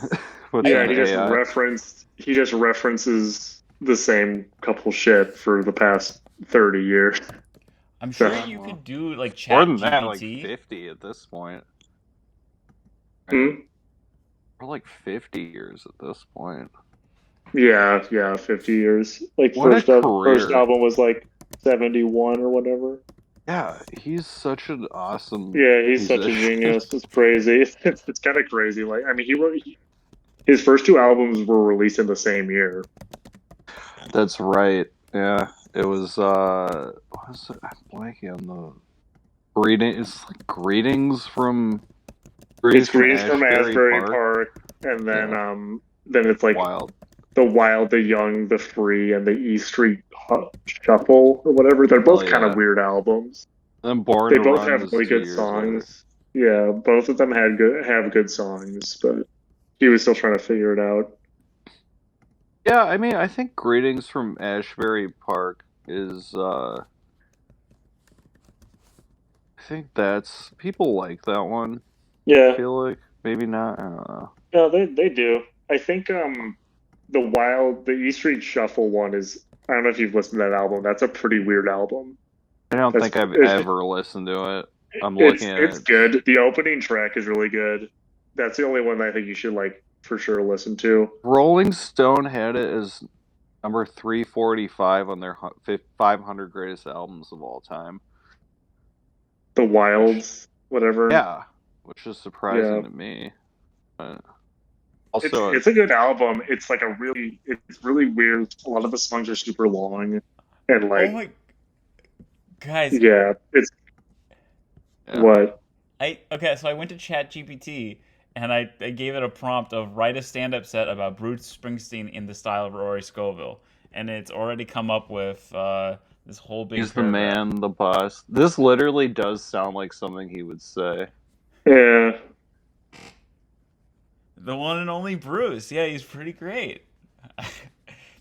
He just references the same couple shit for the past 30 years. I'm sure you could do like chat more than that, GPT. like 50 at this point. Hmm? Or like 50 years at this point. Yeah, 50 years. Like first album was like 71 or whatever. Yeah, he's such an awesome. Yeah, he's such a genius. It's crazy. It's kind of crazy. Like, I mean, his first 2 albums were released in the same year. That's right. Yeah, it was. What is it? I'm blanking on the greetings from. It's Greetings from Asbury Park, and then it's like the Wild, the Young, the Free, and the E Street Shuffle or whatever. They're both kind of weird albums. And Born they to both Run have is really 2 good years songs. Later. Yeah, both of them have good songs, but he was still trying to figure it out. Yeah, I mean, I think Greetings from Ashbury Park is, I think that's, people like that one, I Yeah, feel like. Maybe not, I don't know. no, they do. I think the E Street Shuffle one is. I don't know if you've listened to that album. That's a pretty weird album. I don't That's think I've it's ever listened to it. I'm looking at it's it. good. The opening track is really good. That's the only one I think you should like for sure listen to. Rolling Stone had it as number 345 on their 500 greatest albums of all time. The Wilds, whatever. Yeah, which is surprising Yeah. to me. But It's also, it's a good album. It's like it's really weird. A lot of the songs are super long, and Oh like my guys, yeah, it's yeah. what so I went to ChatGPT and I gave it a prompt of write a stand-up set about Bruce Springsteen in the style of Rory Scovel, and it's already come up with this whole big He's the paragraph. man, the boss. This literally does sound like something he would say. yeah. The one and only Bruce. Yeah, he's pretty great.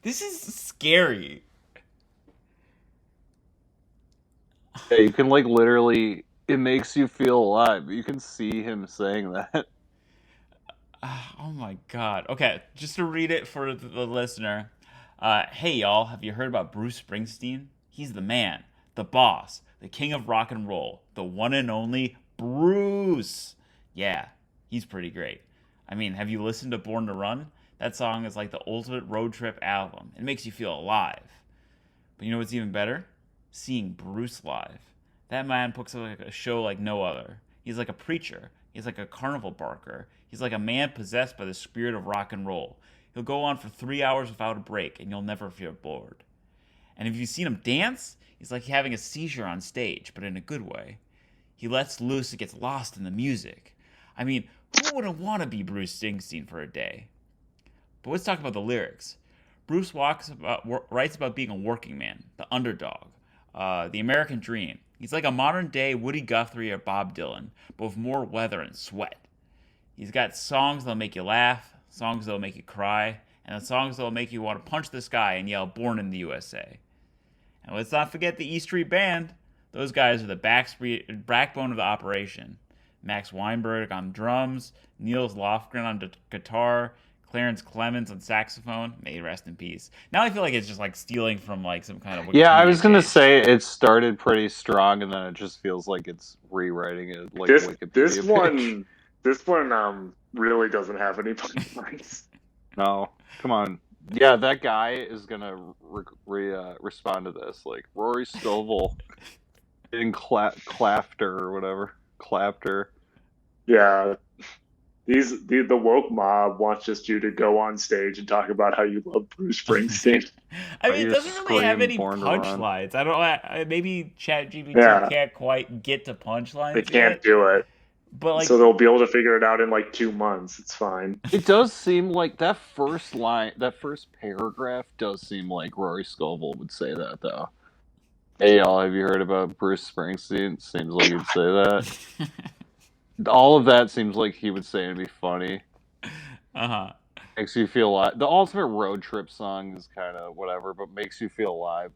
This is scary. Yeah, you can like literally, it makes you feel alive. You can see him saying that. Oh my god. Okay, just to read it for the listener. Hey y'all, have you heard about Bruce Springsteen? He's the man, the boss, the king of rock and roll, the one and only Bruce. Yeah, he's pretty great. I mean, have you listened to Born to Run? That song is like the ultimate road trip album. It makes you feel alive. But you know what's even better? Seeing Bruce live. That man puts on a show like no other. He's like a preacher. He's like a carnival barker. He's like a man possessed by the spirit of rock and roll. He'll go on for 3 hours without a break, and you'll never feel bored. And if you've seen him dance, he's like having a seizure on stage, but in a good way. He lets loose and gets lost in the music. I mean, who wouldn't want to be Bruce Springsteen for a day? But let's talk about the lyrics. Bruce writes about being a working man, the underdog, the American dream. He's like a modern-day Woody Guthrie or Bob Dylan, but with more weather and sweat. He's got songs that'll make you laugh, songs that'll make you cry, and songs that'll make you want to punch the sky and yell, "Born in the USA." And let's not forget the E Street Band. Those guys are the backbone of the operation. Max Weinberg on drums, Niels Lofgren on guitar, Clarence Clemens on saxophone. May he rest in peace. Now I feel like it's just like stealing from like some kind of Wikipedia Yeah, I was gonna page. say it started pretty strong, and then it just feels like it's rewriting it like Wikipedia This page. one really doesn't have any punchlines. No, come on. Yeah, that guy is gonna respond to this like Rory Scovel in Clafter or whatever. Clapter. Yeah. The woke mob wants just you to go on stage and talk about how you love Bruce Springsteen. I mean, it You doesn't really have scream any Born to Run. punchlines. I don't. Maybe ChatGPT Yeah. can't quite get to punchlines. They can't yet, do it. but like, So they'll be able to figure it out in like 2 months. It's fine. It does seem like that first line, that first paragraph does seem like Rory Scovel would say that, though. Hey, y'all, have you heard about Bruce Springsteen? Seems like he'd say that. All of that seems like he would say it'd be funny. Makes you feel alive. The ultimate road trip song is kind of whatever, but makes you feel alive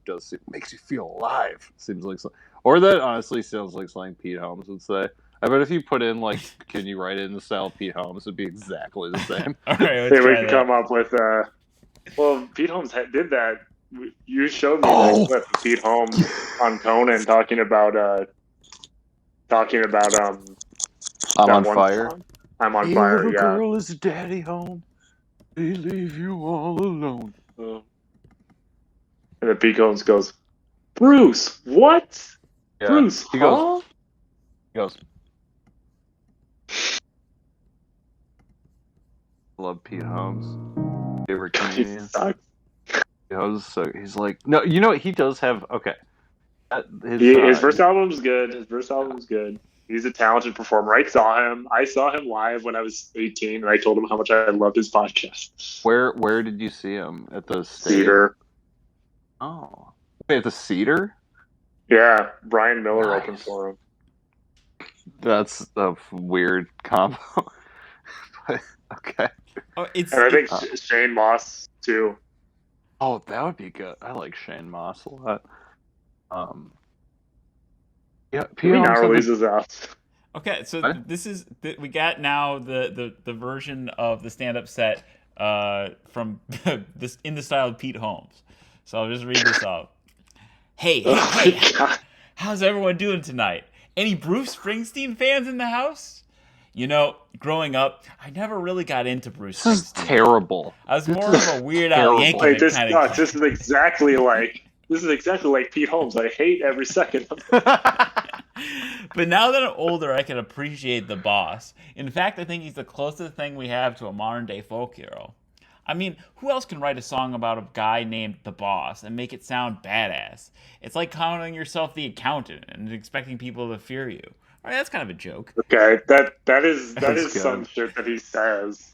makes you feel alive. Seems like or that honestly sounds like something Pete Holmes would say. I bet if you put in like, can you write it in the style of Pete Holmes, it'd be exactly the same. all right, let's They try would that. come up with well, Pete Holmes did that. You showed me Oh! that clip of Pete Holmes on Conan talking about I'm that on one fire. song. I'm on Hey, fire. little Yeah. girl, is daddy home? They leave you all alone. And then Pete Holmes goes, Bruce, what? Yeah. Bruce, He huh? goes. Love Pete Holmes. Favorite He comedian. sucks. He's like, no, you know what? He does have, okay. His first album's good. He's a talented performer. I saw him live when I was 18, and I told him how much I loved his podcast. Where did you see him? At the Cedar. Oh. Wait, at the Cedar? Yeah, Brian Miller Nice. opened for him. That's a weird combo. But, okay. Oh, it's And I think Shane Moss, too. Oh, that would be good. I like Shane Moss a lot. Yeah, Pete Maybe Holmes had Gnarly's the- is out. Okay, so What? this is we got now the version of the stand-up set from this in the style of Pete Holmes. So I'll just read this off. Hey, how's everyone doing tonight? Any Bruce Springsteen fans in the house? You know, growing up, I never really got into Bruce This is Springsteen. terrible. I was This more is of a Weird Al terrible. Yankovic Wait, this kind sucks. of This is exactly like Pete Holmes. I hate every second of it. But now that I'm older, I can appreciate the boss. In fact, I think he's the closest thing we have to a modern-day folk hero. I mean, who else can write a song about a guy named The Boss and make it sound badass? It's like calling yourself the accountant and expecting people to fear you. All right, that's kind of a joke. Okay, that is That's some good. shit that he says.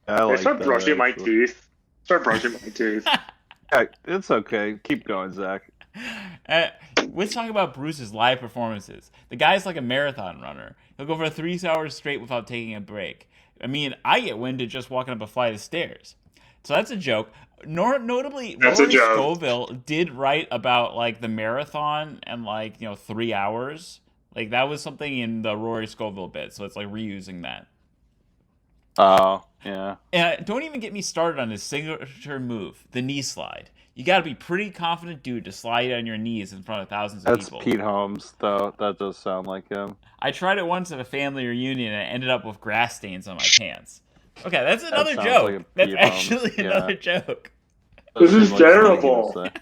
I like Start that, brushing my actually. teeth. Start brushing my teeth. Yeah, it's okay. Keep going, Zach. Let's talk about Bruce's live performances. The guy's like a marathon runner. He'll go for 3 hours straight without taking a break. I mean, I get winded just walking up a flight of stairs. So that's a joke. Notably, That's a Rory joke. Scovel did write about like the marathon and 3 hours. Like that was something in the Rory Scovel bit. So it's like reusing that. Oh, yeah. And don't even get me started on his signature move, the knee slide. You got to be pretty confident, dude, to slide on your knees in front of thousands of That's people. Pete Holmes, though. That does sound like him. I tried it once at a family reunion and I ended up with grass stains on my pants. Okay, that's another sounds joke. like a That's Pete actually Holmes, yeah. another joke. This Doesn't is seem like something he terrible. would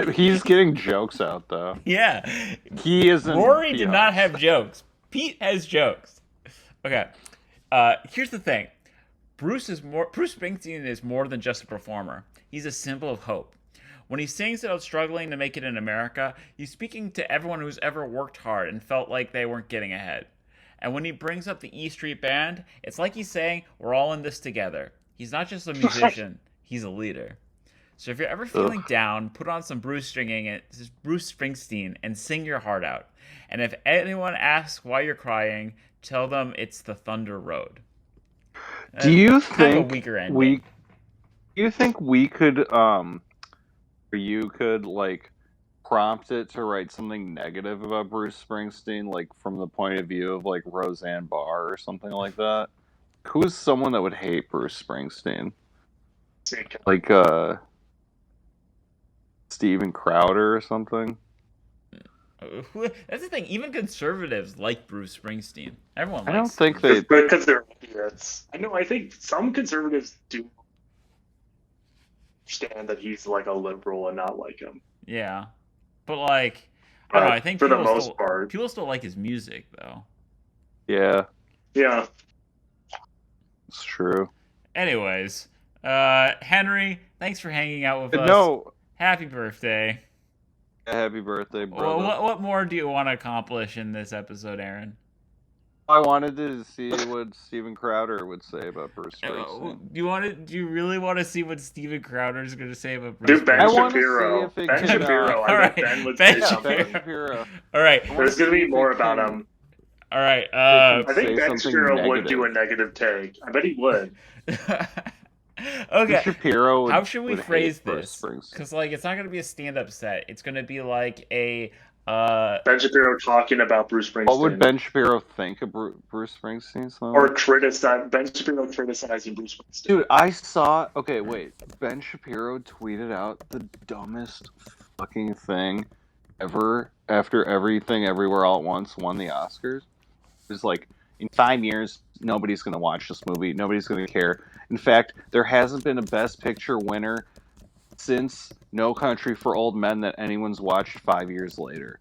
say. He's getting jokes out, though. Yeah. He isn't. Rory Pete did not Holmes. have jokes. Pete has jokes. Okay. Here's the thing. Bruce Springsteen is more than just a performer. He's a symbol of hope. When he sings about struggling to make it in America, he's speaking to everyone who's ever worked hard and felt like they weren't getting ahead. And when he brings up the E Street Band, it's like he's saying, we're all in this together. He's not just a musician, he's a leader. So if you're ever feeling down, put on some Bruce Springsteen and sing your heart out. And if anyone asks why you're crying, tell them it's the Thunder Road. Do you Kind of a think weaker ending. we could or you could like prompt it to write something negative about Bruce Springsteen, like from the point of view of like Roseanne Barr or something like that? Who's someone that would hate Bruce Springsteen? Like Steven Crowder or something? That's the thing. Even conservatives like Bruce Springsteen. Everyone likes I don't think they. Because they're idiots. I think some conservatives do understand that he's like a liberal and not like him. Yeah. But like, I don't know. I think for the people most still, part. people still like his music, though. Yeah, Yeah. it's true. Anyways, Henry, thanks for hanging out with us. No, Happy birthday. happy birthday, brother. Well, what more do you want to accomplish in this episode, Aaron? I wanted to see what Steven Crowder would say about Bruce Do Springsteen. you really want to see what Steven Crowder is going to say about Bruce Dude, Ben I Springsteen? wanna see Shapiro. if it Ben can- Shapiro. I Alright, bet Ben would Ben say Shapiro. something. Ben Shapiro. All right. There's going to be See if more it about can- him. All right. I think Say Ben something Shapiro would do a negative. negative take. I bet he would. Okay. Shapiro would, How should we would phrase hate Bruce this? Springsteen. Because like it's not going to be a stand-up set. It's going to be like a Ben Shapiro talking about Bruce Springsteen. What would Ben Shapiro think of Bruce Springsteen song? Or criticize Ben Shapiro criticizing Bruce Springsteen. Dude, I saw. Okay, wait. Ben Shapiro tweeted out the dumbest fucking thing ever after Everything Everywhere All at Once won the Oscars. It was like, in 5 years, nobody's going to watch this movie. Nobody's going to care. In fact, there hasn't been a Best Picture winner since No Country for Old Men that anyone's watched 5 years later.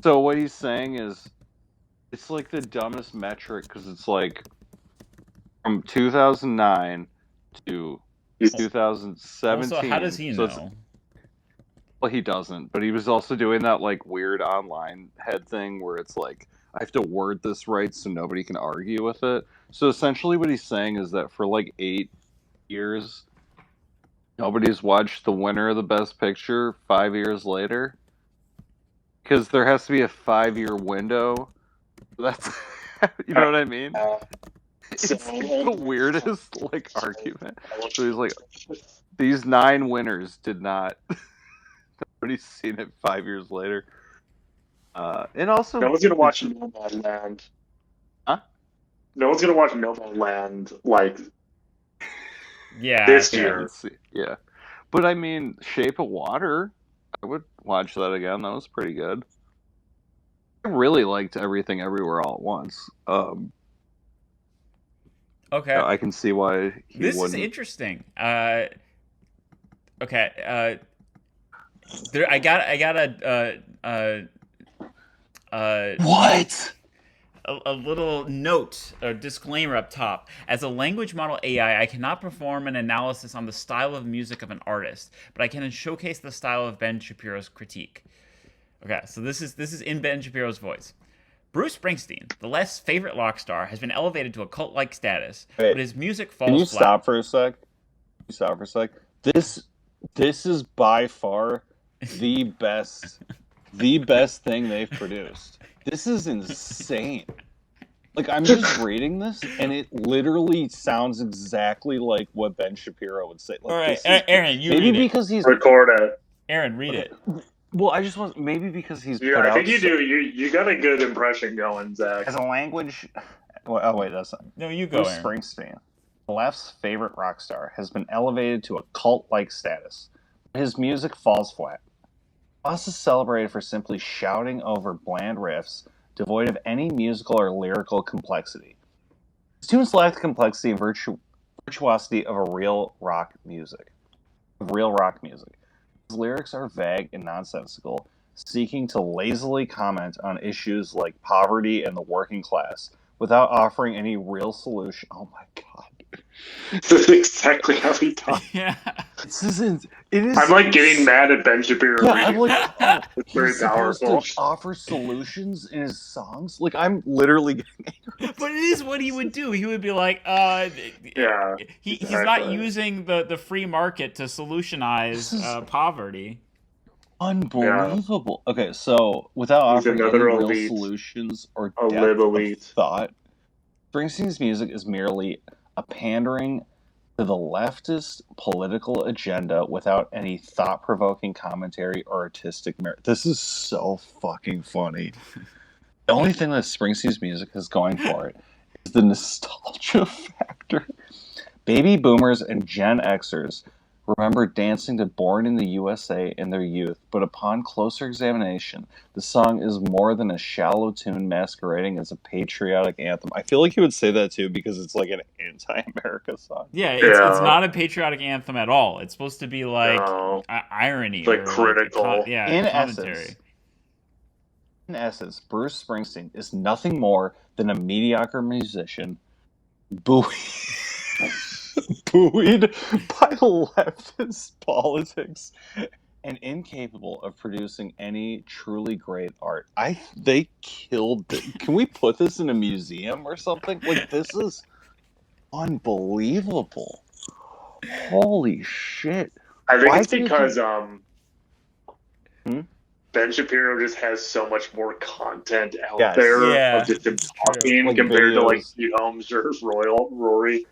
So what he's saying is, it's like the dumbest metric because it's like from 2009 to 2017. Also, how does he So it's- know? Well, he doesn't, but he was also doing that like weird online head thing where it's like, I have to word this right so nobody can argue with it. So essentially what he's saying is that for like 8 years, nobody's watched the winner of the Best Picture 5 years later. Because there has to be a 5-year window. That's, you know what I mean? It's the weirdest like argument. So he's like, these 9 winners did not. Nobody's seen it 5 years later. And also, no one's gonna watch Nomadland. Huh? No one's gonna watch Nomadland like Yeah. this yeah, year. let's see. Yeah, but I mean, Shape of Water, I would watch that again. That was pretty good. I really liked Everything Everywhere All at Once. Okay. I can see why he This is wouldn't. interesting. Okay. There, I got What? a little note or disclaimer up top. As a language model AI, I cannot perform an analysis on the style of music of an artist, but I can showcase the style of Ben Shapiro's critique. Okay, so this is in Ben Shapiro's voice. Bruce Springsteen, the left's favorite rock star, has been elevated to a cult-like status, Wait, but his music falls Can you flat. stop for a sec? This is by far the best thing they've produced. This is insane. Like, I'm just reading this, and it literally sounds exactly like what Ben Shapiro would say. Like, All right, this is- Aaron, you maybe read it. because he's Record it. Aaron, read it. well, I just want maybe because he's Yeah, put I out think you do. You got a good impression going, Zach. as a language. Well, oh wait, that's not. No, you go, Bruce Aaron. Springsteen, the left's favorite rock star, has been elevated to a cult-like status. His music falls flat. Boss is celebrated for simply shouting over bland riffs, devoid of any musical or lyrical complexity. His tunes lack the complexity and virtuosity of real rock music. His lyrics are vague and nonsensical, seeking to lazily comment on issues like poverty and the working class, without offering any real solution. Oh my god. This is exactly how he talks. Yeah. This isn't. It is. I'm like getting mad at Ben Shapiro. Yeah, I'm like, oh, It's very he's supposed powerful. to offer solutions in his songs. Like, I'm literally getting angry. But it is what he would do. He would be like, Yeah, he's not exactly. using the free market to solutionize This is- poverty. Unbelievable. Okay, so without He's offering any another real elite. solutions or A depth lib of elite. thought, Springsteen's music is merely a pandering to the leftist political agenda without any thought-provoking commentary or artistic merit. This is so fucking funny. The only thing that Springsteen's music has going for it is the nostalgia factor. Baby boomers and Gen Xers remember dancing to Born in the USA in their youth, but upon closer examination, the song is more than a shallow tune masquerading as a patriotic anthem. I feel like he would say that too because it's like an anti-America song. Yeah, it's Yeah. not a patriotic anthem at all. It's supposed to be like No. irony, It's like or critical. commentary. In essence, Bruce Springsteen is nothing more than a mediocre musician buoyed by leftist politics and incapable of producing any truly great art. They killed it. Can we put this in a museum or something? Like, this is unbelievable. Holy shit. I think Why it's do you because Hmm? Ben Shapiro just has so much more content out Yes. there Yeah, of just him true. talking Like compared to like videos. Pete Holmes or Rory.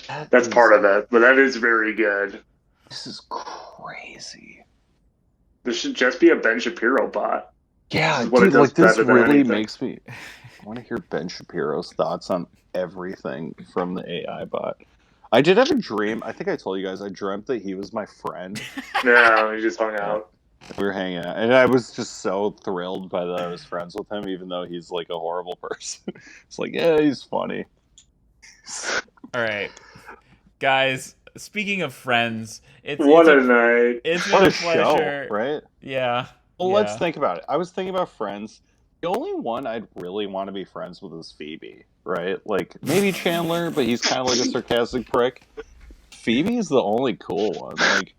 That That's is- part of it, but that is very good. This is crazy. This should just be a Ben Shapiro bot. Yeah, This is what it dude, does like this better than really anything. makes me. I want to hear Ben Shapiro's thoughts on everything from the AI bot. I did have a dream. I think I told you guys. I dreamt that he was my friend. Yeah, he just hung out. We were hanging out, and I was just so thrilled by that I was friends with him, even though he's like a horrible person. It's like, yeah, he's funny. All right, guys. Speaking of friends, it's What a it's night. it's been What a a show, pleasure. right? Yeah. Well, yeah. let's think about it. I was thinking about friends. The only one I'd really want to be friends with is Phoebe, right? Like, maybe Chandler, but he's kind of like a sarcastic prick. Phoebe's the only cool one. Like,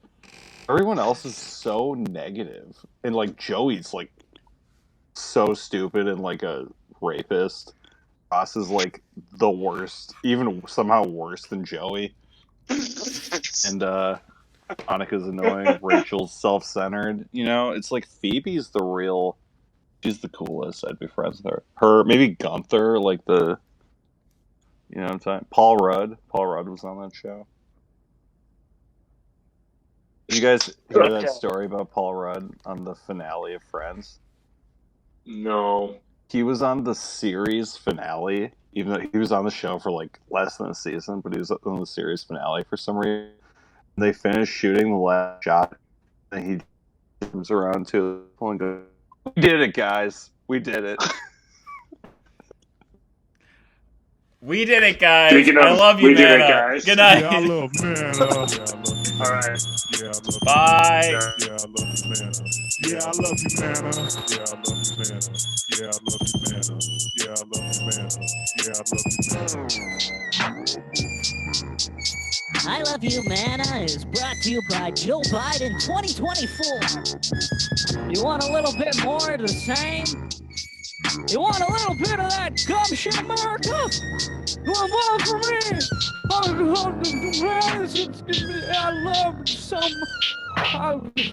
everyone else is so negative. And, like, Joey's, like, so stupid and, like, a rapist. Ross is, like, the worst. Even somehow worse than Joey. And, Monica's annoying. Rachel's self-centered. You know, it's like Phoebe's the real... She's the coolest. I'd be friends with her. Maybe Gunther, like the You know what I'm saying? Paul Rudd. Paul Rudd was on that show. Did you guys hear that story about Paul Rudd on the finale of Friends? No. He was on the series finale, even though he was on the show for like less than a season, but he was on the series finale for some reason. They finished shooting the last shot, and he comes around to the and goes, "We did it, guys. We did it." We did it, guys. Speaking of, I love you, we did it, Mana. guys. Good night. Yeah, I love Mana. All right. Yeah, I love Bye. Yeah, I love you, Mana. Yeah, I love you, Mana. Yeah, I love you, Mana. Yeah, I love you, Mana. Yeah, I love you, Mana. Yeah, I love you, Mana. I Love You, Mana is brought to you by Joe Biden 2024. You want a little bit more of the same? You want a little bit of that gumption, America? You want more from me? I love some. I'm the